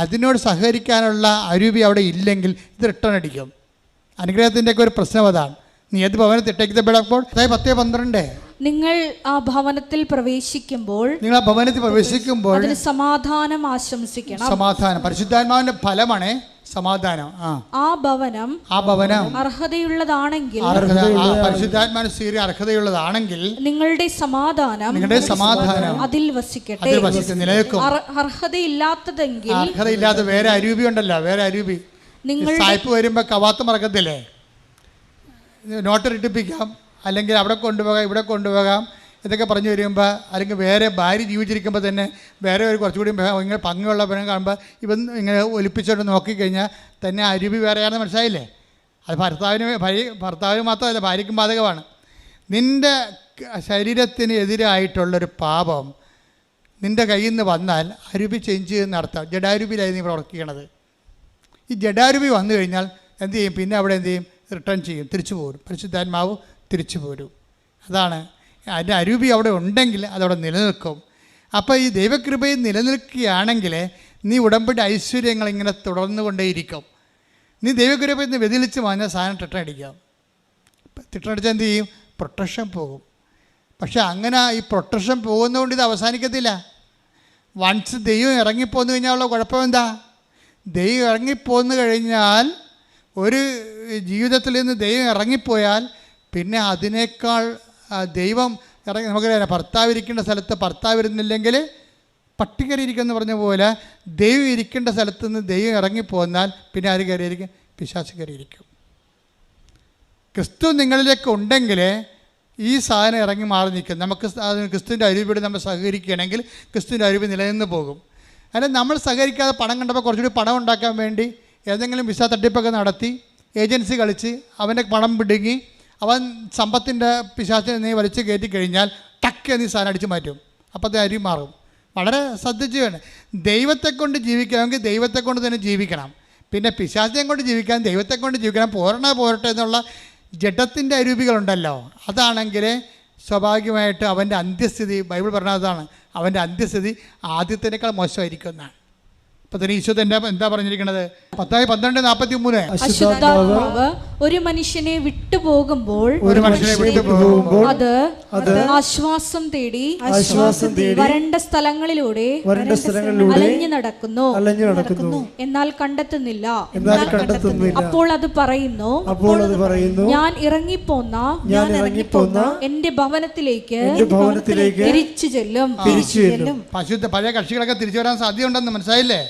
അതിനോട് സഹകരിക്കാനുള്ള അരൂപി അവിടെ ഇല്ലെങ്കിൽ ഇത് റിട്ടേൺ അടിക്കും. അനുഗ്രഹത്തിൻ്റെയൊക്കെ ഒരു പ്രശ്നം അതാണ്. നീ ഏത് ഭവനത്തിൽ ഇട്ടേക്കപ്പെടുമ്പോൾ 10:12 നിങ്ങൾ ആ ഭവനത്തിൽ പ്രവേശിക്കുമ്പോൾ അതിന് സമാധാനം ആശംസിക്കണം. സമാധാനം പരിശുദ്ധാത്മാവിന്റെ ഫലമാണ് സമാധാനം. ആ ഭവനം അർഹതയുള്ളതാണെങ്കിൽ, പരിശുദ്ധാത്മാവിന് സ്വീകരിക്കാൻ അർഹതയുള്ളതാണെങ്കിൽ നിങ്ങളുടെ സമാധാനം അതിൽ വസിക്കട്ടെ. നിലനിൽക്കും. അർഹതയില്ലാത്ത വേറെ അരൂപി ഉണ്ടല്ലോ, വേറെ അരൂപി. സായിപ്പ് വരുമ്പോ കവാത്ത് മറക്കത്തില്ലേ, നോട്ടർ ഇട്ടിപ്പിക്കാം, അല്ലെങ്കിൽ അവിടെ കൊണ്ടുപോകാം, ഇവിടെ കൊണ്ടുപോകാം ഇതൊക്കെ പറഞ്ഞു വരുമ്പോൾ, അല്ലെങ്കിൽ വേറെ ഭാര്യ ജീവിച്ചിരിക്കുമ്പോൾ തന്നെ വേറെ ഒരു കുറച്ചുകൂടി ഇങ്ങനെ പങ്കുള്ള പെണ്ണ് കാണുമ്പോൾ ഇവൻ ഇങ്ങനെ ഒലിപ്പിച്ചോണ്ട് നോക്കിക്കഴിഞ്ഞാൽ തന്നെ അരുവി വേറെയാണെന്ന് മനസ്സിലായില്ലേ? അത് ഭർത്താവിന് മാത്രമല്ല, ഭാര്യയ്ക്കും ബാധകമാണ്. നിൻ്റെ ശരീരത്തിന് എതിരായിട്ടുള്ളൊരു പാപം നിൻ്റെ കയ്യിൽ നിന്ന് വന്നാൽ അരുവി ചേഞ്ച് ചെയ്യുന്ന അർത്ഥം. ജഡാരൂപിയിലായി നീ പ്രവർത്തിക്കണത്. ഈ ജഡാരൂപി വന്നു കഴിഞ്ഞാൽ എന്ത് ചെയ്യും? പിന്നെ അവിടെ എന്ത് ചെയ്യും? റിട്ടേൺ ചെയ്യും, തിരിച്ചു പോരും. പരിശുദ്ധാത്മാവ് തിരിച്ചു പോരും. അതാണ് അതിൻ്റെ അരൂപി അവിടെ ഉണ്ടെങ്കിൽ അതവിടെ നിലനിൽക്കും. അപ്പോൾ ഈ ദൈവകൃപയിൽ നിലനിൽക്കുകയാണെങ്കിൽ നീ ഉടമ്പടി ഐശ്വര്യങ്ങൾ ഇങ്ങനെ തുടർന്നു കൊണ്ടേയിരിക്കും. നീ ദൈവകൃപയിൽ നിന്ന് വ്യതിലിച്ച് വാങ്ങിയ സാധനം തിട്ടടിക്കാം. തിട്ടടിച്ചാൽ എന്ത് ചെയ്യും? പ്രൊട്ടക്ഷൻ പോകും. പക്ഷെ അങ്ങനെ ഈ പ്രൊട്ടക്ഷൻ പോകുന്നതുകൊണ്ട് ഇത് അവസാനിക്കത്തില്ല. വൺസ് ദൈവം ഇറങ്ങിപ്പോന്നു കഴിഞ്ഞാൽ ഉള്ള കുഴപ്പം എന്താ? ദൈവം ഇറങ്ങിപ്പോന്നു കഴിഞ്ഞാൽ, ഒരു ജീവിതത്തിൽ നിന്ന് ദൈവം ഇറങ്ങിപ്പോയാൽ പിന്നെ അതിനേക്കാൾ ദൈവം ഇറങ്ങി, നമുക്കറിയാം ഭർത്താവ് ഇരിക്കേണ്ട സ്ഥലത്ത് ഭർത്താവ് ഇരുന്നില്ലെങ്കിൽ പട്ടി കയറിയിരിക്കുമെന്ന് പറഞ്ഞ പോലെ ദൈവം ഇരിക്കേണ്ട സ്ഥലത്ത് നിന്ന് ദൈവം ഇറങ്ങിപ്പോന്നാൽ പിന്നെ ആര് കയറിയിരിക്കും? പിശാച് കയറിയിരിക്കും. ക്രിസ്തു നിങ്ങളിലേക്ക് ഉണ്ടെങ്കിൽ ഈ സാധനം ഇറങ്ങി മാറി നിൽക്കും. നമുക്ക് ക്രിസ്തുവിൻ്റെ അരൂപിയോട് നമ്മൾ സഹകരിക്കുകയാണെങ്കിൽ ക്രിസ്തുവിൻ്റെ അരൂപി നിലനിന്ന് പോകും. അല്ല, നമ്മൾ സഹകരിക്കാതെ പണം കണ്ടപ്പോൾ കുറച്ചുകൂടി പണം ഉണ്ടാക്കാൻ വേണ്ടി ഏതെങ്കിലും വിസ തട്ടിപ്പൊക്കെ നടത്തി ഏജൻസി കളിച്ച് അവൻ്റെ പണം പിടുങ്ങി അവൻ സമ്പത്തിൻ്റെ പിശാചിനെ നീ വലിച്ചു കയറ്റി കഴിഞ്ഞാൽ ടക്ക് നീ സാധനം അടിച്ച് മാറ്റും. അപ്പോഴത്തെ അരി മാറും. വളരെ ശ്രദ്ധിച്ച് വേണം. ദൈവത്തെ കൊണ്ട് ജീവിക്കണമെങ്കിൽ ദൈവത്തെ കൊണ്ട് തന്നെ ജീവിക്കണം. പിന്നെ പിശാചിനെ കൊണ്ട് ജീവിക്കാൻ ദൈവത്തെ കൊണ്ട് ജീവിക്കണം. പോരട്ടെ എന്നുള്ള ജഡത്തിൻ്റെ അരൂപികളുണ്ടല്ലോ, അതാണെങ്കിൽ സ്വാഭാവികമായിട്ട് അവൻ്റെ അന്ത്യസ്ഥിതി, ബൈബിൾ പറഞ്ഞതാണ്, അവൻ്റെ അന്ത്യസ്ഥിതി ആദ്യത്തിനേക്കാൾ മോശമായിരിക്കും എന്നാണ്. ഇപ്പൊ തന്നെ ഈശോ എന്താ പറഞ്ഞിരിക്കുന്നത്? 10:12-43 അശുദ്ധാത്മാവ് ഒരു മനുഷ്യനെ വിട്ടുപോകുമ്പോൾ അത് ആശ്വാസം തേടി വരണ്ട സ്ഥലങ്ങളിലൂടെ അലഞ്ഞു നടക്കുന്നു, എന്നാൽ കണ്ടെത്തുന്നില്ല. അപ്പോൾ അത് പറയുന്നു, ഞാൻ ഇറങ്ങിപ്പോന്ന എന്റെ ഭവനത്തിലേക്ക് തിരിച്ചു ചെല്ലും. പഴയ കക്ഷികളൊക്കെ തിരിച്ചു വരാൻ സാധ്യതയുണ്ടെന്ന് മനസ്സിലായില്ലേ?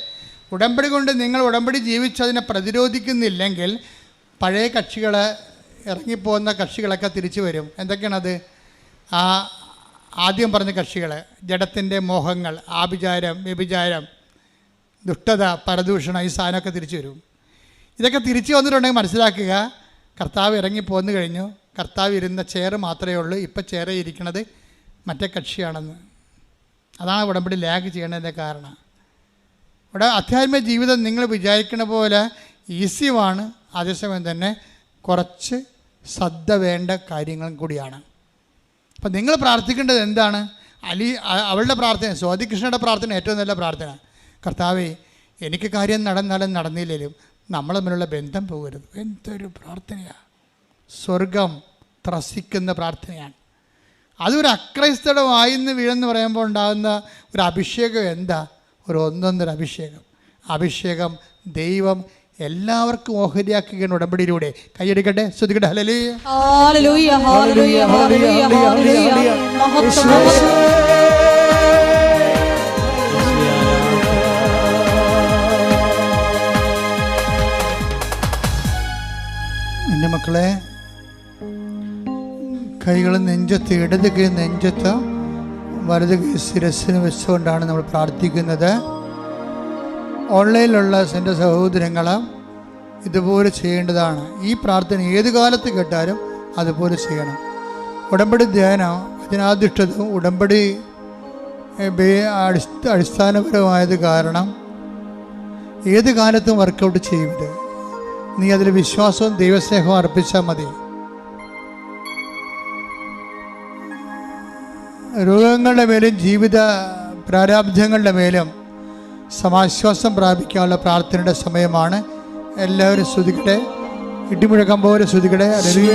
ഉടമ്പടി കൊണ്ട് നിങ്ങൾ ഉടമ്പടി ജീവിച്ചതിനെ പ്രതിരോധിക്കുന്നില്ലെങ്കിൽ പഴയ കക്ഷികൾ, ഇറങ്ങിപ്പോകുന്ന കക്ഷികളൊക്കെ തിരിച്ചു വരും. എന്തൊക്കെയാണത്? ആദ്യം പറഞ്ഞ കക്ഷികൾ, ജഡത്തിൻ്റെ മോഹങ്ങൾ, ആഭിചാരം, വ്യഭിചാരം, ദുഷ്ടത, പരദൂഷണം, ഈ സാധനമൊക്കെ തിരിച്ചു വരും. ഇതൊക്കെ തിരിച്ചു വന്നിട്ടുണ്ടെങ്കിൽ മനസ്സിലാക്കുക, കർത്താവ് ഇറങ്ങിപ്പോന്നു കഴിഞ്ഞു. കർത്താവ് ഇരുന്ന ചെയർ മാത്രമേ ഉള്ളൂ, ഇപ്പം ചെയറിൽ ഇരിക്കുന്നത് മറ്റേ കക്ഷിയാണെന്ന്. അതാണ് ഉടമ്പടി ലാഗ് ചെയ്യണതിൻ്റെ കാരണം. ഇവിടെ ആധ്യാത്മിക ജീവിതം നിങ്ങൾ വിചാരിക്കുന്ന പോലെ ഈസിയുമാണ്, അതേസമയം തന്നെ കുറച്ച് ശ്രദ്ധ വേണ്ട കാര്യങ്ങളും കൂടിയാണ്. അപ്പം നിങ്ങൾ പ്രാർത്ഥിക്കേണ്ടത് എന്താണ്? അവളുടെ പ്രാർത്ഥന, സ്വാതികൃഷ്ണയുടെ പ്രാർത്ഥന ഏറ്റവും നല്ല പ്രാർത്ഥന. കർത്താവേ, എനിക്ക് കാര്യം നടന്നാലും നടന്നില്ലെങ്കിലും നമ്മൾ തമ്മിലുള്ള ബന്ധം പോകരുത്. എന്തൊരു പ്രാർത്ഥനയാണ്! സ്വർഗം ത്രസിക്കുന്ന പ്രാർത്ഥനയാണ്. അതൊരു അക്രൈസ്തയുടെ വായിന്ന് വീഴെന്ന് പറയുമ്പോൾ ഉണ്ടാകുന്ന ഒരു അഭിഷേകം എന്താ? ഒരു ഒന്നൊന്നര അഭിഷേകം ദൈവം എല്ലാവർക്കും ഓഹരിയാക്കുകയാണ് ഉടമ്പടിയിലൂടെ. കൈയടിക്കട്ടെ, ശ്രദ്ധിക്കട്ടെ. ഹല്ലേലൂയ, ഹല്ലേലൂയ, ഹല്ലേലൂയ, ഹല്ലേലൂയ, ഹല്ലേലൂയ. എൻ്റെ മക്കളെ, കൈകൾ നെഞ്ചത്ത്, ഇടത് കൈ നെഞ്ചത്ത്, വലത് കൈ ശിരസ്സിന് വെച്ചുകൊണ്ടാണ് നമ്മൾ പ്രാർത്ഥിക്കുന്നത്. ഓൺലൈനിലുള്ള എൻ്റെ സഹോദരങ്ങൾ ഇതുപോലെ ചെയ്യേണ്ടതാണ്. ഈ പ്രാർത്ഥന ഏത് കാലത്ത് കേട്ടാലും അതുപോലെ ചെയ്യണം. ഉടമ്പടി ധ്യാനം അതിനാധിഷ്ഠിതവും ഉടമ്പടി അടിസ്ഥാനപരമായത് കാരണം ഏത് കാലത്തും വർക്കൗട്ട് ചെയ്യരുത്. നീ അതിൽ വിശ്വാസവും ദൈവസ്നേഹവും അർപ്പിച്ചാൽ മതി. രോഗങ്ങളുടെ മേലും ജീവിത പ്രാരാബ്ധങ്ങളുടെ മേലും സമാശ്വാസം പ്രാപിക്കാനുള്ള പ്രാർത്ഥനയുടെ സമയമാണ്. എല്ലാവരും സ്തുതിക്കട്ടെ, ഇടിമുഴക്കം പോലെ സ്തുതിക്കട്ടെ. ഹല്ലേലൂയ.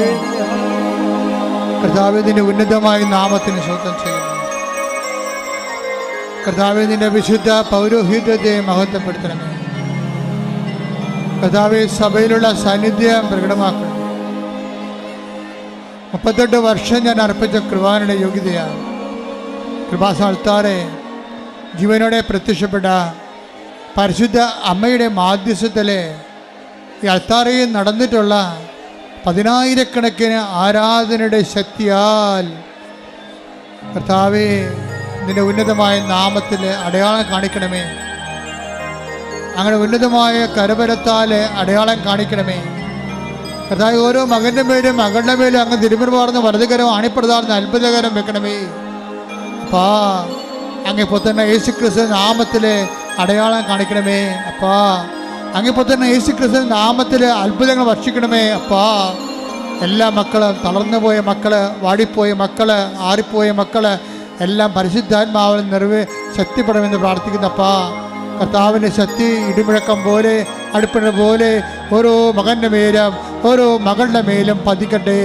കർത്താവേ, നിന്റെ ഉന്നതമായ നാമത്തിന് സ്തോത്രം ചെയ്യുന്നു. കർത്താവേ, നിന്റെ വിശുദ്ധ പൗരോഹിത്യത്തെ മഹത്വപ്പെടുത്തണമേ. കർത്താവേ, സഭയിലുള്ള സാന്നിധ്യം പ്രകടമാക്കണം. 38 വർഷം ഞാൻ അർപ്പിച്ച കൃപാനയുടെ യോഗ്യതയാണ്. കൃപാസ്ഥാനത്താറെ ജീവനോടെ പ്രത്യക്ഷപ്പെട്ട പരിശുദ്ധ അമ്മയുടെ മാധ്യസ്ഥത്തിലെ ഈ അൾത്താരയിൽ നടന്നിട്ടുള്ള 10,000-കണക്കിന് ആരാധനയുടെ ശക്തിയാൽ കർത്താവേ, നിന്റെ ഉന്നതമായ നാമത്തിൽ അടയാളം കാണിക്കണമേ. അങ്ങനെ ഉന്നതമായ കരബലത്താൽ അടയാളം കാണിക്കണമേ. കർത്താവ്, ഓരോ മകൻ്റെ മേലും മകളുടെ മേലും അങ്ങ് തിരുമുറുപാർന്ന് വലതുകരം അണിപ്രദാർന്ന് അത്ഭുതകരം വെക്കണമേ. അപ്പാ, അങ്ങിപ്പോൾ തന്നെ യേശുക്രിസ്തു നാമത്തിൽ അടയാളം കാണിക്കണമേ. അപ്പാ, അങ്ങിപ്പോൾ തന്നെ യേശുക്രിസ്തു നാമത്തിൽ അത്ഭുതങ്ങൾ വർഷിക്കണമേ. അപ്പാ, എല്ലാ മക്കളും, തളർന്നു പോയ മക്കള്, വാടിപ്പോയ മക്കള്, ആറിപ്പോയ മക്കള് എല്ലാം പരിശുദ്ധാത്മാവിൽ ശക്തിപ്പെടണമെന്ന് പ്രാർത്ഥിക്കുന്നപ്പാ. കർത്താവിൻ്റെ ശക്തി ഇടിമുഴക്കം പോലെ, അടുപ്പിട പോലെ ഓരോ മകൻ്റെ മേലും ഓരോ മകളുടെ മേലും പതിക്കട്ടെ.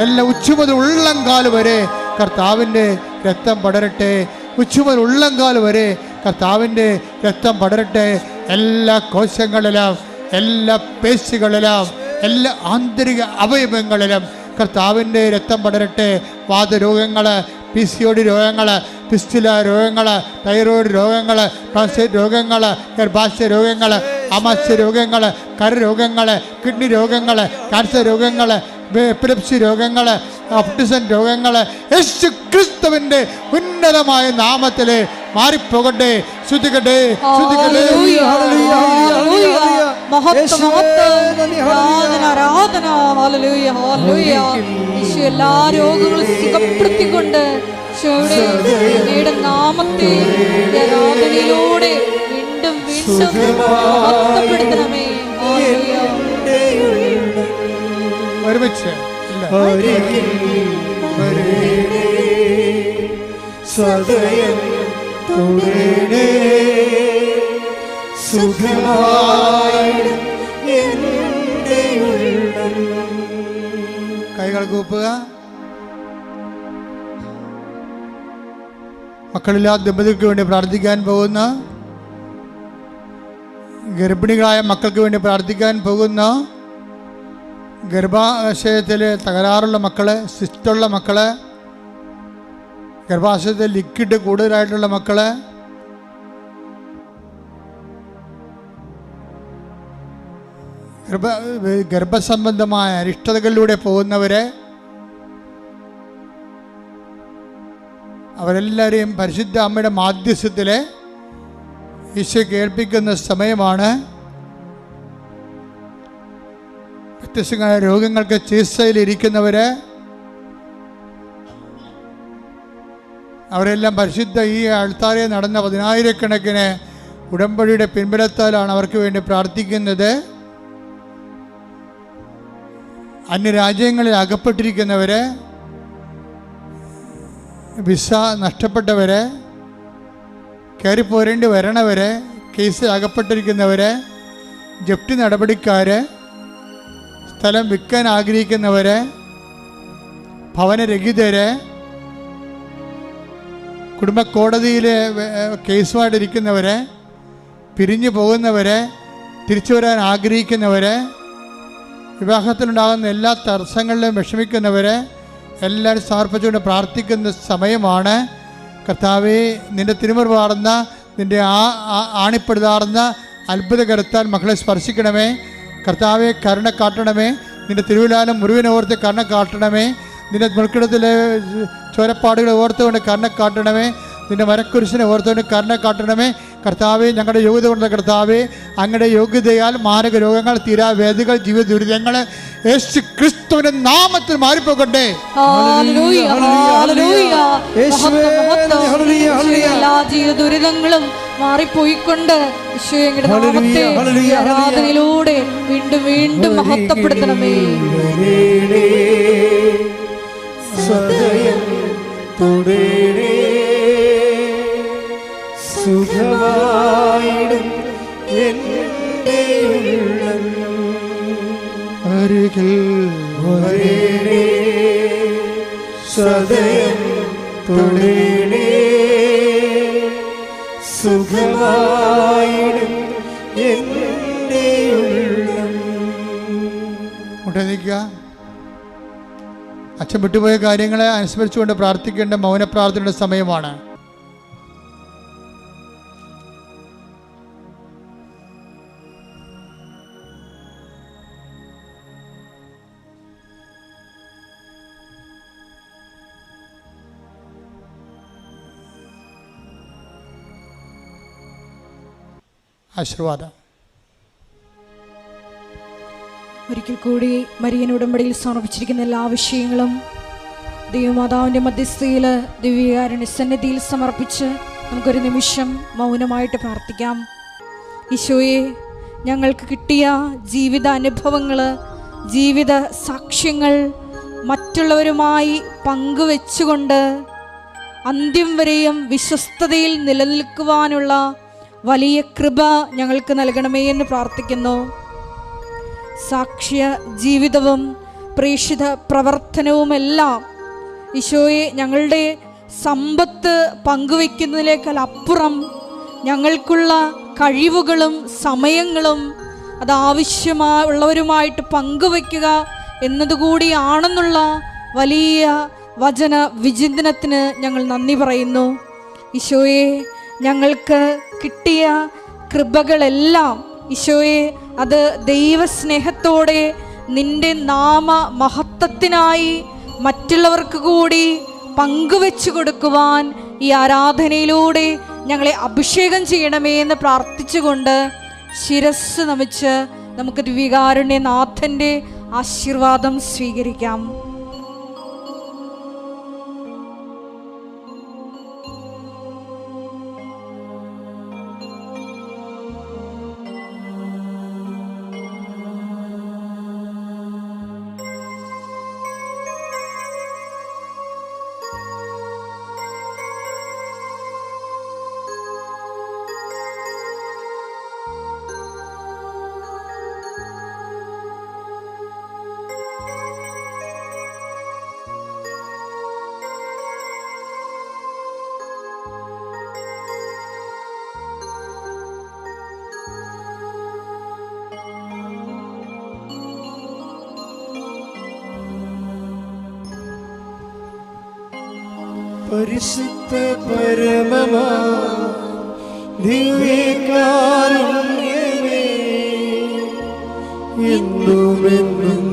എല്ലാ ഉച്ചമുതൽ ഉള്ളംകാല് വരെ കർത്താവിൻ്റെ രക്തം പടരട്ടെ. ഉച്ചമുതൽ ഉള്ളംകാല് വരെ കർത്താവിൻ്റെ രക്തം പടരട്ടെ. എല്ലാ കോശങ്ങളിലും, എല്ലാ പേശികളിലും, എല്ലാ ആന്തരിക അവയവങ്ങളിലും കർത്താവിൻ്റെ രക്തം പടരട്ടെ. വാതരോഗങ്ങൾ, PCOD രോഗങ്ങൾ, പിസ്റ്റുല രോഗങ്ങൾ, തൈറോയ്ഡ് രോഗങ്ങൾ, പ്രോസ്റ്റേറ്റ് രോഗങ്ങൾ, ഗർഭാശയ രോഗങ്ങൾ, ആമാശയ രോഗങ്ങൾ, കരരോഗങ്ങൾ, കിഡ്നി രോഗങ്ങൾ, ക്യാൻസർ രോഗങ്ങൾ, എപ്പിലെപ്സി രോഗങ്ങൾ, ഓട്ടിസം രോഗങ്ങൾ യേശു ക്രിസ്തുവിൻ്റെ ഉന്നതമായ നാമത്തിൽ മാറിപ്പോകട്ടെ. ശ്രുതിക്കട്ടെ, ശ്രുതിക്കട്ടെ. എല്ലാ രോഗങ്ങളും സുഖപ്പെടുത്തിക്കൊണ്ട് നാമത്തെ ആരാധനയിലൂടെ വീണ്ടും വീണ്ടും മഹത്വപ്പെടുത്തണമേ. ഒരുമിച്ച് സദയം തുടരണേ, സുഖമായി എൻ്റെ ഉള്ളം. കൈകൾ കൂപ്പുക. മക്കളില്ലാത്ത ദമ്പതികൾക്ക് വേണ്ടി പ്രാർത്ഥിക്കാൻ പോകുന്ന, ഗർഭിണികളായ മക്കൾക്ക് വേണ്ടി പ്രാർത്ഥിക്കാൻ പോകുന്ന, ഗർഭാശയത്തിൽ തകരാറുള്ള മക്കള്, സിസ്റ്റുള്ള മക്കള്, ഗർഭാശയത്തിൽ ലിക്വിഡ് കൂടുതലായിട്ടുള്ള മക്കള്, ഗർഭസംബന്ധമായ അരിഷ്ടതകളിലൂടെ പോകുന്നവരെ, അവരെല്ലാവരെയും പരിശുദ്ധ അമ്മയുടെ മാധ്യസ്ഥത്തിൽ ഈശോ കേൾപ്പിക്കുന്ന സമയമാണ്. വ്യത്യസ്തമായ രോഗങ്ങൾക്ക് ചികിത്സയിലിരിക്കുന്നവര്, അവരെല്ലാം പരിശുദ്ധ ഈ അൾത്താരയിൽ നടന്ന 10,000-കണക്കിന് ഉടമ്പടിയുടെ പിൻബലത്താലാണ് അവർക്ക് വേണ്ടി പ്രാർത്ഥിക്കുന്നത്. അന്യരാജ്യങ്ങളിൽ അകപ്പെട്ടിരിക്കുന്നവര്, വിസ നഷ്ടപ്പെട്ടവര്, കയറിപ്പോരേണ്ടി വരണവര്, കേസിൽ അകപ്പെട്ടിരിക്കുന്നവര്, ജപ്തി നടപടിക്കാര്, സ്ഥലം വിൽക്കാൻ ആഗ്രഹിക്കുന്നവര്, ഭവനരഹിതര്, കുടുംബ കോടതിയിൽ കേസുമായിട്ടിരിക്കുന്നവര്, പിരിഞ്ഞു പോകുന്നവര്, തിരിച്ചു വരാൻ ആഗ്രഹിക്കുന്നവര്, വിവാഹത്തിലുണ്ടാകുന്ന എല്ലാ തടസ്സങ്ങളിലും വിഷമിക്കുന്നവര് എല്ലാവരും സമർപ്പിച്ചുകൊണ്ട് പ്രാർത്ഥിക്കുന്ന സമയമാണ്. കർത്താവേ, നിൻ്റെ തിരുമുറുപാർന്ന, നിൻ്റെ ആണിപ്പെടുതാർന്ന അത്ഭുതകരത്താൽ മക്കളെ സ്പർശിക്കണമേ. കർത്താവെ, കരുണ കാട്ടണമേ. നിൻ്റെ തിരുവിലാലും മുറിവിനെ ഓർത്ത് കരുണ കാട്ടണമേ. നിൻ്റെ മുൾക്കിടത്തിലെ ചോരപ്പാടുകളെ ഓർത്തുകൊണ്ട് കരുണ കാട്ടണമേ. നിൻ്റെ മരക്കുരിശിനെ ഓർത്തുകൊണ്ട് കരുണ കാട്ടണമേ. കർത്താവെ, ഞങ്ങളുടെ യോഗ്യത കൊണ്ട് കർത്താവെ, അങ്ങയുടെ യോഗ്യതയാൽ മാരക രോഗങ്ങൾ, തീരാവേദികൾ, ജീവിത ദുരിതങ്ങൾ യേശു ക്രിസ്തുവിന്റെ നാമത്തിൽ മാറിപ്പോകട്ടെ. എല്ലാ ജീവിത ദുരിതങ്ങളും മാറിപ്പോയിക്കൊണ്ട് ആരാധനയിലൂടെ വീണ്ടും വീണ്ടും മഹത്വപ്പെടുത്തണമേ. സദയം തുടരണേ, സദയം തൊടേണേ സുഖമായിടും എൻ്റെ ഉള്ളം. മുട്ടനിക്കുക. അച്ഛൻ വിട്ടുപോയ കാര്യങ്ങളെ അനുസ്മരിച്ചുകൊണ്ട് പ്രാർത്ഥിക്കേണ്ട മൗനപ്രാർത്ഥനയുടെ സമയമാണ്. ആശീർവാദം. ഒരിക്കൽ കൂടി മരിയൻ ഉടമ്പടിയിൽ സമർപ്പിച്ചിരിക്കുന്ന എല്ലാ വിഷയങ്ങളും ദൈവമാതാവിൻ്റെ മധ്യസ്ഥയിൽ ദിവ്യകാരുണ്യ സന്നിധിയിൽ സമർപ്പിച്ച് നമുക്കൊരു നിമിഷം മൗനമായിട്ട് പ്രാർത്ഥിക്കാം. ഈശോയെ, ഞങ്ങൾക്ക് കിട്ടിയ ജീവിതാനുഭവങ്ങൾ, ജീവിത സാക്ഷ്യങ്ങൾ മറ്റുള്ളവരുമായി പങ്കുവെച്ചുകൊണ്ട് അന്ത്യം വരെയും വിശ്വസ്തതയിൽ നിലനിൽക്കുവാനുള്ള വലിയ കൃപ ഞങ്ങൾക്ക് നൽകണമേ എന്ന് പ്രാർത്ഥിക്കുന്നു. സാക്ഷ്യ ജീവിതവും പ്രേക്ഷിത പ്രവർത്തനവുമെല്ലാം ഈശോയെ ഞങ്ങളുടെ സമ്പത്ത് പങ്കുവെക്കുന്നതിനേക്കാൾ അപ്പുറം ഞങ്ങൾക്കുള്ള കഴിവുകളും സമയങ്ങളും അത് ആവശ്യമുള്ളവരുമായിട്ട് പങ്കുവെക്കുക എന്നതുകൂടിയാണെന്നുള്ള വലിയ വചന വിചിന്തനത്തിന് ഞങ്ങൾ നന്ദി പറയുന്നു. ഈശോയെ, ഞങ്ങൾക്ക് കിട്ടിയ കൃപകളെല്ലാം ഈശോയെ അത് ദൈവസ്നേഹത്തോടെ നിന്റെ നാമ മഹത്വത്തിനായി മറ്റുള്ളവർക്ക് കൂടി പങ്കുവെച്ചു കൊടുക്കുവാൻ ഈ ആരാധനയിലൂടെ ഞങ്ങളെ അഭിഷേകം ചെയ്യണമേ എന്ന് പ്രാർത്ഥിച്ചുകൊണ്ട് ശിരസ് നമിച്ച് നമുക്ക് ദിവ്യകാരുണ്യനാഥൻ്റെ ആശീർവാദം സ്വീകരിക്കാം. പരിശുദ്ധ പരമമാ ദിവ്യകാരുണ്യമേ, എന്നുമെന്നും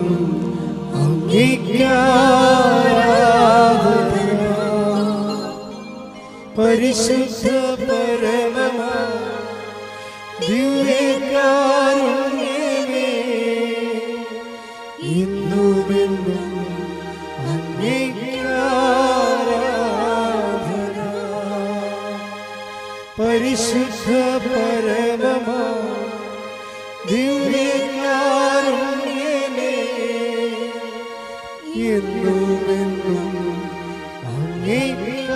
അങ്ങേക്കാരാധന. പരിശുദ്ധ പരമമാ ദിവ്യകാരുണ്യമേ, എന്നുമെന്നും പരിശുദ്ധ പരമമാ ദിവ്യകാരുണ്യമേ, എന്നുമെന്നും അങ്ങേക്കാരാധന.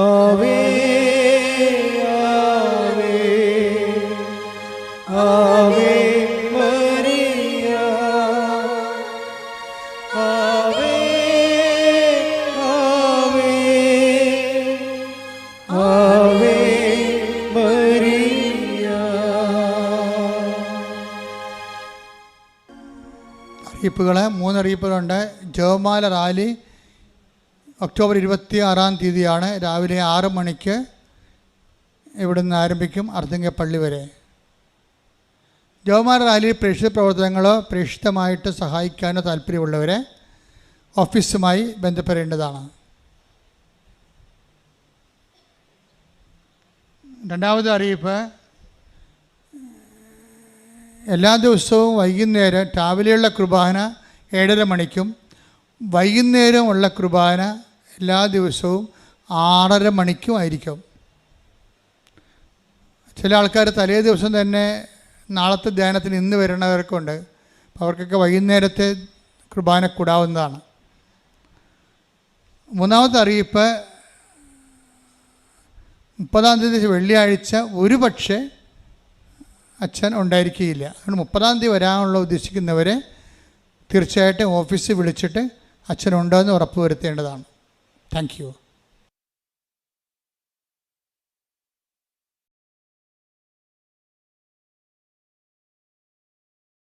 ആവേ ആവേ ആവേ മരിയ, ആവേ ആവേ മരിയ. അറിയിപ്പുകൾ 3 അറിയിപ്പുകളുണ്ട്. ജപമാല റാലി ഒക്ടോബർ 26 രാവിലെ 6 മണിക്ക് ഇവിടെ നിന്ന് ആരംഭിക്കും, അർദ്ധങ്കപ്പള്ളി വരെ. ജപമാല റാലി പ്രേക്ഷിത പ്രവർത്തനങ്ങളോ പ്രേക്ഷിതമായിട്ട് സഹായിക്കാനോ താല്പര്യമുള്ളവരെ ഓഫീസുമായി ബന്ധപ്പെടേണ്ടതാണ്. രണ്ടാമത്തെ അറിയിപ്പ്, എല്ലാ ദിവസവും വൈകുന്നേരം രാവിലെയുള്ള കുർബാന 7:30 മണിക്കും വൈകുന്നേരമുള്ള കുർബാന എല്ലാ ദിവസവും 6:30 മണിക്കും ആയിരിക്കും. ചില ആൾക്കാർ തലേ ദിവസം തന്നെ നാളത്തെ ധ്യാനത്തിന് ഇന്ന് വരുന്നവർക്കുണ്ട്. അപ്പോൾ അവർക്കൊക്കെ വൈകുന്നേരത്തെ കുർബാന കൂടാവുന്നതാണ്. മൂന്നാമത്തെ അറിയിപ്പ്, 30-ാം തീയതി വെള്ളിയാഴ്ച ഒരു പക്ഷേ അച്ഛൻ ഉണ്ടായിരിക്കുകയില്ല. അതുകൊണ്ട് 30-ാം തീയതി വരാനുള്ള ഉദ്ദേശിക്കുന്നവരെ തീർച്ചയായിട്ടും ഓഫീസിൽ വിളിച്ചിട്ട് അച്ഛനുണ്ടോ എന്ന് ഉറപ്പ് വരുത്തേണ്ടതാണ്. Thank you.